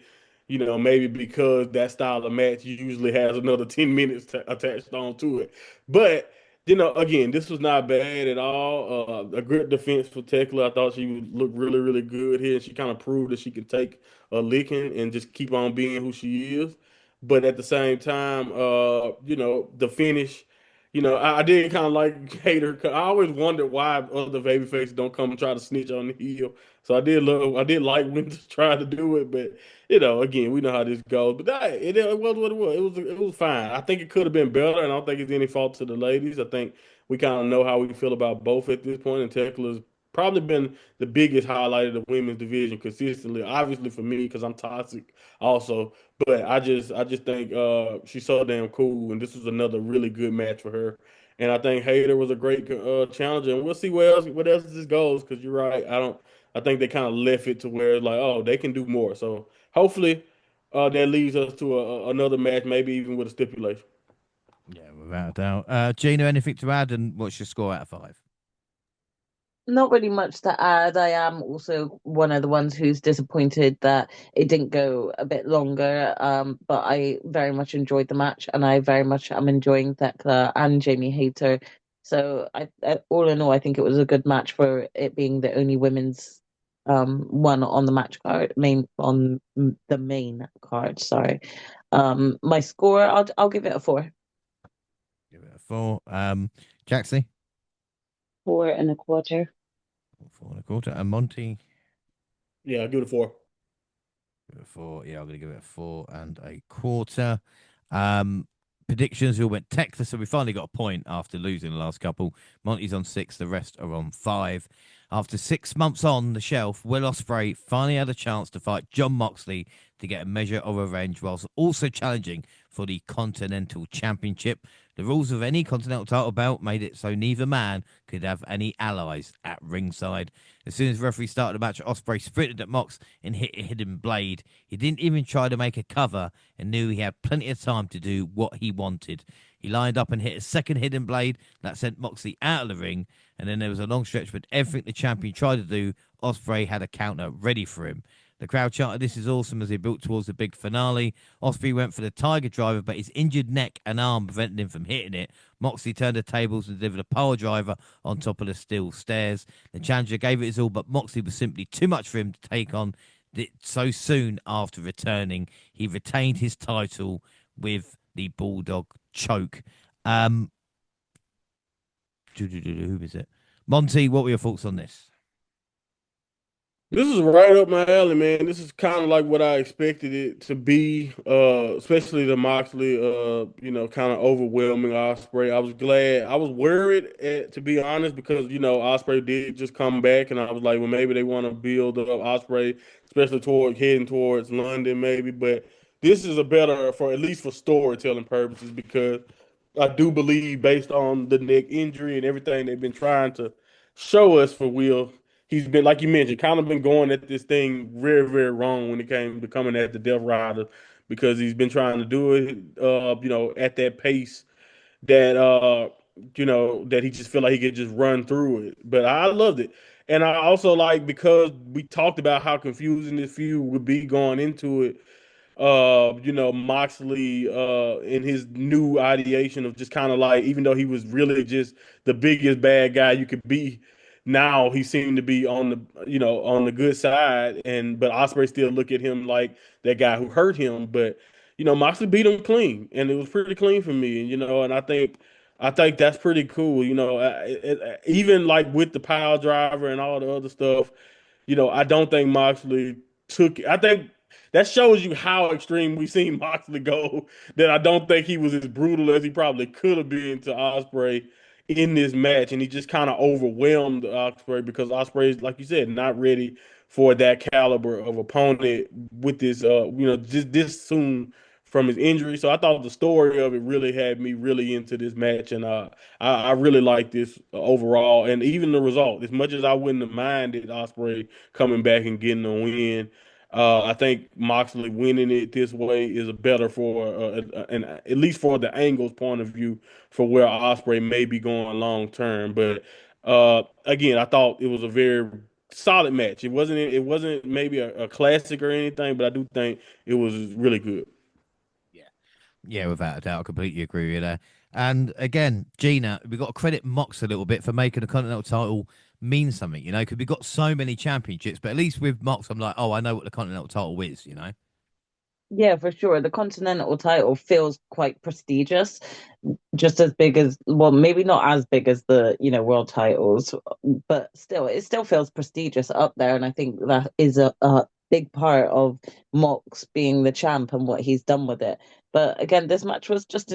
maybe because that style of match usually has another 10 minutes attached on to it. But, again, this was not bad at all. A good defense for Tekla. I thought she would look really, really good here. She kind of proved that she can take a licking and just keep on being who she is. But at the same time, the finish. I did kind of like Hater. 'Cause I always wondered why other baby faces don't come and try to snitch on the heel. So I did like when to try to do it, but again, we know how this goes. But it was what it was. It was fine. I think it could have been better, and I don't think it's any fault to the ladies. I think we kind of know how we feel about both at this point, and Tekla's probably been the biggest highlight of the women's division consistently. Obviously for me, because I'm toxic also. But I just think she's so damn cool, and this was another really good match for her. And I think Hayter was a great challenger, and we'll see what else this goes. Because you're right, I think they kind of left it to where it's like, oh, they can do more. So hopefully, that leads us to another match, maybe even with a stipulation. Yeah, without a doubt. Gina, anything to add? And what's your score out of five? Not really much to add. I am also one of the ones who's disappointed that it didn't go a bit longer. But I very much enjoyed the match, and I very much am enjoying Thekla and Jamie Hayter. So all in all, I think it was a good match for it being the only women's one on the match card, the main card. Sorry. My score, I'll give it a 4. Give it a four. Jaxie? 4.25. 4 and a quarter. And Monty? Yeah, I'll give it a 4. Give it a four. Yeah, I'm going to give it a 4 and a quarter. Um, predictions. We all went Tekla, so we finally got a point after losing the last couple. Monty's on 6, the rest are on 5. After 6 months on the shelf, Will Ospreay finally had a chance to fight John Moxley to get a measure of revenge, whilst also challenging for the Continental Championship. The rules of any Continental title belt made it so neither man could have any allies at ringside. As soon as the referee started the match, Ospreay sprinted at Mox and hit a hidden blade. He didn't even try to make a cover and knew he had plenty of time to do what he wanted. He lined up and hit a second hidden blade that sent Moxley out of the ring, and then there was a long stretch with everything the champion tried to do. Ospreay had a counter ready for him. The crowd chanted, "This is awesome," as they built towards the big finale. Ospreay went for the Tiger Driver, but his injured neck and arm prevented him from hitting it. Moxley turned the tables and delivered a power driver on top of the steel stairs. The challenger gave it his all, but Moxley was simply too much for him to take on so soon after returning. He retained his title with the Bulldog choke. Um, who is it? Monty, what were your thoughts on this? This is right up my alley, man. This is kind of like what I expected it to be, especially the Moxley, kind of overwhelming Osprey. I was glad. I was worried, to be honest, because Osprey did just come back, and I was like, well, maybe they want to build up Osprey, especially heading towards London, maybe. But this is a better for at least for storytelling purposes because I do believe, based on the neck injury and everything they've been trying to show us for Will. He's been, like you mentioned, kind of been going at this thing very, very wrong when it came to coming at the Death Rider because he's been trying to do it, at that pace that that he just feel like he could just run through it. But I loved it. And I also like because we talked about how confusing this feud would be going into it. Moxley in his new ideation of just kind of like, even though he was really just the biggest bad guy you could be, now he seemed to be on the good side, and but Osprey still look at him like that guy who hurt him. But Moxley beat him clean, and it was pretty clean for me. And I think that's pretty cool. Even like with the pile driver and all the other stuff. I don't think Moxley took it. I think that shows you how extreme we've seen Moxley go. That I don't think he was as brutal as he probably could have been to Osprey in this match, and he just kind of overwhelmed Osprey because Osprey is, like you said, not ready for that caliber of opponent with this, just this soon from his injury. So I thought the story of it really had me really into this match, and I really like this overall, and even the result. As much as I wouldn't have minded Osprey coming back and getting a win. I think Moxley winning it this way is a better for, and at least for the Angles point of view, for where Osprey may be going long term. But again, I thought it was a very solid match. It wasn't maybe a classic or anything, but I do think it was really good. Yeah. Yeah, without a doubt, I completely agree with that. And again, Gina, we've got to credit Mox a little bit for making the Continental title mean something, because we've got so many championships, but at least with Mox, I'm like, oh, I know what the Continental title is. Yeah, for sure. The Continental title feels quite prestigious, just as big as, well, maybe not as big as the, world titles, but still, it still feels prestigious up there. And I think that is a big part of Mox being the champ and what he's done with it. But again, this match was just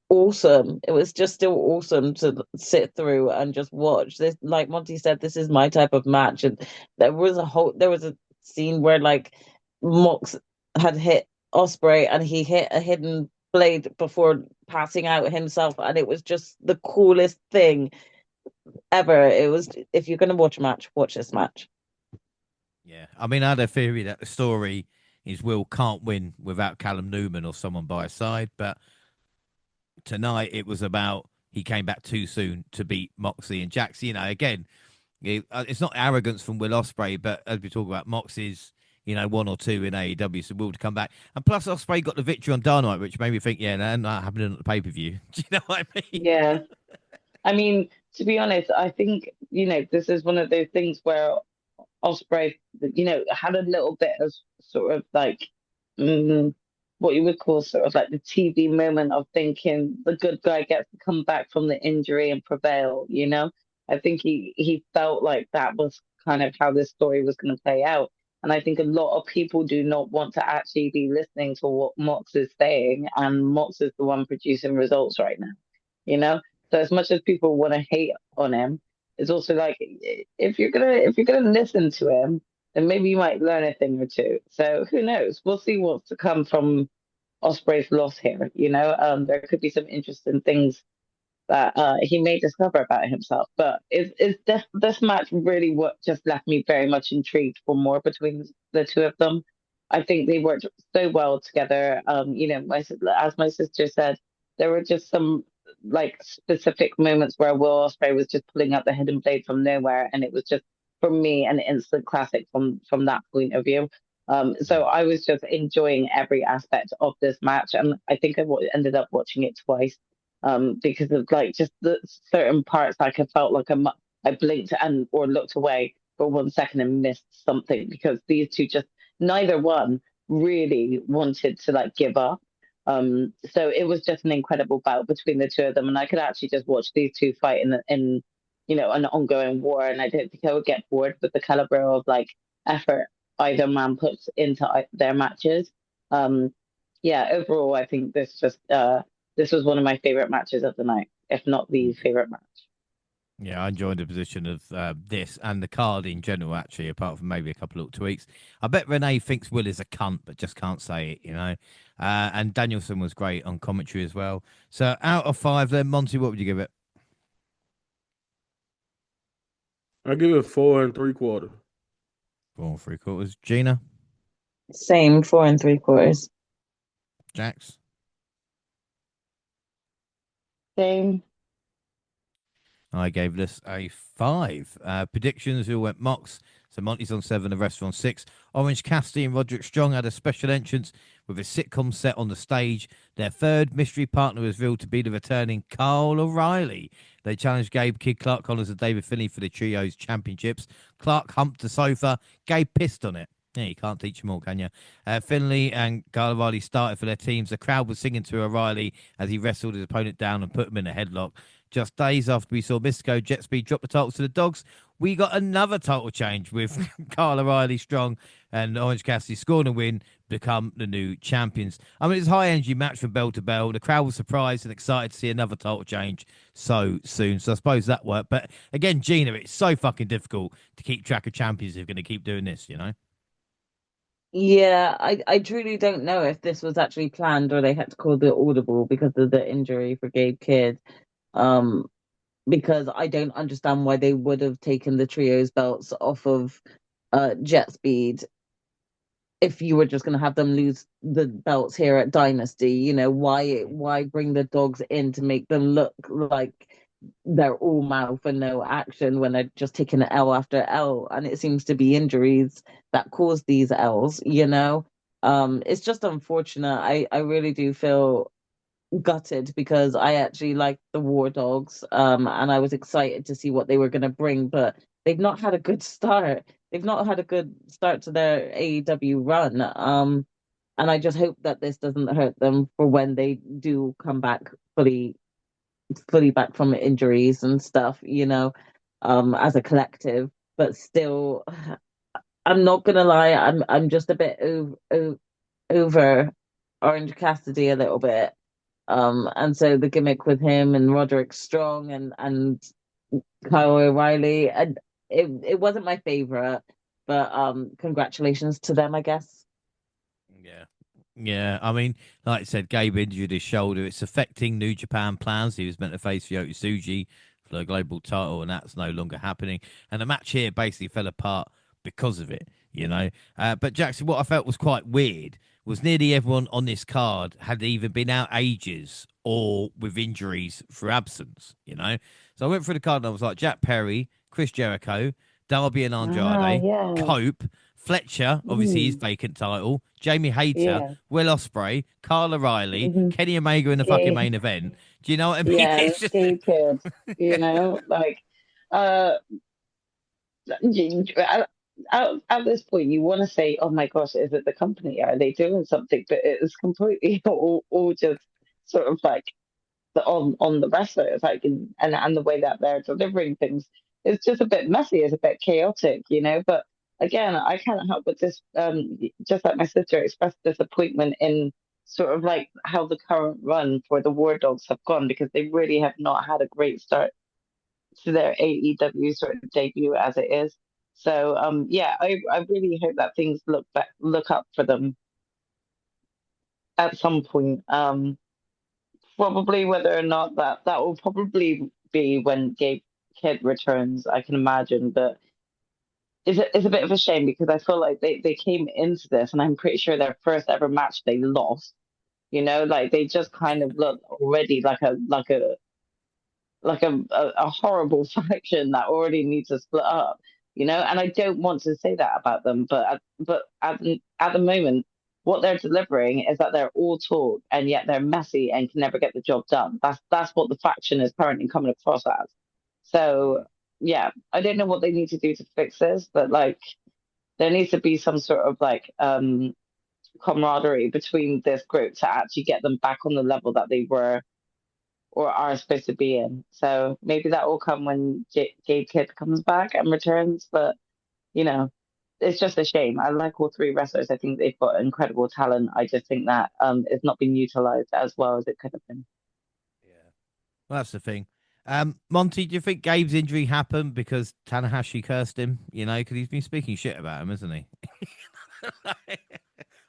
awesome. It was just still awesome to sit through and just watch this. Like Monty said, this is my type of match. And there was a scene where like Mox had hit Osprey and he hit a hidden blade before passing out himself, and it was just the coolest thing ever. It was, if you're going to watch a match, watch this match. Yeah. I mean, I had a theory that the story is Will can't win without Callum Newman or someone by his side, but tonight it was about he came back too soon to beat Moxley and Jax. Again, it's not arrogance from Will Ospreay, but as we talk about, Mox is, one or two in AEW, so Will to come back. And plus, Ospreay got the victory on Dynamite, which made me think, yeah, no, not happening at the pay per view. Do you know what I mean? Yeah. I mean, to be honest, I think, this is one of those things where Osprey, had a little bit of sort of like mm, what you would call sort of like the TV moment of thinking the good guy gets to come back from the injury and prevail. I think he felt like that was kind of how this story was going to play out. And I think a lot of people do not want to actually be listening to what Mox is saying, and Mox is the one producing results right now, you know? So as much as people want to hate on him, it's also like if you're gonna listen to him, then maybe you might learn a thing or two. So who knows? We'll see what's to come from Osprey's loss here. There could be some interesting things that he may discover about himself. But this match really what just left me very much intrigued for more between the two of them. I think they worked so well together. As my sister said, there were just some like specific moments where Will Ospreay was just pulling out the hidden blade from nowhere, and it was just for me an instant classic from that point of view. So I was just enjoying every aspect of this match, and I think ended up watching it twice because of like just the certain parts like I felt like I blinked and or looked away for 1 second and missed something because these two just neither one really wanted to like give up. So it was just an incredible bout between the two of them, and I could actually just watch these two fight in an ongoing war, and I don't think I would get bored with the caliber of like effort either man puts into their matches. Um, yeah, overall, I think this was one of my favorite matches of the night, if not the favorite match. Yeah, I enjoyed the position of this and the card in general, actually, apart from maybe a couple of tweaks. I bet Renee thinks Will is a cunt, but just can't say it. And Danielson was great on commentary as well. So out of five, then, Monty, what would you give it? I give it 4 3/4. 4 3/4. Gina? Same, 4 3/4. Jax? Same. I gave this a 5. Predictions, we all went Mox. So Monty's on 7, the rest are on 6. Orange Cassidy and Roderick Strong had a special entrance with a sitcom set on the stage. Their third mystery partner was revealed to be the returning Carl O'Reilly. They challenged Gabe Kid, Clark Connors, and David Finney for the Trios Championships. Clark humped the sofa. Gabe pissed on it. Yeah, you can't teach them all, can you? Finley and Carl O'Reilly started for their teams. The crowd was singing to O'Reilly as he wrestled his opponent down and put him in a headlock. Just days after we saw Mystico Jet Speed drop the titles to the Dogs, we got another title change with Carl O'Reilly Strong and Orange Cassidy scoring a win, become the new champions. I mean, it's a high energy match from bell to bell. The crowd was surprised and excited to see another title change so soon. So I suppose that worked. But again, Gina, it's so fucking difficult to keep track of champions if you're going to keep doing this, you know? Yeah, I truly don't know if this was actually planned or they had to call the audible because of the injury for Gabe Kidd. Um, because I don't understand why they would have taken the trios belts off of Jet Speed if you were just going to have them lose the belts here at Dynasty. You know, why bring the dogs in to make them look like they're all mouth and no action when they're just taking L after L, and it seems to be injuries that cause these L's, you know. It's just unfortunate. I really do feel gutted because I actually like the War Dogs, and I was excited to see what they were going to bring, but they've not had a good start. They've not had a good start to their AEW run. And I just hope that this doesn't hurt them for when they do come back fully back from injuries and stuff, you know, as a collective. But still, I'm not gonna lie, I'm just a bit over Orange Cassidy a little bit. And so the gimmick with him and Roderick Strong and Kyle O'Reilly, and it wasn't my favorite, but congratulations to them, I guess. Yeah. Yeah, I mean, like I said, Gabe injured his shoulder. It's affecting New Japan plans. He was meant to face Ryota Tsuji for the global title, and that's no longer happening. And the match here basically fell apart because of it, you know. But Jackson, what I felt was quite weird was nearly everyone on this card had either been out ages or with injuries for absence, you know. So I went through the card and I was like, Jack Perry, Chris Jericho, Darby and Ah, Andrade, yeah. Cope, Fletcher, obviously his Mm, vacant title, Jamie Hayter, yeah. Will Ospreay, Kyle O'Reilly, Hmm. Kenny Omega in the fucking Gabe, main event. Do you know what I mean? yeah, and It's just Gabe Kidd, like, uh, at this point, you want to say, "Oh my gosh, is it the company? Are they doing something?" But it is completely all just sort of like on the wrestlers, like and the way that they're delivering things. It's just a bit messy. It's a bit chaotic, you know. But again, I can't help but this. Just like my sister expressed disappointment in sort of like how the current run for the War Dogs have gone because they really have not had a great start to their AEW sort of debut as it is. So yeah, I really hope that things look up for them at some point. Probably whether or not that will probably be when Gabe Kidd returns, I can imagine. But it's a bit of a shame because I feel like they came into this and I'm pretty sure their first ever match they lost. You know, like they just kind of look already like a horrible faction that already needs to split up, you know. And I don't want to say that about them, at the moment, what they're delivering is that they're all talk and yet they're messy and can never get the job done. That's what the faction is currently coming across as. So yeah, I don't know what they need to do to fix this, but like there needs to be some sort of like camaraderie between this group to actually get them back on the level that they were or are supposed to be in. So maybe that will come when Gabe Kidd comes back and returns. But you know, it's just a shame. I like all three wrestlers. I think they've got incredible talent. I just think that it's not been utilized as well as it could have been. yeah. Well, that's the thing. Monty, do you think Gabe's injury happened because Tanahashi cursed him? You know, because he's been speaking shit about him, isn't he?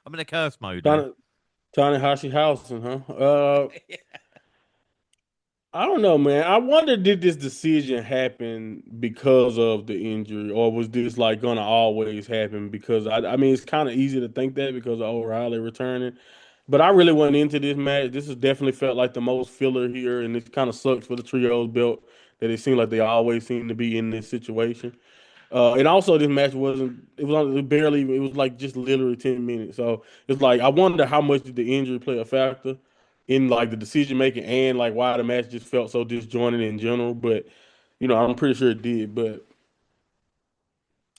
I'm in a curse mode now. Tanahashi Housing, huh? I don't know, man. I wonder did this decision happen because of the injury, or was this like gonna always happen? Because I mean, it's kind of easy to think that because of O'Reilly returning, but I really went into this match. This has definitely felt like the most filler here, and it kind of sucks for the trios belt that it seemed like they always seem to be in this situation. And also this match wasn't it was only barely it was like just literally 10 minutes. So it's like I wonder how much did the injury play a factor in like the decision making and like why the match just felt so disjointed in general. But I'm pretty sure it did. But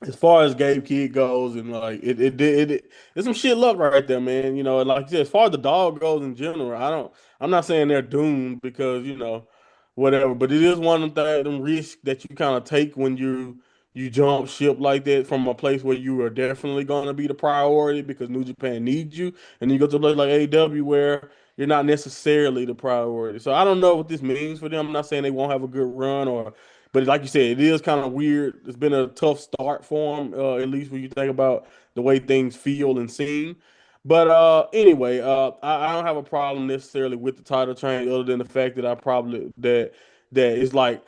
as far as Gabe Kidd goes, and like it's some shit luck right there, man. And like I said, as far as the dog goes in general, I'm not saying they're doomed because whatever, but it is one of them risks that you kind of take when you jump ship like that from a place where you are definitely going to be the priority because New Japan needs you, and then you go to a place like AEW where you're not necessarily the priority. So I don't know what this means for them. I'm not saying they won't have a good run but like you said, it is kind of weird. It's been a tough start for them, at least when you think about the way things feel and seem. But anyway, I don't have a problem necessarily with the title change, other than the fact that I probably that is like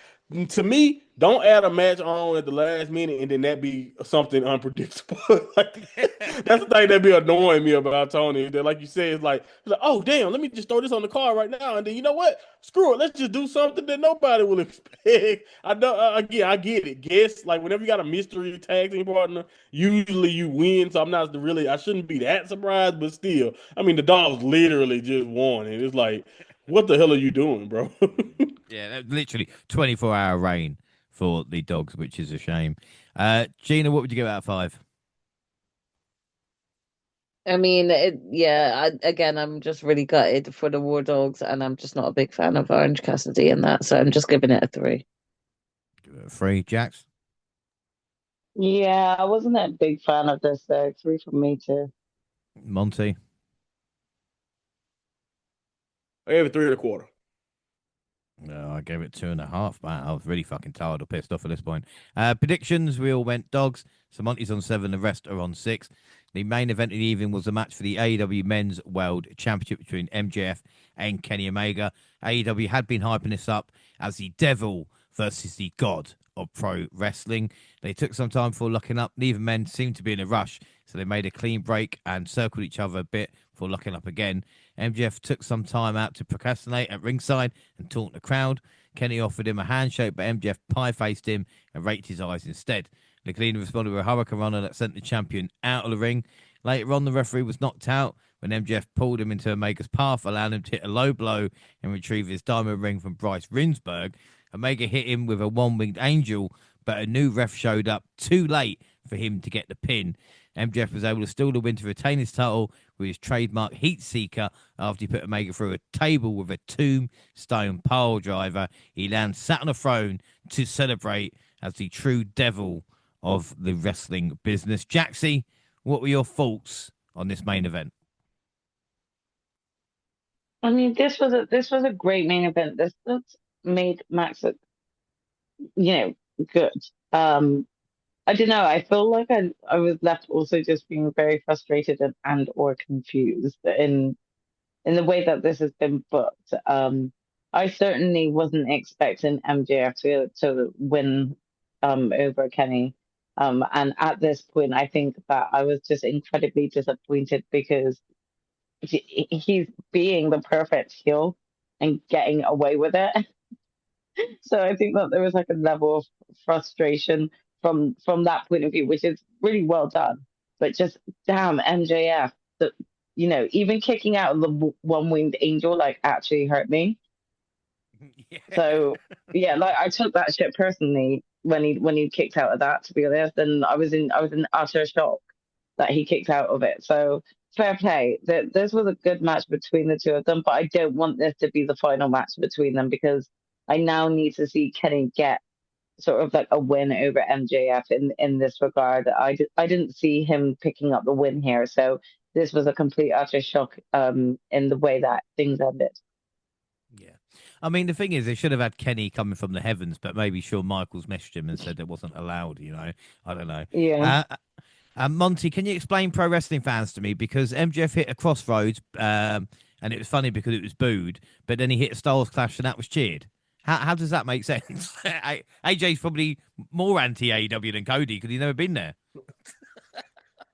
to me, don't add a match on at the last minute and then that be something unpredictable. Like that's the thing that be annoying me about Tony. That like you said, it's like, oh damn, let me just throw this on the card right now, and then you know what? Screw it, let's just do something that nobody will expect. I know, again, I get it. Guess like whenever you got a mystery tag team partner, usually you win. So I'm not really, I shouldn't be that surprised, but still, I mean, the dogs literally just won, and it's like, what the hell are you doing, bro? Yeah, literally 24-hour rain for the dogs, which is a shame. Gina, what would you give out of 5? I mean, again, I'm just really gutted for the War Dogs, and I'm just not a big fan of Orange Cassidy in that, so I'm just giving it a 3. Give it a 3. Jax? Yeah, I wasn't a big fan of this, so 3 from me too. Monty? I gave it 3 and a quarter. No, I gave it 2.5. Man, I was really fucking tired or pissed off at this point. Predictions, we all went dogs. So Monty's on 7, the rest are on 6. The main event of the evening was a match for the AEW Men's World Championship between MJF and Kenny Omega. AEW had been hyping this up as the devil versus the god of pro wrestling. They took some time before locking up. Neither men seemed to be in a rush, so they made a clean break and circled each other a bit before locking up again. MJF took some time out to procrastinate at ringside and taunt the crowd. Kenny offered him a handshake, but MJF pie-faced him and raked his eyes instead. The cleaner responded with a hurricane runner that sent the champion out of the ring. Later on, the referee was knocked out when MJF pulled him into Omega's path, allowing him to hit a low blow and retrieve his diamond ring from Bryce Rinsberg. Omega hit him with a one-winged angel, but a new ref showed up too late for him to get the pin. MJF was able to steal the win to retain his title with his trademark Heat Seeker after he put Omega through a table with a tombstone pile driver. He then sat on a throne to celebrate as the true devil of the wrestling business. Jaxie, what were your thoughts on this main event? I mean, this was a great main event. This made Max look, good. Um, I don't know. I feel like I was left also just being very frustrated and or confused in the way that this has been booked. I certainly wasn't expecting MJF to win over Kenny. And at this point, I think that I was just incredibly disappointed because he's being the perfect heel and getting away with it. So I think that there was like a level of frustration from that point of view, which is really well done. But just damn MJF, that even kicking out of the one winged angel like actually hurt me. Yeah. So yeah, like I took that shit personally when he kicked out of that. To be honest, and I was in utter shock that he kicked out of it. So fair play. This was a good match between the two of them, but I don't want this to be the final match between them because I now need to see Kenny get sort of like a win over MJF in this regard. I didn't see him picking up the win here, so this was a complete utter shock in the way that things ended. Yeah. I mean, the thing is, they should have had Kenny coming from the heavens, but maybe Shawn Michaels messaged him and said it wasn't allowed. I don't know. Yeah. Monty, can you explain pro wrestling fans to me? Because MJF hit a crossroads, and it was funny because it was booed, but then he hit a Styles Clash and that was cheered. How does that make sense? AJ's probably more anti AEW than Cody because he's never been there.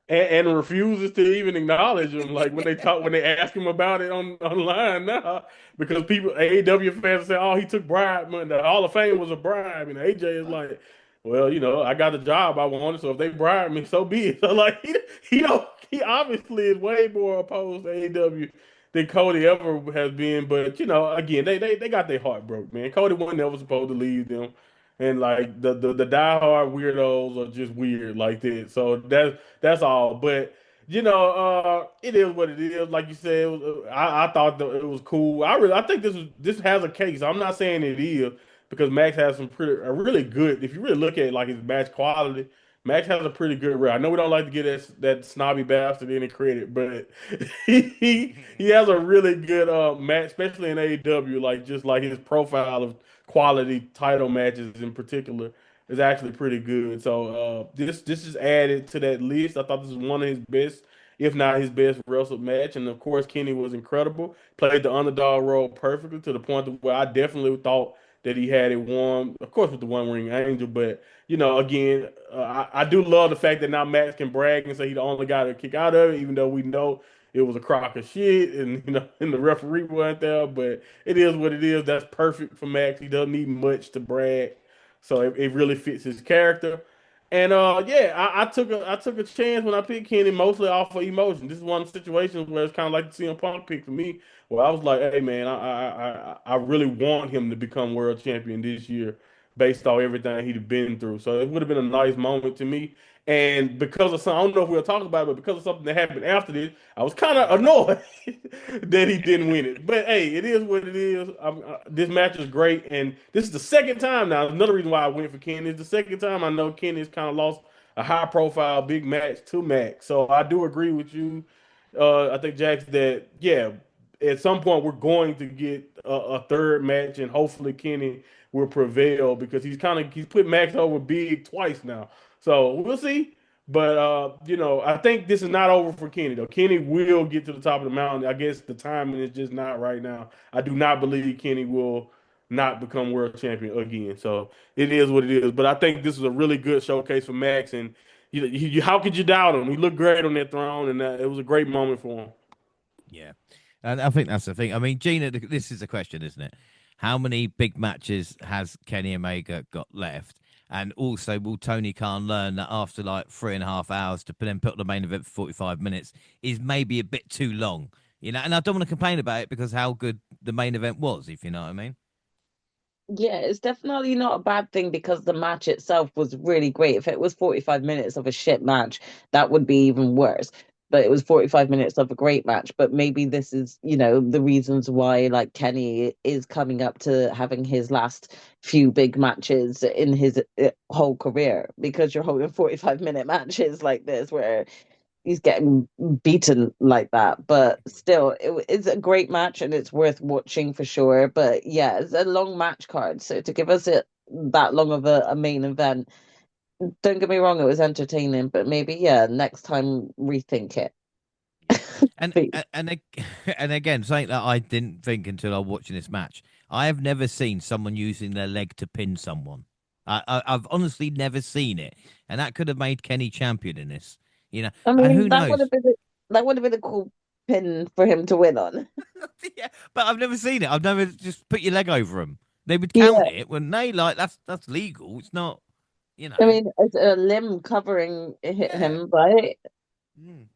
and refuses to even acknowledge him. Like when they ask him about it online now, because people AEW fans say, "Oh, he took bribe money. The Hall of Fame was a bribe," and AJ is like, "Well, I got the job I wanted, so if they bribe me, so be it." So like he obviously is way more opposed to AEW than Cody ever has been. But again, they got their heart broke, man. Cody wasn't ever supposed to leave them. And like the diehard weirdos are just weird like that. So that's all. But it is what it is. Like you said, I thought that it was cool. I think this has a case. I'm not saying it is because Max has some a really good. If you really look at like his match quality, Max has a pretty good rep. I know we don't like to get that snobby bastard any credit, but he has a really good match, especially in AEW. Like just like his profile of quality title matches in particular is actually pretty good. So this is added to that list. I thought this was one of his best, if not his best wrestled match. And of course, Kenny was incredible. Played the underdog role perfectly to the point where I definitely thought that he had it won. Of course, with the One Ring Angel, but again, I do love the fact that now Max can brag and say he the only guy to kick out of it, even though we know it was a crock of shit, and and the referee wasn't there. But it is what it is. That's perfect for Max. He doesn't need much to brag, so it really fits his character. And yeah, I took a chance when I picked Kenny, mostly off of emotion. This is one of the situations where it's kind of like the CM Punk pick for me, where I was like, hey man, I really want him to become world champion this year, based on everything he'd been through. So it would have been a nice moment to me. And because of some, I don't know if we'll talk about it, but because of something that happened after this, I was kind of annoyed that he didn't win it. But hey, it is what it is. This match is great, and this is the second time now. Another reason why I went for Kenny is the second time I know Kenny has kind of lost a high-profile big match to Max. So I do agree with you. I think Jax that yeah, at some point we're going to get a third match, and hopefully Kenny will prevail because he's put Max over big twice now. So we'll see. But I think this is not over for Kenny though. Kenny will get to the top of the mountain. I guess the timing is just not right now. I do not believe Kenny will not become world champion again. So it is what it is. But I think this is a really good showcase for Max, and how could you doubt him? He looked great on that throne, and it was a great moment for him. Yeah. And I think that's the thing. I mean, Gina, this is the question, isn't it? How many big matches has Kenny Omega got left? And also, will Tony Khan learn that after like 3.5 hours to then put on the main event for 45 minutes is maybe a bit too long? And I don't want to complain about it because how good the main event was, if you know what I mean. Yeah, it's definitely not a bad thing because the match itself was really great. If it was 45 minutes of a shit match, that would be even worse. But it was 45 minutes of a great match. But maybe this is, the reasons why like Kenny is coming up to having his last few big matches in his whole career because you're holding 45-minute matches like this where he's getting beaten like that. But still, it's a great match and it's worth watching for sure. But yeah, it's a long match card. So to give us that long of a main event, don't get me wrong, it was entertaining, but maybe, yeah, next time rethink it. And Please. and again, something that I didn't think until I was watching this match. I have never seen someone using their leg to pin someone. I've honestly never seen it, and that could have made Kenny champion in this. I And mean, who knows? that would have been a cool pin for him to win on. Yeah, but I've never seen it. I've never just put your leg over them. They would count Yeah, it, wouldn't they? Like that's legal. It's not, you I know. mean, it's a limb covering Yeah. him, right? Mm.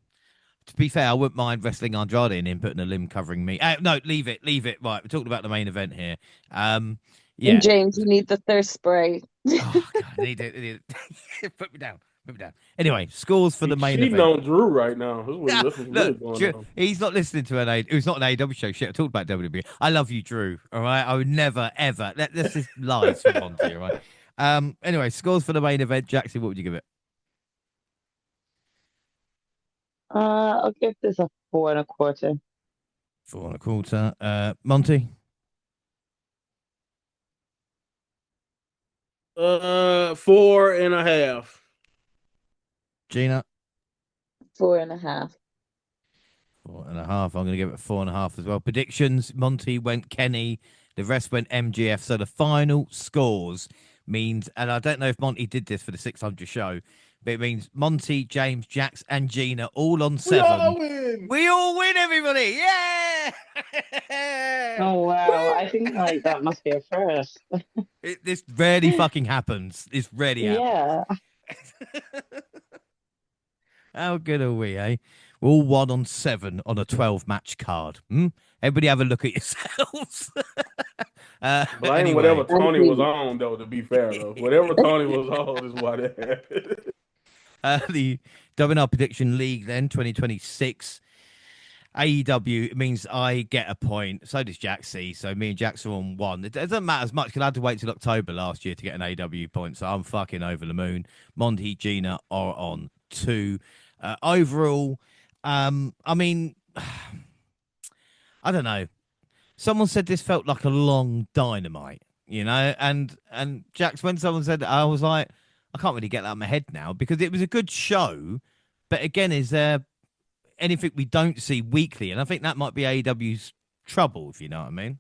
To be fair, I wouldn't mind wrestling Andrade and him putting a limb covering me. No, leave it, leave it. Right, we're talking about the main event here. And Yeah. James, you need the thirst spray. Oh God, I need it. Put me down. Put me down. Anyway, scores for the He's main cheating event. on Drew right now. Yeah, That's what's really look, going Drew, on. he's not listening to it was not an AEW show. Shit, I talked about WWE. I love you, Drew. All right, I would never ever. This is lies from Monty. All right. Anyway, scores for the main event. Jackson, what would you give it? I'll give this a 4.25. 4.25. Monty, 4.5. Gina. 4.5. 4.5. I'm going to give it 4.5 as well. Predictions: Monty went Kenny, the rest went MGF. So the final scores means, and I don't know if Monty did this for the 600 show, But it means Monty, James, Jax, and Gina all on We 7. all win. We all win, everybody! Yeah! Oh wow, I think like that must be a first. This rarely fucking happens. This rarely happens. Yeah. How good are we, eh? We're all 1 on 7 on a 12-match card. Hmm? Everybody have a look at yourselves. Blame whatever Anyway, Tony was Andy, on, though, to be fair, though. Whatever Tony was on is why that happened. the WNR Prediction League then, 2026. AEW, it means I get a point. So does Jack C. So me and Jax are on 1. It doesn't matter as much because I had to wait till October last year to get an AEW point. So I'm fucking over the moon. Monty, Gina are on 2. Overall, I mean, I don't know. Someone said this felt like a long dynamite, and Jax, when someone said that, I was like, I can't really get that in my head now because it was a good show. But again, is there anything we don't see weekly? And I think that might be AEW's trouble, if you know what I mean.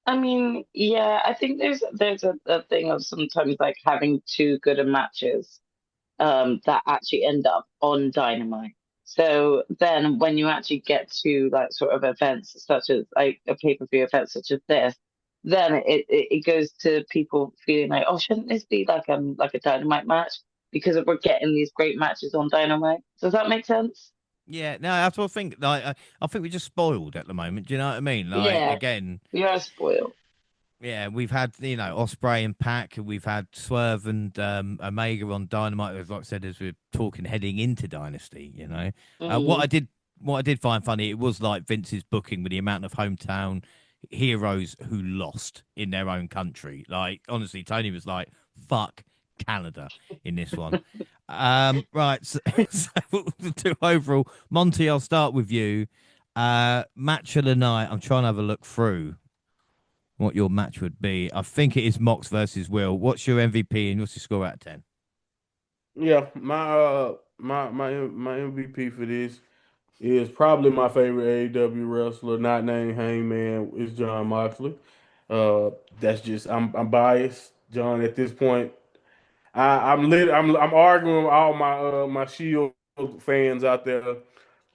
I mean, yeah, I think there's a thing of sometimes like having too good of matches that actually end up on Dynamite. So then when you actually get to like sort of events such as like a pay-per-view event such as this, then it goes to people feeling like, oh, shouldn't this be like a Dynamite match? Because we're getting these great matches on Dynamite. Does that make sense? Yeah, no, that's what I think. Like, I think we're just spoiled at the moment. Do you know what I mean? Like, Yeah, again, we are spoiled. yeah, we've had Osprey and Pac, we've had Swerve and Omega on Dynamite. As like I said, as we're talking heading into Dynasty, what I Mm. did what I did find funny, it was like Vince's booking with the amount of hometown heroes who lost in their own country. Like honestly, Tony was like, "Fuck Canada" in this one. Right, so to overall, Monty, I'll start with you. Match of the night. I'm trying to have a look through what your match would be. I think it is Mox versus Will. What's your MVP and what's your score out of 10? Yeah, my MVP for this is probably my favorite AEW wrestler, not named Hangman, is John Moxley. That's just I'm biased, John. At this point, I'm arguing with all my Shield fans out there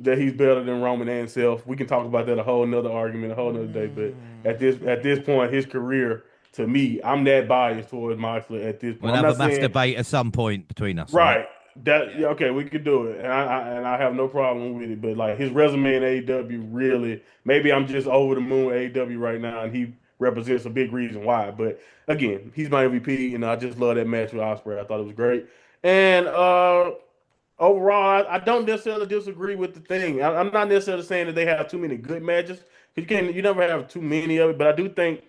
that he's better than Roman and Self. We can talk about that a whole nother argument, a whole nother day. But at this point, his career, to me, I'm that biased towards Moxley at this We'll point. I'm have a not mass saying debate at some point between us, all right? right. That yeah, okay, we could do it, and I have no problem with it. But like his resume in AEW, really, maybe I'm just over the moon with AEW right now, and he represents a big reason why. But again, he's my MVP, and I just love that match with Osprey. I thought it was great, and overall, I don't necessarily disagree with the thing. I'm not necessarily saying that they have too many good matches because you never have too many of it. But I do think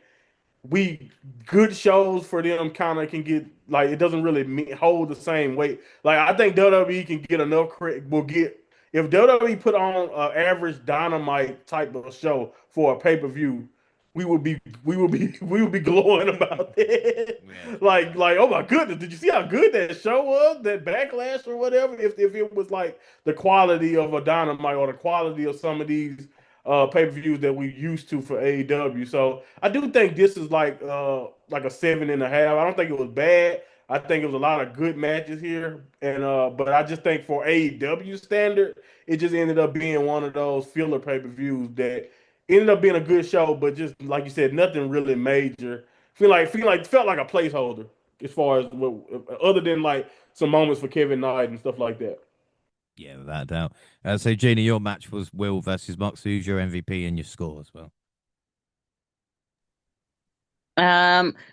we good shows for them kind of can get like it doesn't really hold the same weight. Like I think WWE can get enough credit. Will get if WWE put on an average Dynamite type of show for a pay per view, we would be glowing about it. Yeah, fair like enough. like oh my goodness, did you see how good that show was? That Backlash or whatever. If it was like the quality of a Dynamite or the quality of some of these pay-per-views that we used to for AEW. So I do think this is like a 7.5. I don't think it was bad. I think it was a lot of good matches here. And but I just think for AEW standard, it just ended up being one of those filler pay-per-views that ended up being a good show, but just like you said, nothing really major. Felt like a placeholder as far as other than like some moments for Kevin Knight and stuff like that. Yeah, without a doubt. So, Gina, your match was Will versus Mox. Who's your MVP and your score as well?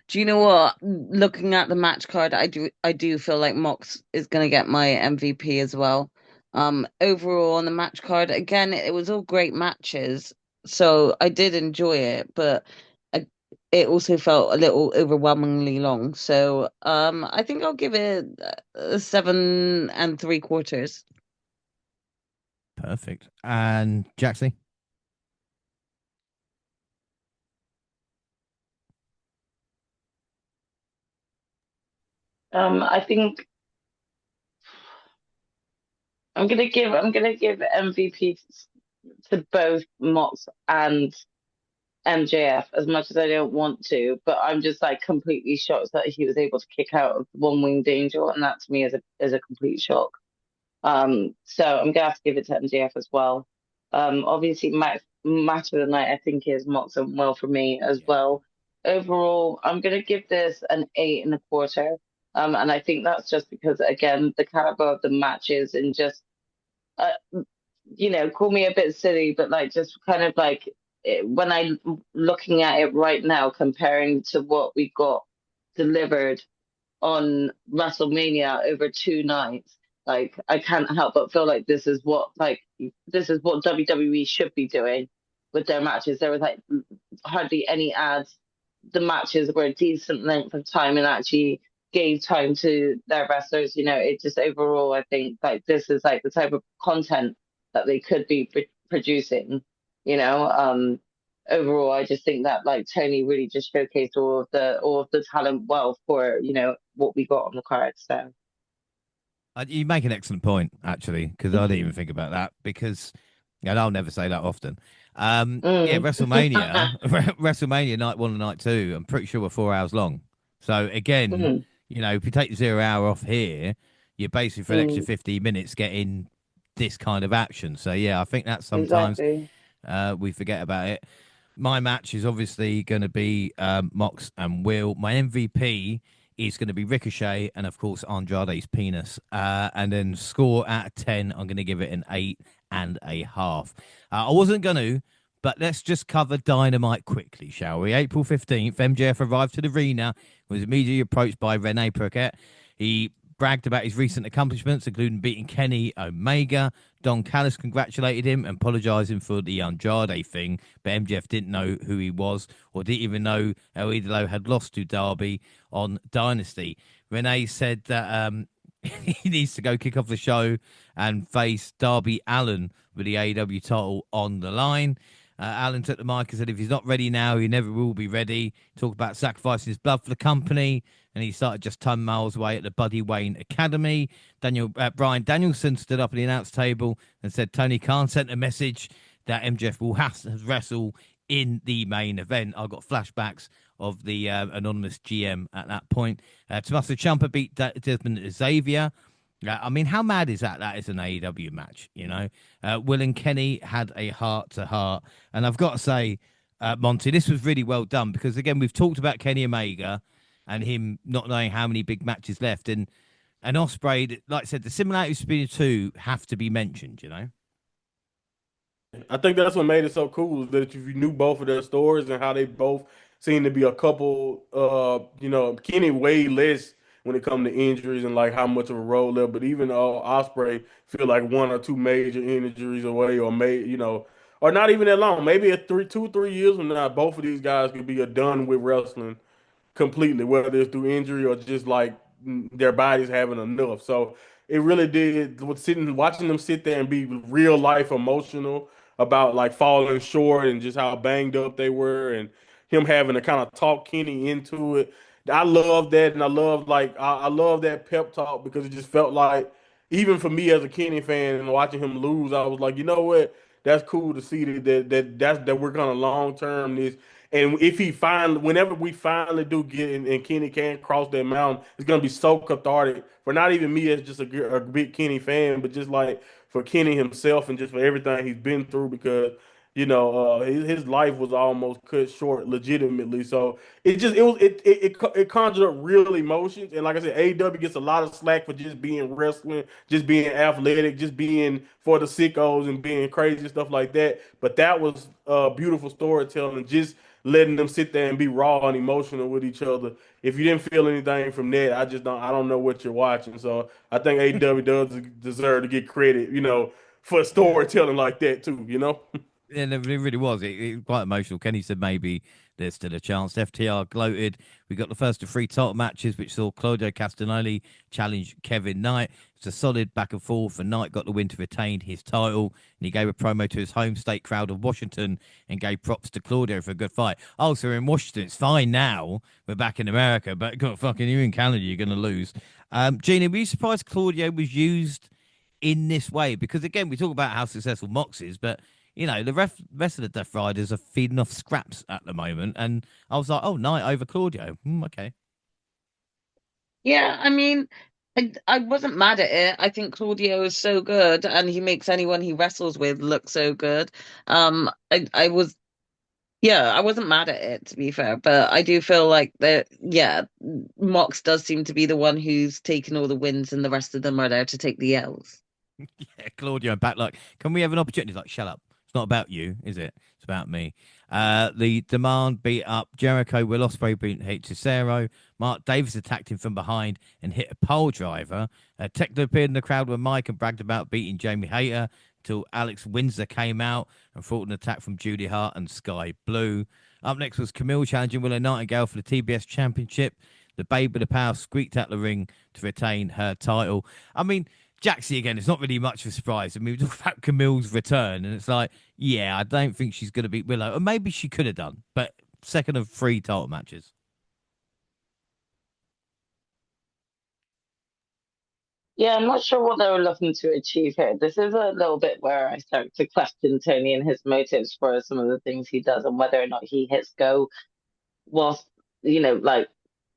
Do you know what? Looking at the match card, I do feel like Mox is gonna get my MVP as well. Overall on the match card, again, it was all great matches, so I did enjoy it, but I, it also felt a little overwhelmingly long. So, I think I'll give it a 7 3/4. Perfect. And Jaxie? I think I'm gonna give MVP to both Mox and MJF as much as I don't want to, but I'm just like completely shocked that he was able to kick out of the one winged angel, and that to me is a complete shock. So I'm gonna have to give it to MJF as well. Obviously, match of the night I think is Mox and Will for me as Yeah. well. Overall, I'm gonna give this an 8.25. And I think that's just because again the caliber of the matches and just uh, call me a bit silly, but like just kind of like when I'm looking at it right now, comparing to what we got delivered on WrestleMania over 2 nights, like I can't help but feel like this is what WWE should be doing with their matches. There was like hardly any ads. The matches were a decent length of time and actually gave time to their wrestlers. It just overall, I think like this is like the type of content that they could be producing. You know, overall, I just think that like Tony really just showcased all of the talent well for what we got on the card. So You make an excellent point, actually, because I didn't even think about that. Because, and I'll never say that often. Yeah, mm. WrestleMania, WrestleMania night 1 and night 2. I'm pretty sure were 4 hours long. So again, Mm, if you take the 0 hour off here, you're basically for an extra mm, 15 minutes getting this kind of action. So yeah, I think that sometimes exactly. we forget about it. My match is obviously going to be Mox and Will. My MVP is going to be Ricochet and, of course, Andrade's penis. And then score out of 10, I'm going to give it an 8.5. I wasn't going to, but let's just cover Dynamite quickly, shall we? April 15th, MJF arrived to the arena, was immediately approached by Renee Paquette. He bragged about his recent accomplishments, including beating Kenny Omega. Don Callis congratulated him and apologizing for the Andrade thing, but MJF didn't know who he was or didn't even know El Idolo had lost to Darby on Dynasty. Renee said that he needs to go kick off the show and face Darby Allin with the AEW title on the line. Allen took the mic and said if he's not ready now, he never will be ready. Talked about sacrificing his blood for the company, and he started just 10 miles away at the Buddy Wayne Academy. Brian Danielson stood up at the announce table and said Tony Khan sent a message that MJF will have to wrestle in the main event. I got flashbacks of the anonymous GM at that point. Tommaso Ciampa beat Desmond Xavier. I mean, how mad is that? That is an AEW match, Will and Kenny had a heart to heart. And I've got to say, Monty, this was really well done because, again, we've talked about Kenny Omega and him not knowing how many big matches left. And Ospreay, like I said, the similarities between the two have to be mentioned. I think that's what made it so cool is that if you knew both of their stories and how they both seem to be a couple, Kenny way less when it comes to injuries and like how much of a role there, but even Osprey feel like 1 or 2 major injuries away, or or not even that long. Maybe 2, 3 years from now, both of these guys could be a done with wrestling completely, whether it's through injury or just like their bodies having enough. So it really did. Was sitting watching them sit there and be real life emotional about like falling short and just how banged up they were, and him having to kind of talk Kenny into it. I love that, and I love I love that pep talk because it just felt like even for me as a Kenny fan and watching him lose, I was like, you know what? That's cool to see that we're gonna long term this. And if he finally, whenever we finally do get and Kenny can cross that mountain, it's gonna be so cathartic for not even me as just a big Kenny fan, but just like for Kenny himself and just for everything he's been through because his life was almost cut short legitimately. So it conjured up real emotions. And like I said, AEW gets a lot of slack for just being wrestling, just being athletic, just being for the sickos and being crazy stuff like that. But that was beautiful storytelling, just letting them sit there and be raw and emotional with each other. If you didn't feel anything from that, I don't know what you're watching. So I think AEW does deserve to get credit, for Yeah. storytelling like that too. And it really was. It was quite emotional. Kenny said maybe there's still a chance. FTR gloated. We got the first of 3 title matches, which saw Claudio Castagnoli challenge Kevin Knight. It's a solid back and forth, and Knight got the win to retain his title. And he gave a promo to his home state crowd of Washington and gave props to Claudio for a good fight. Oh, so we're in Washington. It's fine now. We're back in America, but God, fucking you in Canada, you're going to lose. Gina, were you surprised Claudio was used in this way? Because again, we talk about how successful Mox is, but the rest of the Death Riders are feeding off scraps at the moment, and I was like, oh, Knight over Claudio. Okay. Yeah, I mean, I wasn't mad at it. I think Claudio is so good, and he makes anyone he wrestles with look so good. I was, yeah, I wasn't mad at it, to be fair, but I do feel like that, yeah, Mox does seem to be the one who's taking all the wins, and the rest of them are there to take the L's. Yeah, Claudio and back like, can we have an opportunity? He's like, shut up. It's not about you, is it? It's about me. The Demand beat up Jericho. Will Ospreay beat Hit Cesaro. Mark Davis attacked him from behind and hit a pole driver. Tekla appeared in the crowd when Mike and bragged about beating Jamie Hayter until Alex Windsor came out and fought an attack from Judy Hart and Sky Blue. Up next was Camille challenging Willow Nightingale for the TBS Championship. The Babe with the Power squeaked out the ring to retain her title. I mean, Jaxie again, it's not really much of a surprise. I mean, we talk about Camille's return, and it's like, yeah, I don't think she's going to beat Willow. Or maybe she could have done, but second of 3 title matches. Yeah, I'm not sure what they were looking to achieve here. This is a little bit where I start to question Tony and his motives for some of the things he does and whether or not he hits go whilst, like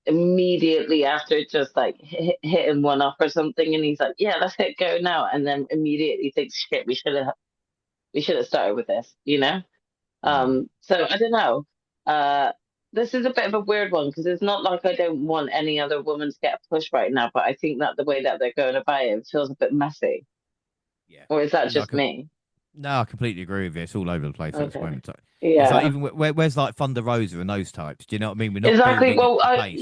immediately after just like hitting one off or something. And he's like, yeah, let's hit go now. And then immediately thinks, shit, we should have started with this. Mm. So I don't know. Uh, this is a bit of a weird one because it's not like I don't want any other woman to get a push right now, but I think that the way that they're going about it feels a bit messy. Yeah. Or is that No, just me? no, I completely agree with you. It's all over the place at this Okay. moment. It's like Yeah. even where's like Thunder Rosa and those types? Do you know what I mean? We're not Exactly. building Well, the I, pace.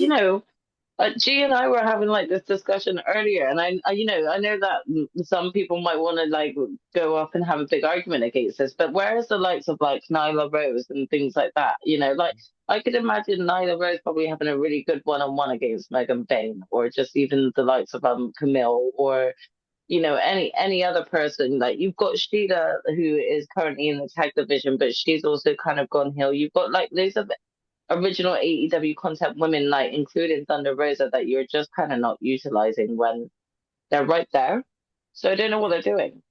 G and I were having like this discussion earlier, and I know that some people might want to like go up and have a big argument against this, but where's the likes of like Nyla Rose and things like that? Like I could imagine Nyla Rose probably having a really good one-on-one against Megan Bayne, or just even the likes of Camille, or any other person. Like you've got Sheila, who is currently in the tag division, but she's also kind of gone heel. You've got like loads of original AEW content women, like including Thunder Rosa, that you're just kind of not utilizing when they're right there. So I don't know what Yeah. they're doing.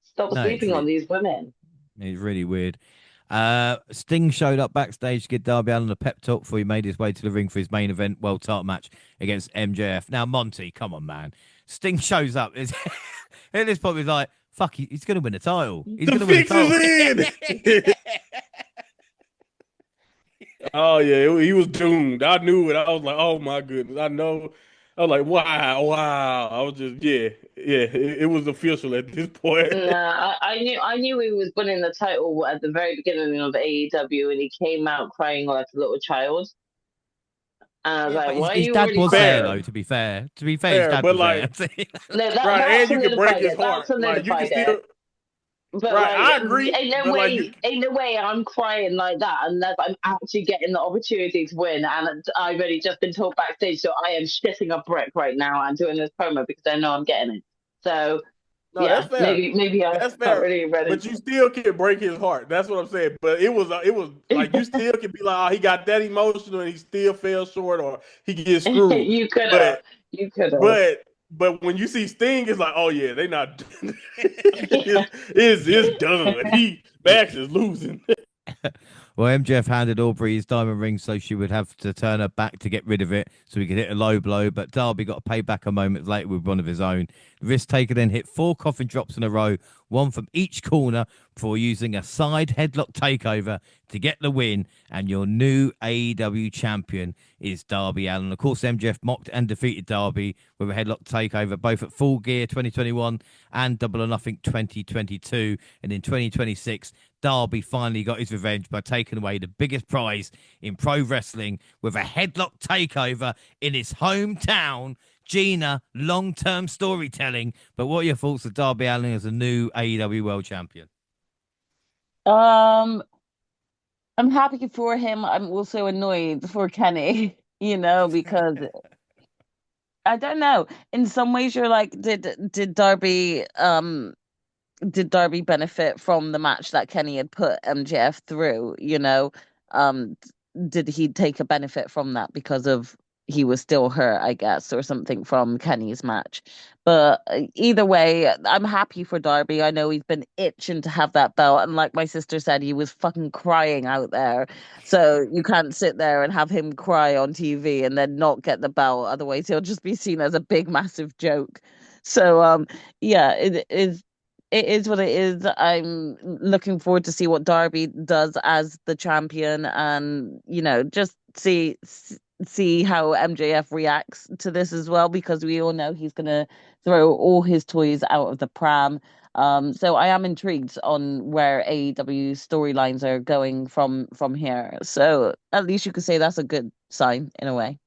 Stop No, sleeping on these women. it's really weird. Sting showed up backstage to give Darby Allin a pep talk before he made his way to the ring for his main event world title match against MJF. Now, Monty, come on, man. Sting shows up. At this point, he's like, fuck, he's going to win a title. He's The going to win a fix is title. in. Oh yeah, he was doomed. I knew it. I was like, oh my goodness. I know. I was like, wow, wow. I was just, yeah, yeah. It was official at this point. Nah, I knew he was winning the title at the very beginning of AEW, and he came out crying like a little child. And I was Yeah, like, but his, "Why are his you dad already was there, crying?" though, Fair, to be fair. To be fair, his fair, dad but was there. like, No, that right, that and you can break solidified his it. That heart. Like you can solidified it. still, But right. like, I agree, but like you, ain't no way I'm crying like that unless I'm actually getting the opportunity to win. And I've already just been told backstage, so I am shitting a brick right now and doing this promo because I know I'm getting it. So no, that's yeah, fair. maybe I That's can't fair. really read But into you still can break his heart. That's what I'm saying. But it was like you it. still can be like, oh, he got that emotional and he still fell short, or he gets screwed. You could have, But you could have. but but when you see Sting, it's like, oh yeah, they not. It's done. Max is losing. Well, MJF handed Aubrey his diamond ring so she would have to turn her back to get rid of it so he could hit a low blow. But Darby got to pay back a moment later with one of his own. The risk taker then hit 4 coffin drops in a row, one from each corner, before using a side headlock takeover to get the win. And your new AEW champion is Darby Allin. Of course, MJF mocked and defeated Darby with a headlock takeover both at Full Gear 2021 and Double or Nothing 2022. And in 2026, Darby finally got his revenge by taking away the biggest prize in pro wrestling with a headlock takeover in his hometown. Gina, long-term storytelling. But what are your thoughts of Darby Allin as a new AEW World Champion? Um, I'm happy for him. I'm also annoyed for Kenny, because I don't know. In some ways, you're like, did Darby benefit from the match that Kenny had put MJF through? Did he take a benefit from that because of he was still hurt, I guess, or something from Kenny's match. But either way, I'm happy for Darby. I know he's been itching to have that belt. And like my sister said, he was fucking crying out there. So you can't sit there and have him cry on TV and then not get the belt. Otherwise, he'll just be seen as a big, massive joke. So, yeah, it is what it is. I'm looking forward to see what Darby does as the champion, and just see how MJF reacts to this as well, because we all know he's gonna throw all his toys out of the pram. So I am intrigued on where AEW storylines are going from here. So at least you could say that's a good sign in a way.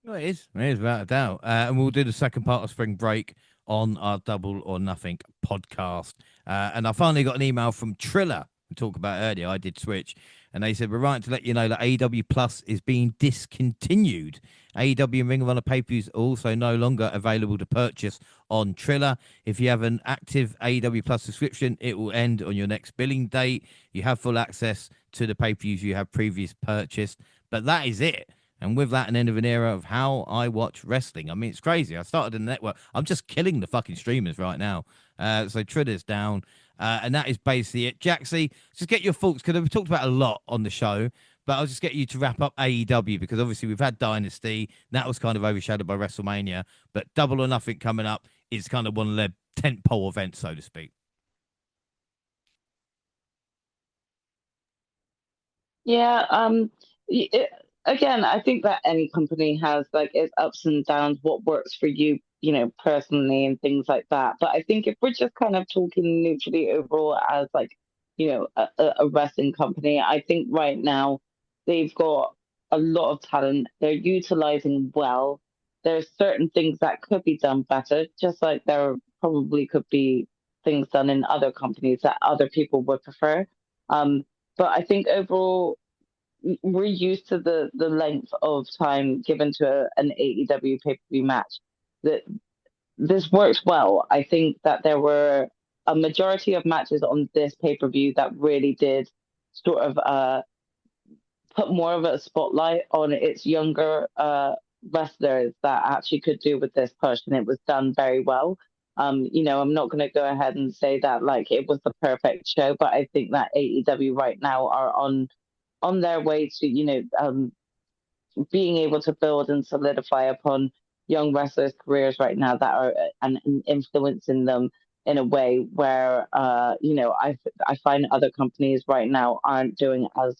Well, it is. It is, without a doubt. And we'll do the second part of Spring Break on our Double or Nothing podcast. And I finally got an email from Triller, we talked about earlier. I did switch. And they said, we're writing to let you know that AEW Plus is being discontinued. AEW and Ring of Honor pay-per-views are also no longer available to purchase on Triller. If you have an active AEW Plus subscription, it will end on your next billing date. You have full access to the pay-per-views you have previously purchased. But that is it. And with that, an end of an era of how I watch wrestling. I mean, it's crazy. I started a network. I'm just killing the fucking streamers right now. So Triller's down. And that is basically it. Jaxie, just get your thoughts, because we've talked about a lot on the show. But I'll just get you to wrap up AEW, because obviously we've had Dynasty. That was kind of overshadowed by WrestleMania. But Double or Nothing coming up is kind of one of their tentpole events, so to speak. Yeah, it, again, I think that any company has like its ups and downs, what works for you, personally and things like that. But I think if we're just kind of talking neutrally overall as like, a wrestling company, I think right now they've got a lot of talent. They're utilizing well. There's certain things that could be done better, just like there probably could be things done in other companies that other people would prefer. Um, but I think overall, we're used to the length of time given to an AEW pay-per-view match. That this works well. I think that there were a majority of matches on this pay-per-view that really did sort of put more of a spotlight on its younger wrestlers that actually could do with this push, and it was done very well. I'm not going to go ahead and say that like it was the perfect show, but I think that AEW right now are on their way to, being able to build and solidify upon young wrestlers' careers right now that are and influencing them in a way where I find other companies right now aren't doing as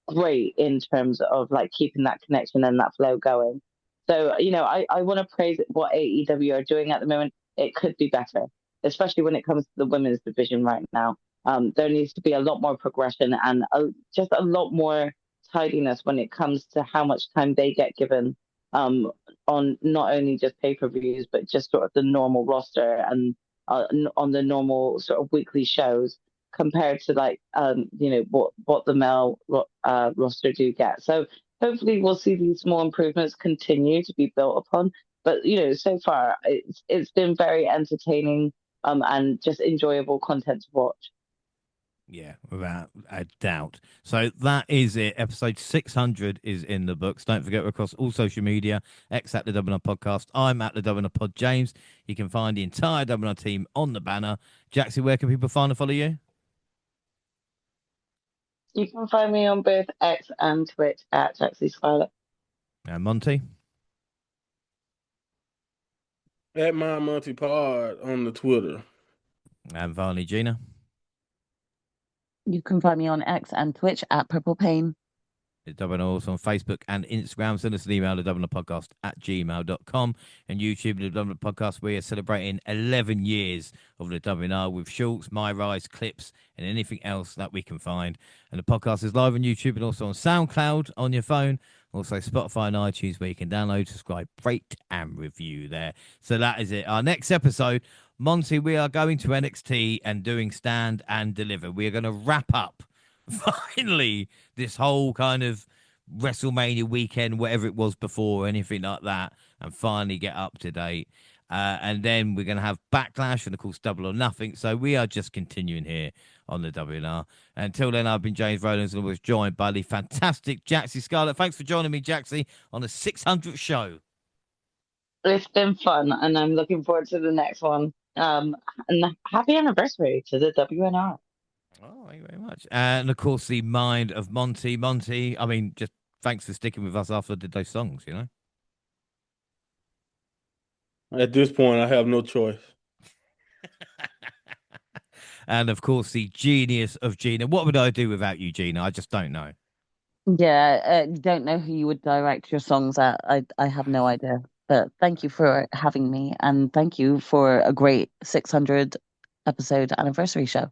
great in terms of like keeping that connection and that flow going. So, I want to praise what AEW are doing at the moment. It could be better, especially when it comes to the women's division right now. There needs to be a lot more progression and just a lot more tidiness when it comes to how much time they get given um, on not only just pay-per-views, but just sort of the normal roster and on the normal sort of weekly shows compared to like what the male roster do get. So hopefully we'll see these small improvements continue to be built upon. But so far it's been very entertaining and just enjoyable content to watch. Yeah, without a doubt. So that is it. Episode 600 is in the books. Don't forget, we're across all social media, X at the WNR Podcast. I'm at the WNR Pod James. You can find the entire WNR team on the banner. Jaxie, where can people find and follow you? You can find me on both X and Twitch at Jaxie Scarlett. And Monty? At my Monty Pod on the Twitter. And finally, Gina? You can find me on X and Twitch at Purple Pain. WNR also on Facebook and Instagram. Send us an email to WNRpodcast at gmail.com and YouTube, the WNR Podcast. We are celebrating 11 years of the WNR with shorts, my rise, clips, and anything else that we can find. And the podcast is live on YouTube and also on SoundCloud on your phone. Also Spotify and iTunes, where you can download, subscribe, rate, and review there. So that is it. Our next episode, Monty, we are going to NXT and doing Stand and Deliver. We are going to wrap up finally this whole kind of WrestleMania weekend, whatever it was before, anything like that, and finally get up to date. And then we're going to have Backlash and, of course, Double or Nothing. So we are just continuing here on the WNR. Until then, I've been James Rowlands and I was joined by the fantastic Jaxie Scarlett. Thanks for joining me, Jaxie, on the 600th show. It's been fun, and I'm looking forward to the next one. And happy anniversary to the WNR. Oh, thank you very much. And, of course, the mind of Monty. Monty, I mean, just thanks for sticking with us after I did those songs, you know? At this point, I have no choice. And, of course, the genius of Gina. What would I do without you, Gina? I just don't know. Yeah, don't know who you would direct your songs at. I have no idea. But thank you for having me, and thank you for a great 600 episode anniversary show.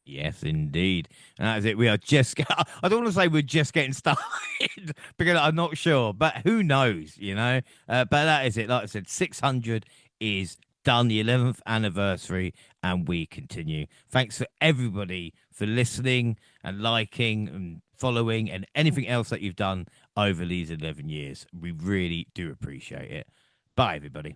Yes, indeed. And that is it. We are just, I don't want to say we're just getting started because I'm not sure, but who knows, you know? But that is it. Like I said, 600 is done, the 11th anniversary, and we continue. Thanks for everybody for listening and liking and following and anything else that you've done over these 11 years. We really do appreciate it. Bye, everybody.